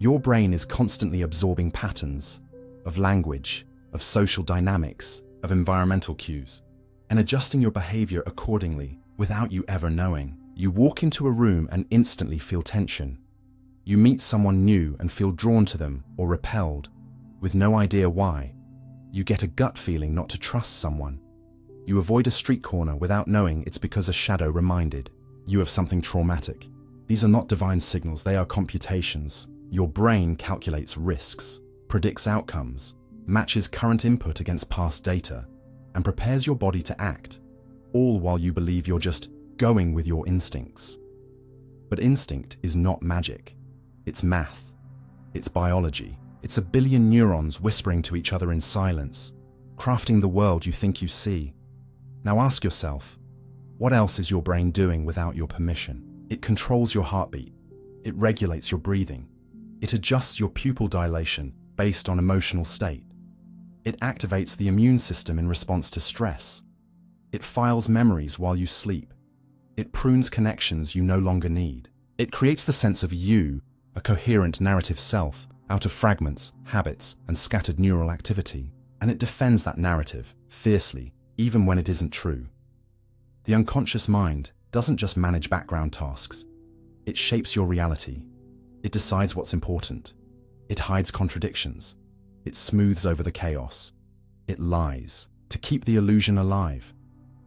[SPEAKER 1] Your brain is constantly absorbing patterns of language, of social dynamics, of environmental cues, and adjusting your behavior accordingly without you ever knowing. You walk into a room and instantly feel tension. You meet someone new and feel drawn to them or repelled, with no idea why. You get a gut feeling not to trust someone. You avoid a street corner without knowing it's because a shadow reminded you of something traumatic. These are not divine signals, they are computations. Your brain calculates risks, predicts outcomes, matches current input against past data, and prepares your body to act, all while you believe you're just going with your instincts. But instinct is not magic. It's math. It's biology. It's a billion neurons whispering to each other in silence, crafting the world you think you see. Now ask yourself, what else is your brain doing without your permission? It controls your heartbeat. It regulates your breathing. It adjusts your pupil dilation based on emotional state. It activates the immune system in response to stress. It files memories while you sleep. It prunes connections you no longer need. It creates the sense of you, a coherent narrative self, out of fragments, habits, and scattered neural activity. And it defends that narrative fiercely, even when it isn't true. The unconscious mind doesn't just manage background tasks. It shapes your reality. It decides what's important. It hides contradictions. It smooths over the chaos. It lies to keep the illusion alive.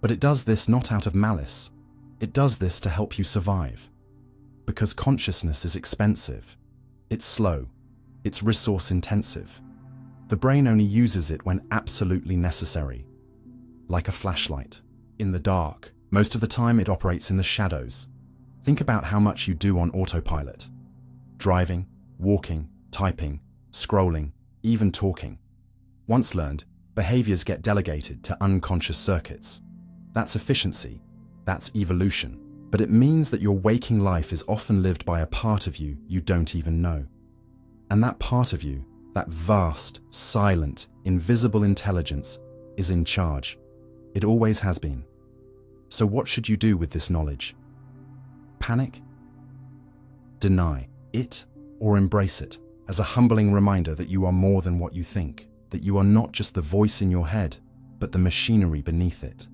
[SPEAKER 1] But it does this not out of malice. It does this to help you survive. Because consciousness is expensive. It's slow. It's resource intensive. The brain only uses it when absolutely necessary. Like a flashlight. In the dark, most of the time it operates in the shadows. Think about how much you do on autopilot. Driving, walking, typing, scrolling, even talking. Once learned, behaviors get delegated to unconscious circuits. That's efficiency. That's evolution. But it means that your waking life is often lived by a part of you you don't even know. And that part of you, that vast, silent, invisible intelligence, is in charge. It always has been. So what should you do with this knowledge? Panic? Deny it or embrace it as a humbling reminder that you are more than what you think, that you are not just the voice in your head, but the machinery beneath it,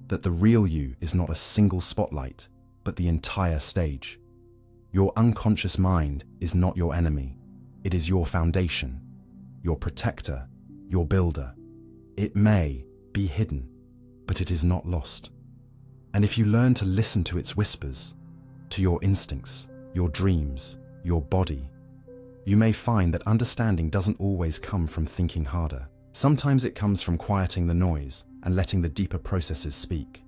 [SPEAKER 1] that the real you is not a single spotlight, but the entire stage. Your unconscious mind is not your enemy. It is your foundation, your protector, your builder. It may be hidden, but it is not lost. And if you learn to listen to its whispers, to your instincts, your dreams, your body, you may find that understanding doesn't always come from thinking harder. Sometimes it comes from quieting the noise and letting the deeper processes speak.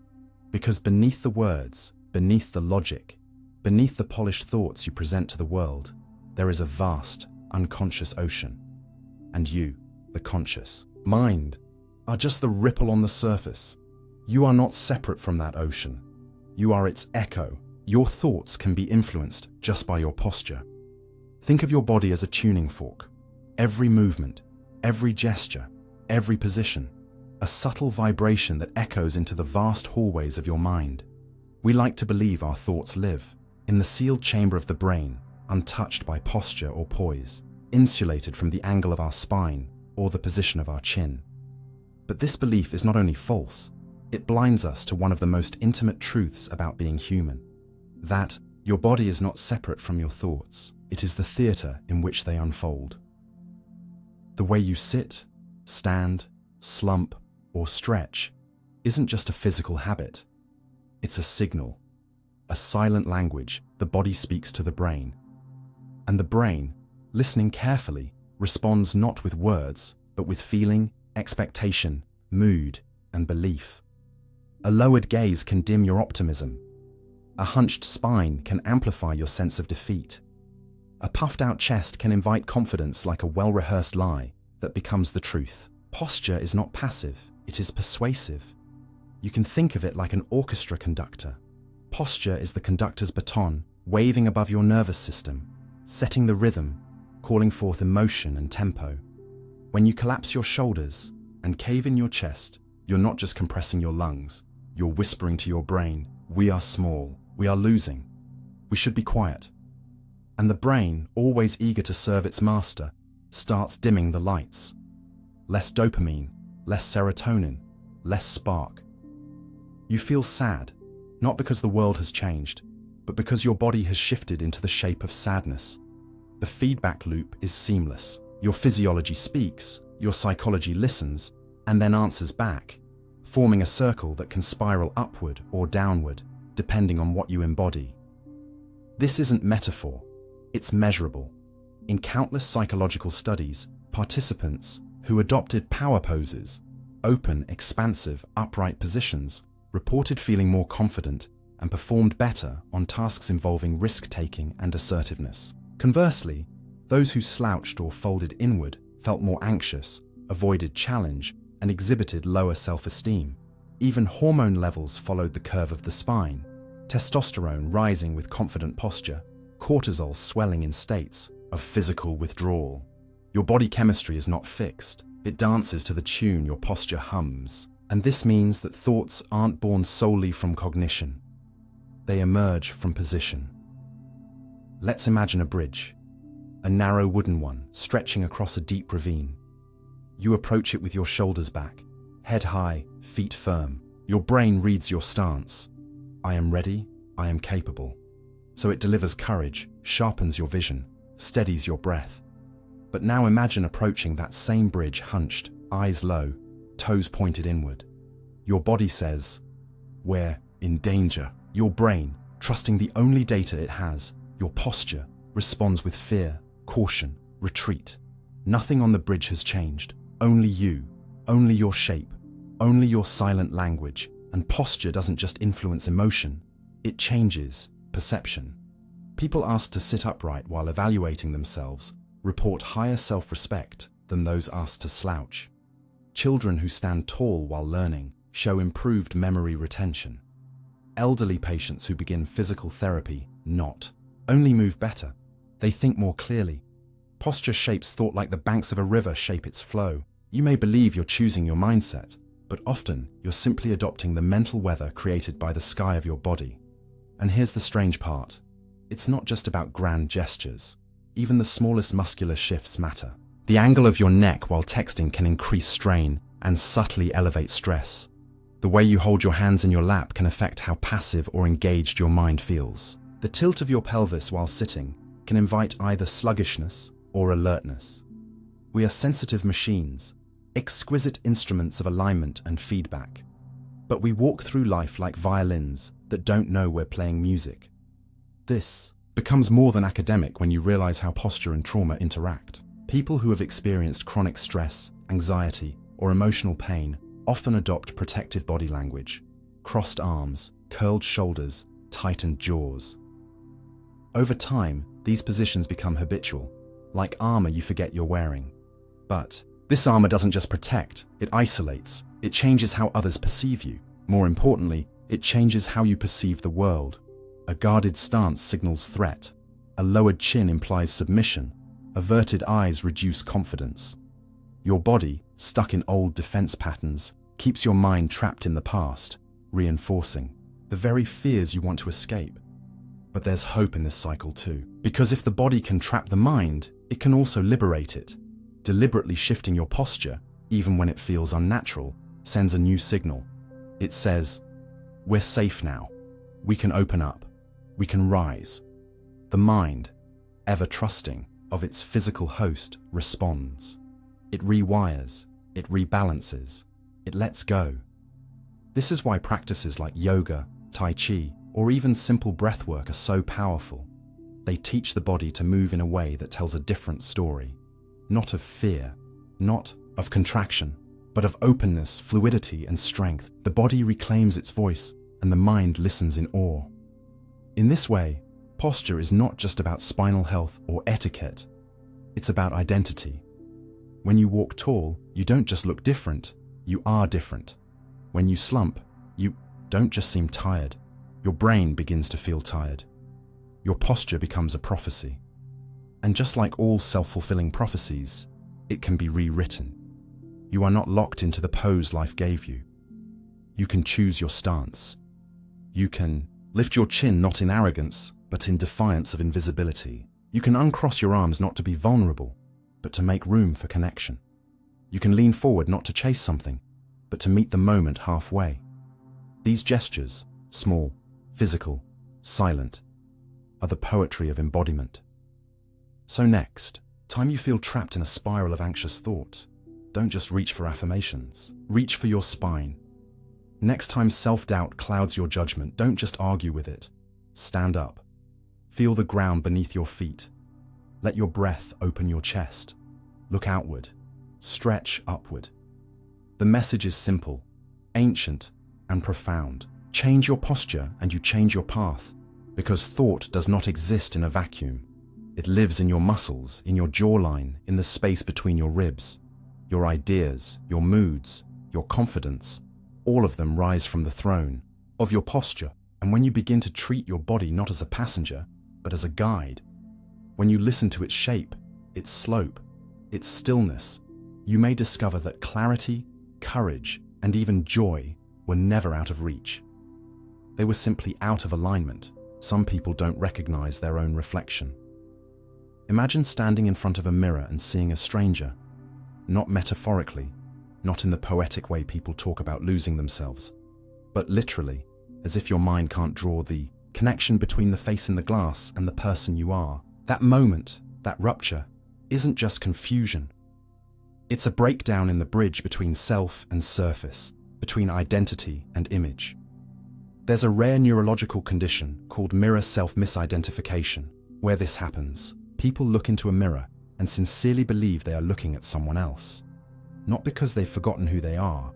[SPEAKER 1] Because beneath the words, beneath the logic, beneath the polished thoughts you present to the world, there is a vast, unconscious ocean. And you, the conscious mind, are just the ripple on the surface. You are not separate from that ocean. You are its echo. Your thoughts can be influenced just by your posture. Think of your body as a tuning fork. Every movement, every gesture, every position, a subtle vibration that echoes into the vast hallways of your mind. We like to believe our thoughts live in the sealed chamber of the brain, untouched by posture or poise, insulated from the angle of our spine or the position of our chin. But this belief is not only false, it blinds us to one of the most intimate truths about being human. that your body is not separate from your thoughts. It is the theater in which they unfold. The way you sit, stand, slump, or stretch isn't just a physical habit. It's a signal, a silent language the body speaks to the brain. And the brain, listening carefully, responds not with words, but with feeling, expectation, mood, and belief. A lowered gaze can dim your optimism. A hunched spine can amplify your sense of defeat. A puffed-out chest can invite confidence like a well-rehearsed lie that becomes the truth. Posture is not passive, it is persuasive. You can think of it like an orchestra conductor. Posture is the conductor's baton, waving above your nervous system, setting the rhythm, calling forth emotion and tempo. When you collapse your shoulders and cave in your chest, you're not just compressing your lungs, you're whispering to your brain, "We are small, we are losing, we should be quiet." And the brain, always eager to serve its master, starts dimming the lights. Less dopamine, less serotonin, less spark. You feel sad, not because the world has changed, but because your body has shifted into the shape of sadness. The feedback loop is seamless. Your physiology speaks, your psychology listens, and then answers back, forming a circle that can spiral upward or downward, depending on what you embody. This isn't metaphor, it's measurable. In countless psychological studies, participants who adopted power poses, open, expansive, upright positions, reported feeling more confident and performed better on tasks involving risk-taking and assertiveness. Conversely, those who slouched or folded inward felt more anxious, avoided challenge, and exhibited lower self-esteem. Even hormone levels followed the curve of the spine, testosterone rising with confident posture, cortisol swelling in states of physical withdrawal. Your body chemistry is not fixed. It dances to the tune your posture hums. And this means that thoughts aren't born solely from cognition. They emerge from position. Let's imagine a bridge, a narrow wooden one stretching across a deep ravine. You approach it with your shoulders back, head high, feet firm. Your brain reads your stance. I am ready, I am capable. So it delivers courage, sharpens your vision, steadies your breath. But now imagine approaching that same bridge hunched, eyes low, toes pointed inward. Your body says, "We're in danger." Your brain, trusting the only data it has, your posture, responds with fear, caution, retreat. Nothing on the bridge has changed. Only you, only your shape, only your silent language. And posture doesn't just influence emotion, it changes perception. People asked to sit upright while evaluating themselves report higher self-respect than those asked to slouch. Children who stand tall while learning show improved memory retention. Elderly patients who begin physical therapy not only move better, they think more clearly. Posture shapes thought like the banks of a river shape its flow. You may believe you're choosing your mindset, but often you're simply adopting the mental weather created by the sky of your body. And here's the strange part. It's not just about grand gestures. Even the smallest muscular shifts matter. The angle of your neck while texting can increase strain and subtly elevate stress. The way you hold your hands in your lap can affect how passive or engaged your mind feels. The tilt of your pelvis while sitting can invite either sluggishness or alertness. We are sensitive machines, exquisite instruments of alignment and feedback. But we walk through life like violins that don't know we're playing music. This becomes more than academic when you realize how posture and trauma interact. People who have experienced chronic stress, anxiety, or emotional pain often adopt protective body language, crossed arms, curled shoulders, tightened jaws. Over time, these positions become habitual, like armor you forget you're wearing. But this armor doesn't just protect, it isolates. It changes how others perceive you. More importantly, it changes how you perceive the world. A guarded stance signals threat. A lowered chin implies submission. Averted eyes reduce confidence. Your body, stuck in old defense patterns, keeps your mind trapped in the past, reinforcing the very fears you want to escape. But there's hope in this cycle too, because if the body can trap the mind, it can also liberate it. Deliberately shifting your posture, even when it feels unnatural, sends a new signal. It says, "We're safe now. We can open up." we can rise. The mind, ever trusting of its physical host, responds. It rewires, it rebalances, it lets go. This is why practices like yoga, tai chi, or even simple breath work are so powerful. They teach the body to move in a way that tells a different story. Not of fear, not of contraction, but of openness, fluidity, and strength. The body reclaims its voice, and the mind listens in awe. In this way, posture is not just about spinal health or etiquette. It's about identity. When you walk tall, you don't just look different, you are different. When you slump, you don't just seem tired. Your brain begins to feel tired. Your posture becomes a prophecy. And just like all self-fulfilling prophecies, it can be rewritten. You are not locked into the pose life gave you. You can choose your stance. You can lift your chin not in arrogance, but in defiance of invisibility. You can uncross your arms not to be vulnerable, but to make room for connection. You can lean forward not to chase something, but to meet the moment halfway. These gestures, small, physical, silent, are the poetry of embodiment. So next, time you feel trapped in a spiral of anxious thought, don't just reach for affirmations, reach for your spine. Next time self-doubt clouds your judgment, don't just argue with it. Stand up. Feel the ground beneath your feet. Let your breath open your chest. Look outward. Stretch upward. The message is simple, ancient, and profound. Change your posture and you change your path, because thought does not exist in a vacuum. It lives in your muscles, in your jawline, in the space between your ribs. Your ideas, your moods, your confidence, all of them rise from the throne of your posture. And when you begin to treat your body not as a passenger, but as a guide, when you listen to its shape, its slope, its stillness, you may discover that clarity, courage, and even joy were never out of reach. They were simply out of alignment. Some people don't recognize their own reflection. Imagine standing in front of a mirror and seeing a stranger, not metaphorically, not in the poetic way people talk about losing themselves, but literally, as if your mind can't draw the connection between the face in the glass and the person you are. That moment, that rupture, isn't just confusion. It's a breakdown in the bridge between self and surface, between identity and image. There's a rare neurological condition called mirror self-misidentification, where this happens. People look into a mirror and sincerely believe they are looking at someone else. Not because they've forgotten who they are,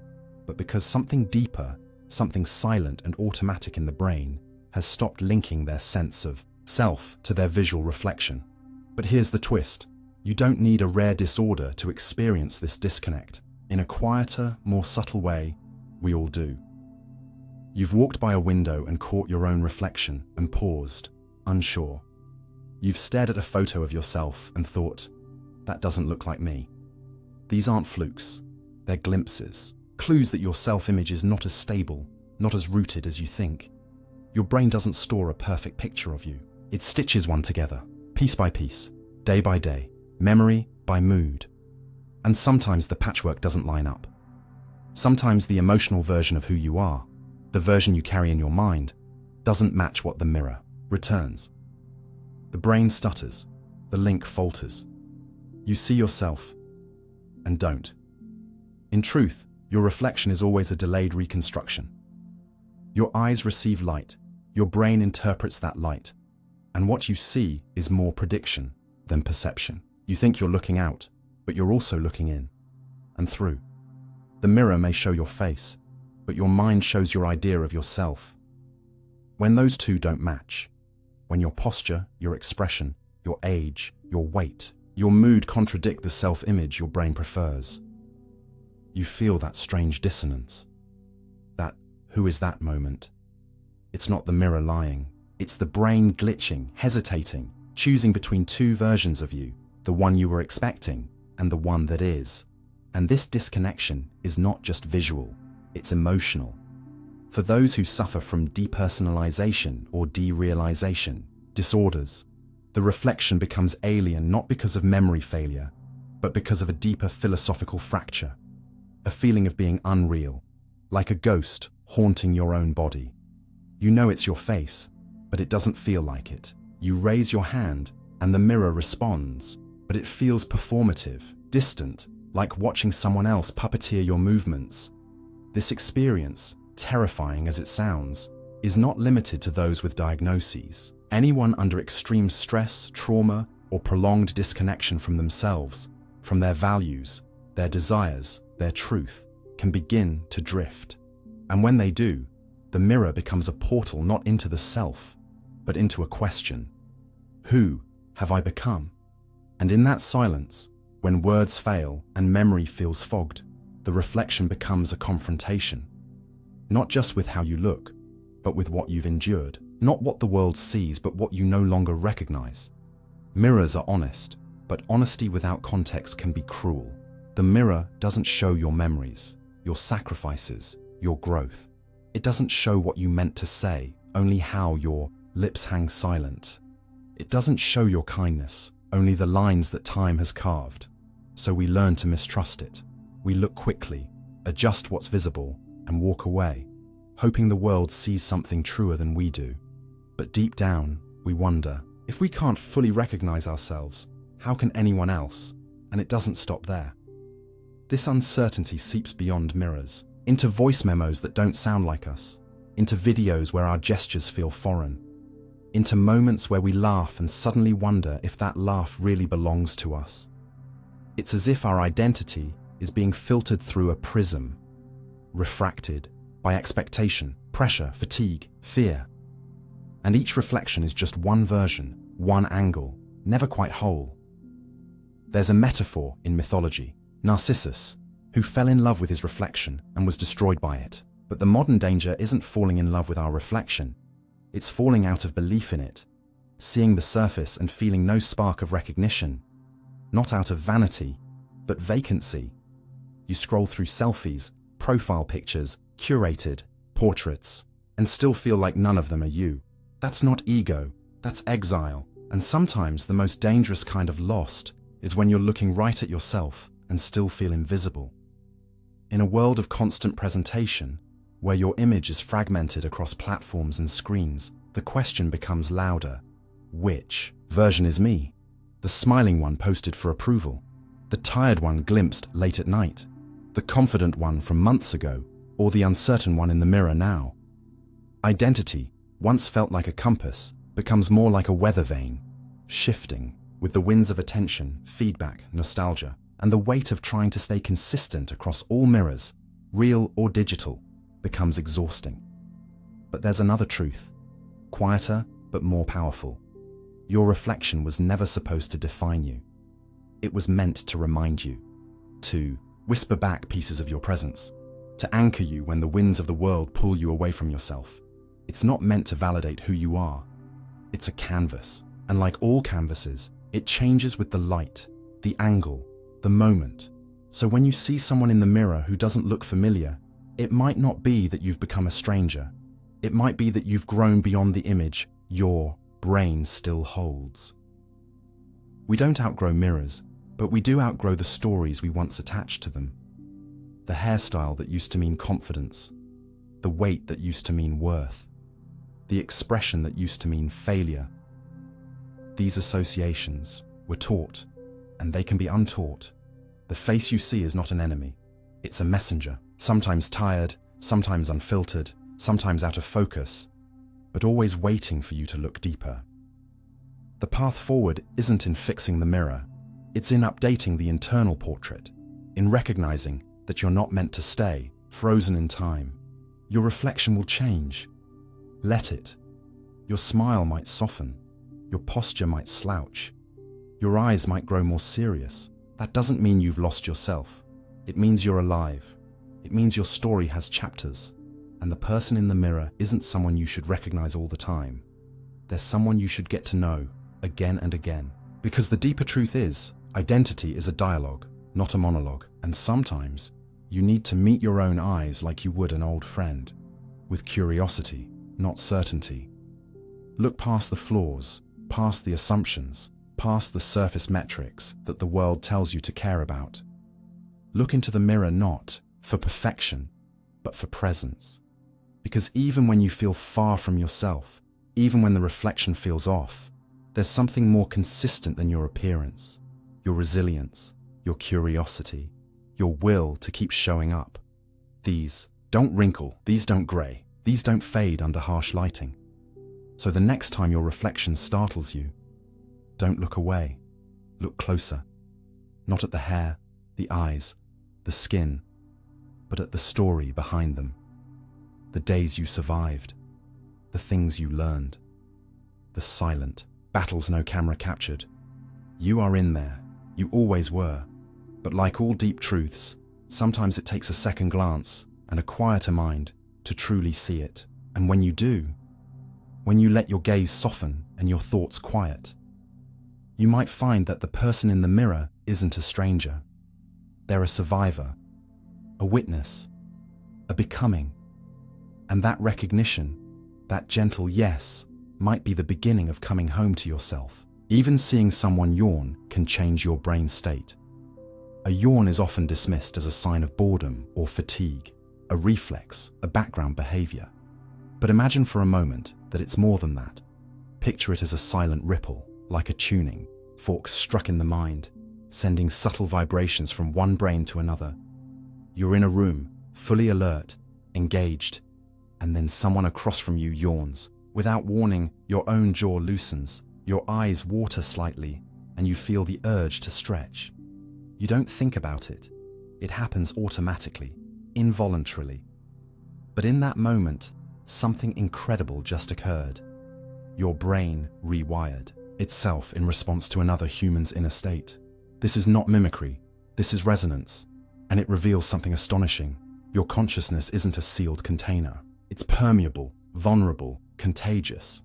[SPEAKER 1] but because something deeper, something silent and automatic in the brain has stopped linking their sense of self to their visual reflection. But here's the twist. You don't need a rare disorder to experience this disconnect. In a quieter, more subtle way, we all do. You've walked by a window and caught your own reflection and paused, unsure. You've stared at a photo of yourself and thought, that doesn't look like me. These aren't flukes, they're glimpses, clues that your self-image is not as stable, not as rooted as you think. Your brain doesn't store a perfect picture of you. It stitches one together, piece by piece, day by day, memory by mood. And sometimes the patchwork doesn't line up. Sometimes the emotional version of who you are, the version you carry in your mind, doesn't match what the mirror returns. The brain stutters, the link falters. You see yourself and don't. In truth, your reflection is always a delayed reconstruction. Your eyes receive light, your brain interprets that light, and what you see is more prediction than perception. You think you're looking out, but you're also looking in and through. The mirror may show your face, but your mind shows your idea of yourself. When those two don't match, when your posture, your expression, your age, your weight, your mood contradict the self-image your brain prefers, you feel that strange dissonance. That who is that moment? It's not the mirror lying. It's the brain glitching, hesitating, choosing between two versions of you, the one you were expecting and the one that is. And this disconnection is not just visual, it's emotional. For those who suffer from depersonalization or derealization disorders, the reflection becomes alien not because of memory failure, but because of a deeper philosophical fracture, a feeling of being unreal, like a ghost haunting your own body. You know it's your face, but it doesn't feel like it. You raise your hand, and the mirror responds, but it feels performative, distant, like watching someone else puppeteer your movements. This experience, terrifying as it sounds, is not limited to those with diagnoses. Anyone under extreme stress, trauma, or prolonged disconnection from themselves, from their values, their desires, their truth, can begin to drift. And when they do, the mirror becomes a portal not into the self, but into a question. Who have I become? And in that silence, when words fail and memory feels fogged, the reflection becomes a confrontation. Not just with how you look, but with what you've endured. Not what the world sees, but what you no longer recognize. Mirrors are honest, but honesty without context can be cruel. The mirror doesn't show your memories, your sacrifices, your growth. It doesn't show what you meant to say, only how your lips hang silent. It doesn't show your kindness, only the lines that time has carved. So we learn to mistrust it. We look quickly, adjust what's visible, and walk away, hoping the world sees something truer than we do. But deep down, we wonder, if we can't fully recognize ourselves, how can anyone else? And it doesn't stop there. This uncertainty seeps beyond mirrors, into voice memos that don't sound like us, into videos where our gestures feel foreign, into moments where we laugh and suddenly wonder if that laugh really belongs to us. It's as if our identity is being filtered through a prism, refracted by expectation, pressure, fatigue, fear. And each reflection is just one version, one angle, never quite whole. There's a metaphor in mythology, Narcissus, who fell in love with his reflection and was destroyed by it. But the modern danger isn't falling in love with our reflection. It's falling out of belief in it, seeing the surface and feeling no spark of recognition. Not out of vanity, but vacancy. You scroll through selfies, profile pictures, curated portraits, and still feel like none of them are you. That's not ego, that's exile. And sometimes the most dangerous kind of lost is when you're looking right at yourself and still feel invisible. In a world of constant presentation, where your image is fragmented across platforms and screens, the question becomes louder. Which version is me? The smiling one posted for approval, the tired one glimpsed late at night, the confident one from months ago, or the uncertain one in the mirror now? Identity, once felt like a compass, becomes more like a weather vane, shifting with the winds of attention, feedback, nostalgia, and the weight of trying to stay consistent across all mirrors, real or digital, becomes exhausting. But there's another truth, quieter but more powerful. Your reflection was never supposed to define you. It was meant to remind you, to whisper back pieces of your presence, to anchor you when the winds of the world pull you away from yourself. It's not meant to validate who you are. It's a canvas, and like all canvases, it changes with the light, the angle, the moment. So when you see someone in the mirror who doesn't look familiar, it might not be that you've become a stranger. It might be that you've grown beyond the image your brain still holds. We don't outgrow mirrors, but we do outgrow the stories we once attached to them. The hairstyle that used to mean confidence, the weight that used to mean worth, the expression that used to mean failure. These associations were taught, and they can be untaught. The face you see is not an enemy. It's a messenger, sometimes tired, sometimes unfiltered, sometimes out of focus, but always waiting for you to look deeper. The path forward isn't in fixing the mirror. It's in updating the internal portrait, in recognizing that you're not meant to stay, frozen in time. Your reflection will change. Let it. Your smile might soften. Your posture might slouch. Your eyes might grow more serious. That doesn't mean you've lost yourself. It means you're alive. It means your story has chapters. And the person in the mirror isn't someone you should recognize all the time. There's someone you should get to know, again and again. Because the deeper truth is, identity is a dialogue, not a monologue. And sometimes, you need to meet your own eyes like you would an old friend, with curiosity, not certainty. Look past the flaws, past the assumptions, past the surface metrics that the world tells you to care about. Look into the mirror not for perfection, but for presence. Because even when you feel far from yourself, even when the reflection feels off, there's something more consistent than your appearance, your resilience, your curiosity, your will to keep showing up. These don't wrinkle, these don't grey, these don't fade under harsh lighting. So the next time your reflection startles you, don't look away, look closer. Not at the hair, the eyes, the skin, but at the story behind them. The days you survived, the things you learned, the silent battles no camera captured. You are in there, you always were. But like all deep truths, sometimes it takes a second glance and a quieter mind to truly see it. And when you do, when you let your gaze soften and your thoughts quiet, you might find that the person in the mirror isn't a stranger. They're a survivor, a witness, a becoming. And that recognition, that gentle yes, might be the beginning of coming home to yourself. Even seeing someone yawn can change your brain state. A yawn is often dismissed as a sign of boredom or fatigue, a reflex, a background behavior. But imagine for a moment that it's more than that. Picture it as a silent ripple, like a tuning, forks struck in the mind, sending subtle vibrations from one brain to another. You're in a room, fully alert, engaged, and then someone across from you yawns. Without warning, your own jaw loosens, your eyes water slightly, and you feel the urge to stretch. You don't think about it. It happens automatically, involuntarily. But in that moment, something incredible just occurred. Your brain rewired itself in response to another human's inner state. This is not mimicry, this is resonance, and it reveals something astonishing. Your consciousness isn't a sealed container. It's permeable, vulnerable, contagious.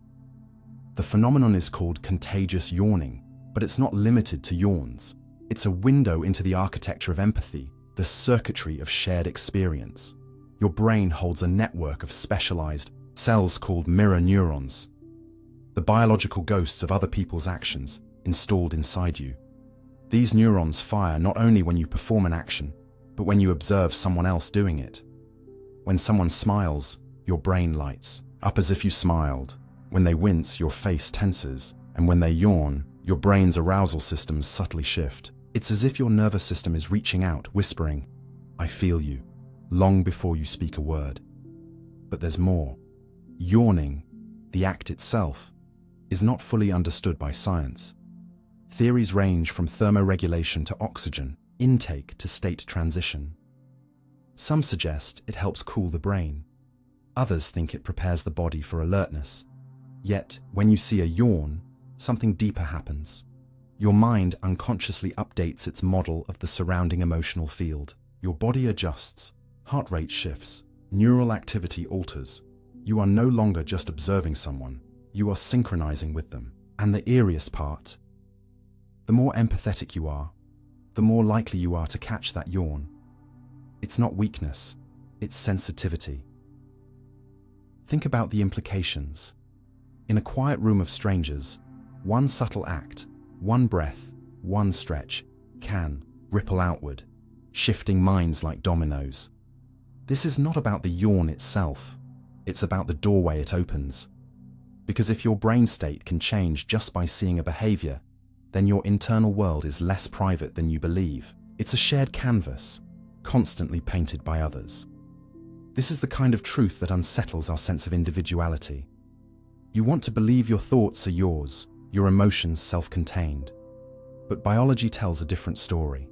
[SPEAKER 1] The phenomenon is called contagious yawning, but it's not limited to yawns. It's a window into the architecture of empathy, the circuitry of shared experience. Your brain holds a network of specialized cells called mirror neurons, the biological ghosts of other people's actions installed inside you. These neurons fire not only when you perform an action, but when you observe someone else doing it. When someone smiles, your brain lights up as if you smiled. When they wince, your face tenses. And when they yawn, your brain's arousal systems subtly shift. It's as if your nervous system is reaching out, whispering, "I feel you," long before you speak a word. But there's more. Yawning, the act itself, is not fully understood by science. Theories range from thermoregulation to oxygen intake to state transition. Some suggest it helps cool the brain. Others think it prepares the body for alertness. Yet, when you see a yawn, something deeper happens. Your mind unconsciously updates its model of the surrounding emotional field. Your body adjusts, heart rate shifts, neural activity alters. You are no longer just observing someone, you are synchronizing with them. And the eeriest part, the more empathetic you are, the more likely you are to catch that yawn. It's not weakness, it's sensitivity. Think about the implications. In a quiet room of strangers, one subtle act, one breath, one stretch can ripple outward, shifting minds like dominoes. This is not about the yawn itself, it's about the doorway it opens. Because if your brain state can change just by seeing a behavior, then your internal world is less private than you believe. It's a shared canvas, constantly painted by others. This is the kind of truth that unsettles our sense of individuality. You want to believe your thoughts are yours, your emotions self-contained. But biology tells a different story.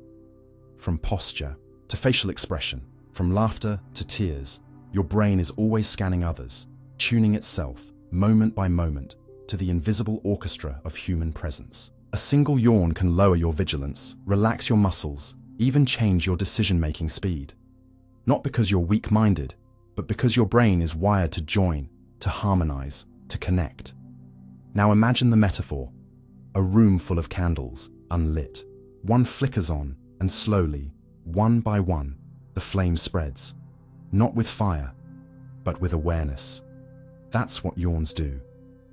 [SPEAKER 1] From posture to facial expression, from laughter to tears, your brain is always scanning others, tuning itself, moment by moment, to the invisible orchestra of human presence. A single yawn can lower your vigilance, relax your muscles, even change your decision-making speed. Not because you're weak-minded, but because your brain is wired to join, to harmonize, to connect. Now imagine the metaphor. A room full of candles, unlit. One flickers on, and slowly, one by one, the flame spreads. Not with fire, but with awareness. That's what yawns do.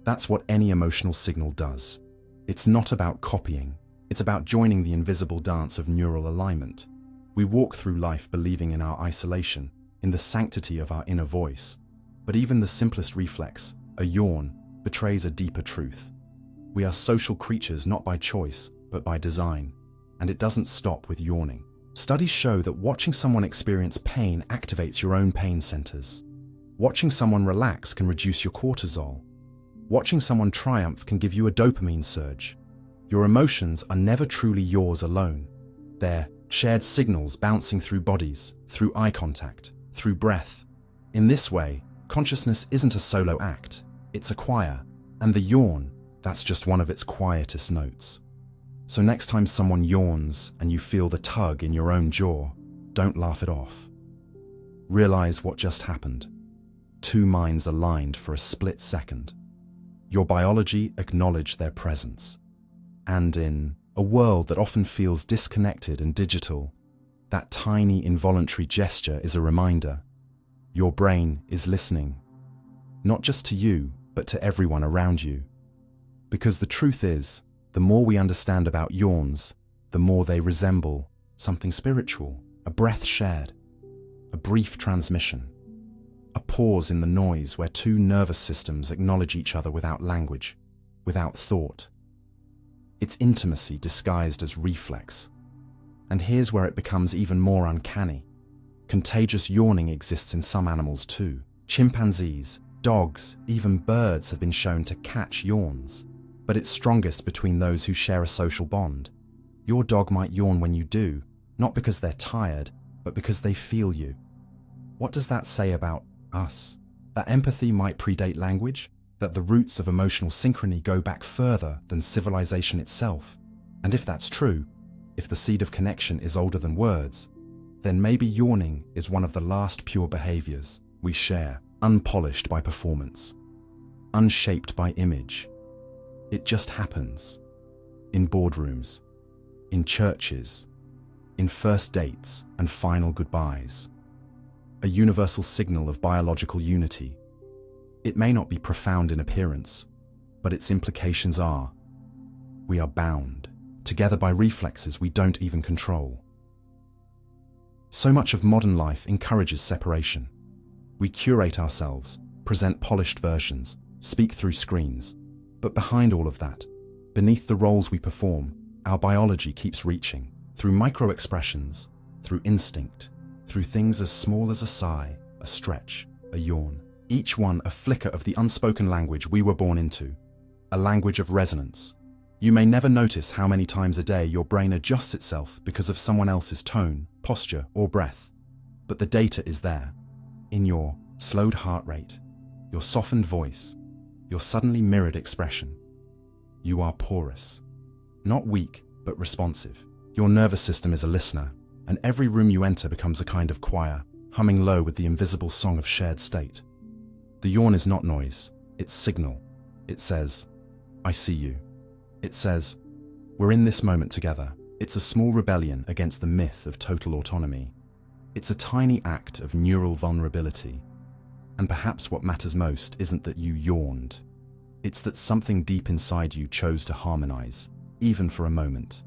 [SPEAKER 1] That's what any emotional signal does. It's not about copying. It's about joining the invisible dance of neural alignment. We walk through life believing in our isolation, in the sanctity of our inner voice. But even the simplest reflex, a yawn, betrays a deeper truth. We are social creatures not by choice, but by design, and it doesn't stop with yawning. Studies show that watching someone experience pain activates your own pain centers. Watching someone relax can reduce your cortisol. Watching someone triumph can give you a dopamine surge. Your emotions are never truly yours alone. They're shared signals bouncing through bodies, through eye contact, through breath. In this way, consciousness isn't a solo act, it's a choir, and the yawn, that's just one of its quietest notes. So next time someone yawns and you feel the tug in your own jaw, don't laugh it off. Realize what just happened. Two minds aligned for a split second. Your biology acknowledged their presence. And in a world that often feels disconnected and digital, that tiny involuntary gesture is a reminder. Your brain is listening. Not just to you, but to everyone around you. Because the truth is, the more we understand about yawns, the more they resemble something spiritual, a breath shared, a brief transmission, a pause in the noise where two nervous systems acknowledge each other without language, without thought. It's intimacy disguised as reflex. And here's where it becomes even more uncanny. Contagious yawning exists in some animals too. Chimpanzees, dogs, even birds have been shown to catch yawns. But it's strongest between those who share a social bond. Your dog might yawn when you do, not because they're tired, but because they feel you. What does that say about us? That empathy might predate language? That the roots of emotional synchrony go back further than civilization itself? And if that's true, if the seed of connection is older than words, then maybe yawning is one of the last pure behaviors we share, unpolished by performance, unshaped by image. It just happens. In boardrooms, in churches, in first dates and final goodbyes. A universal signal of biological unity. It may not be profound in appearance, but its implications are. We are bound, together by reflexes we don't even control. So much of modern life encourages separation. We curate ourselves, present polished versions, speak through screens. But behind all of that, beneath the roles we perform, our biology keeps reaching, through micro-expressions, through instinct, through things as small as a sigh, a stretch, a yawn. Each one a flicker of the unspoken language we were born into, a language of resonance. You may never notice how many times a day your brain adjusts itself because of someone else's tone, posture, or breath. But the data is there, in your slowed heart rate, your softened voice, your suddenly mirrored expression. You are porous. Not weak, but responsive. Your nervous system is a listener, and every room you enter becomes a kind of choir, humming low with the invisible song of shared state. The yawn is not noise, it's signal. It says, I see you. It says, we're in this moment together. It's a small rebellion against the myth of total autonomy. It's a tiny act of neural vulnerability. And perhaps what matters most isn't that you yawned. It's that something deep inside you chose to harmonize, even for a moment.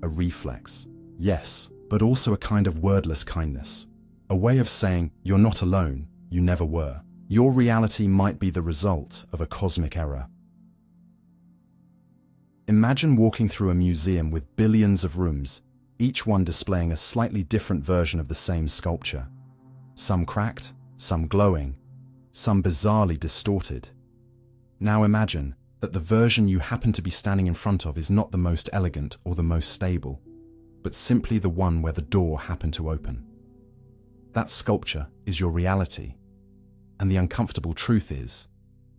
[SPEAKER 1] A reflex, yes, but also a kind of wordless kindness. A way of saying, you're not alone, you never were. Your reality might be the result of a cosmic error. Imagine walking through a museum with billions of rooms, each one displaying a slightly different version of the same sculpture. Some cracked, some glowing, some bizarrely distorted. Now imagine that the version you happen to be standing in front of is not the most elegant or the most stable, but simply the one where the door happened to open. That sculpture is your reality. And the uncomfortable truth is,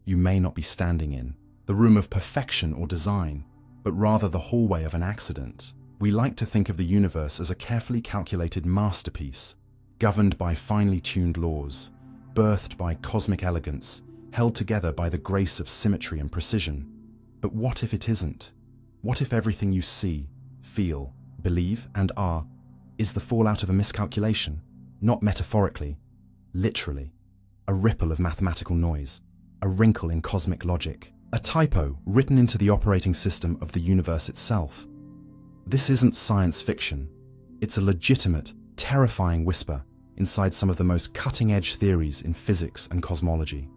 [SPEAKER 1] you may not be standing in the room of perfection or design, but rather the hallway of an accident. We like to think of the universe as a carefully calculated masterpiece, governed by finely tuned laws, birthed by cosmic elegance, held together by the grace of symmetry and precision. But what if it isn't? What if everything you see, feel, believe, and are is the fallout of a miscalculation? Not metaphorically, literally. A ripple of mathematical noise, a wrinkle in cosmic logic, a typo written into the operating system of the universe itself. This isn't science fiction. It's a legitimate, terrifying whisper inside some of the most cutting-edge theories in physics and cosmology.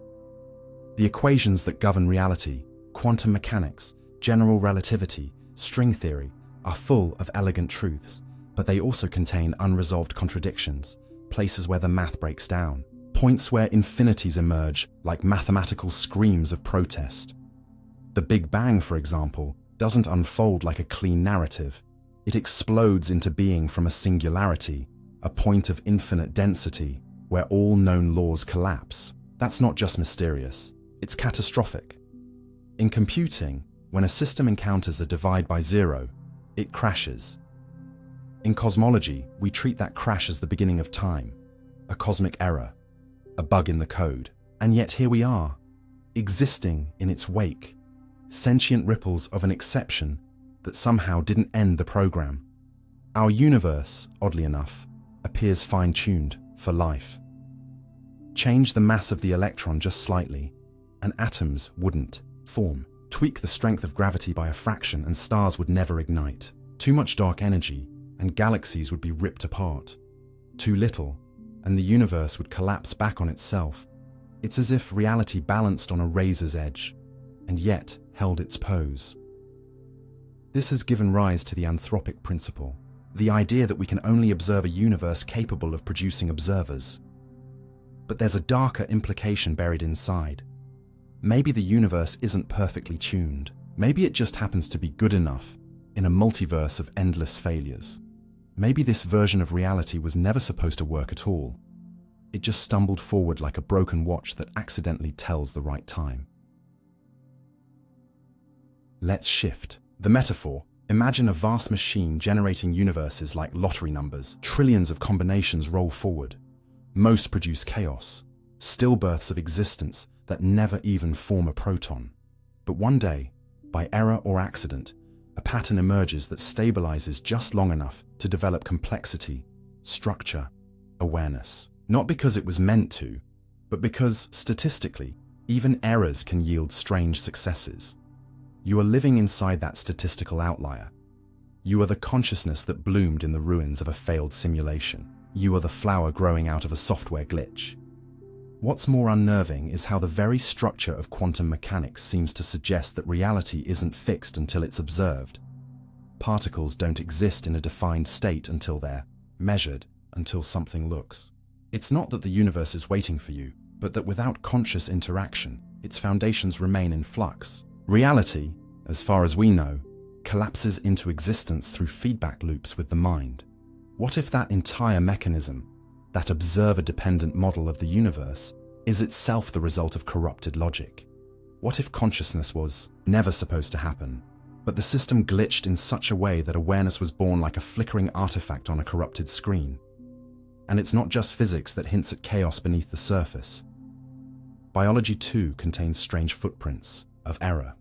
[SPEAKER 1] The equations that govern reality, quantum mechanics, general relativity, string theory, are full of elegant truths, but they also contain unresolved contradictions, places where the math breaks down, points where infinities emerge like mathematical screams of protest. The Big Bang, for example, doesn't unfold like a clean narrative. It explodes into being from a singularity, a point of infinite density, where all known laws collapse. That's not just mysterious, it's catastrophic. In computing, when a system encounters a divide by zero, it crashes. In cosmology, we treat that crash as the beginning of time, a cosmic error, a bug in the code. And yet here we are, existing in its wake, sentient ripples of an exception that somehow didn't end the program. Our universe, oddly enough, appears fine-tuned for life. Change the mass of the electron just slightly, and atoms wouldn't form. Tweak the strength of gravity by a fraction and stars would never ignite. Too much dark energy, and galaxies would be ripped apart. Too little, and the universe would collapse back on itself. It's as if reality balanced on a razor's edge, and yet held its pose. This has given rise to the anthropic principle, the idea that we can only observe a universe capable of producing observers. But there's a darker implication buried inside. Maybe the universe isn't perfectly tuned. Maybe it just happens to be good enough in a multiverse of endless failures. Maybe this version of reality was never supposed to work at all. It just stumbled forward like a broken watch that accidentally tells the right time. Let's shift the metaphor. Imagine a vast machine generating universes like lottery numbers. Trillions of combinations roll forward. Most produce chaos, stillbirths of existence that never even form a proton. But one day, by error or accident, a pattern emerges that stabilizes just long enough to develop complexity, structure, awareness. Not because it was meant to, but because, statistically, even errors can yield strange successes. You are living inside that statistical outlier. You are the consciousness that bloomed in the ruins of a failed simulation. You are the flower growing out of a software glitch. What's more unnerving is how the very structure of quantum mechanics seems to suggest that reality isn't fixed until it's observed. Particles don't exist in a defined state until they're measured, until something looks. It's not that the universe is waiting for you, but that without conscious interaction, its foundations remain in flux. Reality, as far as we know, collapses into existence through feedback loops with the mind. What if that entire mechanism, that observer-dependent model of the universe, is itself the result of corrupted logic? What if consciousness was never supposed to happen, but the system glitched in such a way that awareness was born like a flickering artifact on a corrupted screen? And it's not just physics that hints at chaos beneath the surface. Biology too contains strange footprints of error.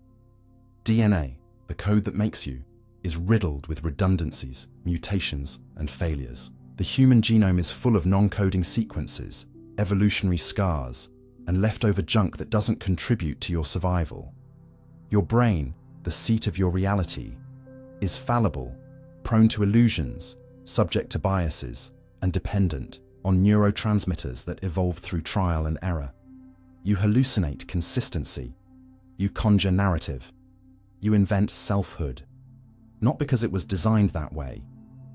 [SPEAKER 1] DNA, the code that makes you, is riddled with redundancies, mutations, and failures. The human genome is full of non-coding sequences, evolutionary scars, and leftover junk that doesn't contribute to your survival. Your brain, the seat of your reality, is fallible, prone to illusions, subject to biases, and dependent on neurotransmitters that evolve through trial and error. You hallucinate consistency. You conjure narrative. You invent selfhood. Not because it was designed that way,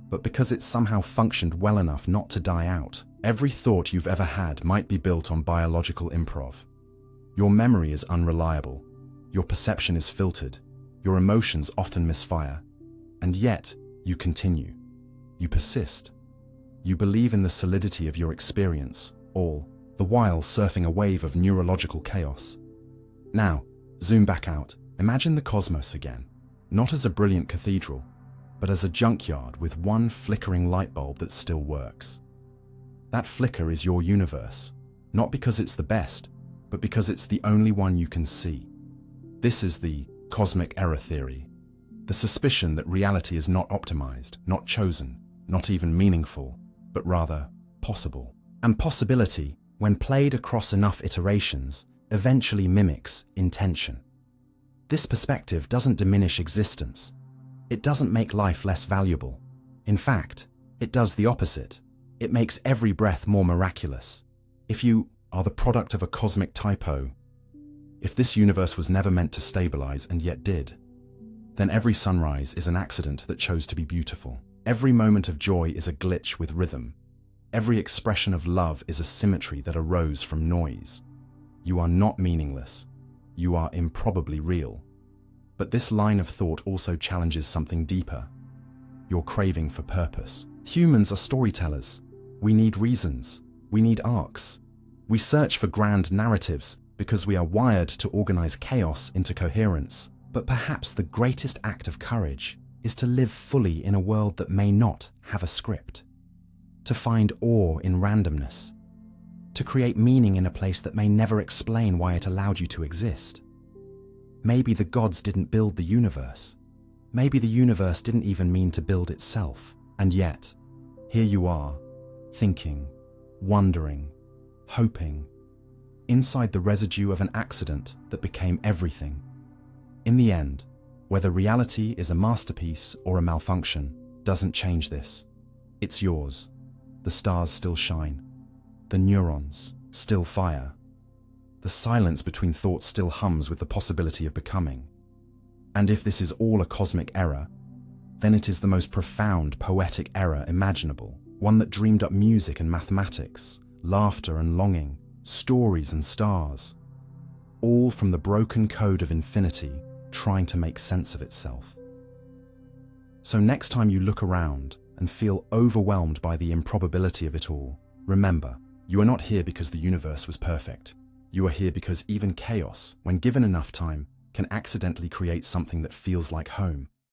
[SPEAKER 1] but because it somehow functioned well enough not to die out. Every thought you've ever had might be built on biological improv. Your memory is unreliable. Your perception is filtered. Your emotions often misfire. And yet, you continue. You persist. You believe in the solidity of your experience, all the while surfing a wave of neurological chaos. Now, zoom back out. Imagine the cosmos again, not as a brilliant cathedral, but as a junkyard with one flickering light bulb that still works. That flicker is your universe, not because it's the best, but because it's the only one you can see. This is the cosmic error theory, the suspicion that reality is not optimized, not chosen, not even meaningful, but rather possible. And possibility, when played across enough iterations, eventually mimics intention. This perspective doesn't diminish existence. It doesn't make life less valuable. In fact, it does the opposite. It makes every breath more miraculous. If you are the product of a cosmic typo, If this universe was never meant to stabilize and yet did, then every sunrise is an accident that chose to be beautiful. Every moment of joy is a glitch with rhythm. Every expression of love is a symmetry that arose from noise. You are not meaningless. You are improbably real. But this line of thought also challenges something deeper: your craving for purpose. Humans are storytellers. We need reasons. We need arcs. We search for grand narratives because we are wired to organize chaos into coherence. But perhaps the greatest act of courage is to live fully in a world that may not have a script. To find awe in randomness. To create meaning in a place that may never explain why it allowed you to exist. Maybe the gods didn't build the universe. Maybe the universe didn't even mean to build itself. And yet, here you are, thinking, wondering, hoping, inside the residue of an accident that became everything. In the end, whether reality is a masterpiece or a malfunction doesn't change this. It's yours. The stars still shine. The neurons still fire. The silence between thoughts still hums with the possibility of becoming. And if this is all a cosmic error, then it is the most profound, poetic error imaginable, one that dreamed up music and mathematics, laughter and longing, stories and stars, all from the broken code of infinity trying to make sense of itself. So next time you look around and feel overwhelmed by the improbability of it all, remember, you are not here because the universe was perfect. You are here because even chaos, when given enough time, can accidentally create something that feels like home.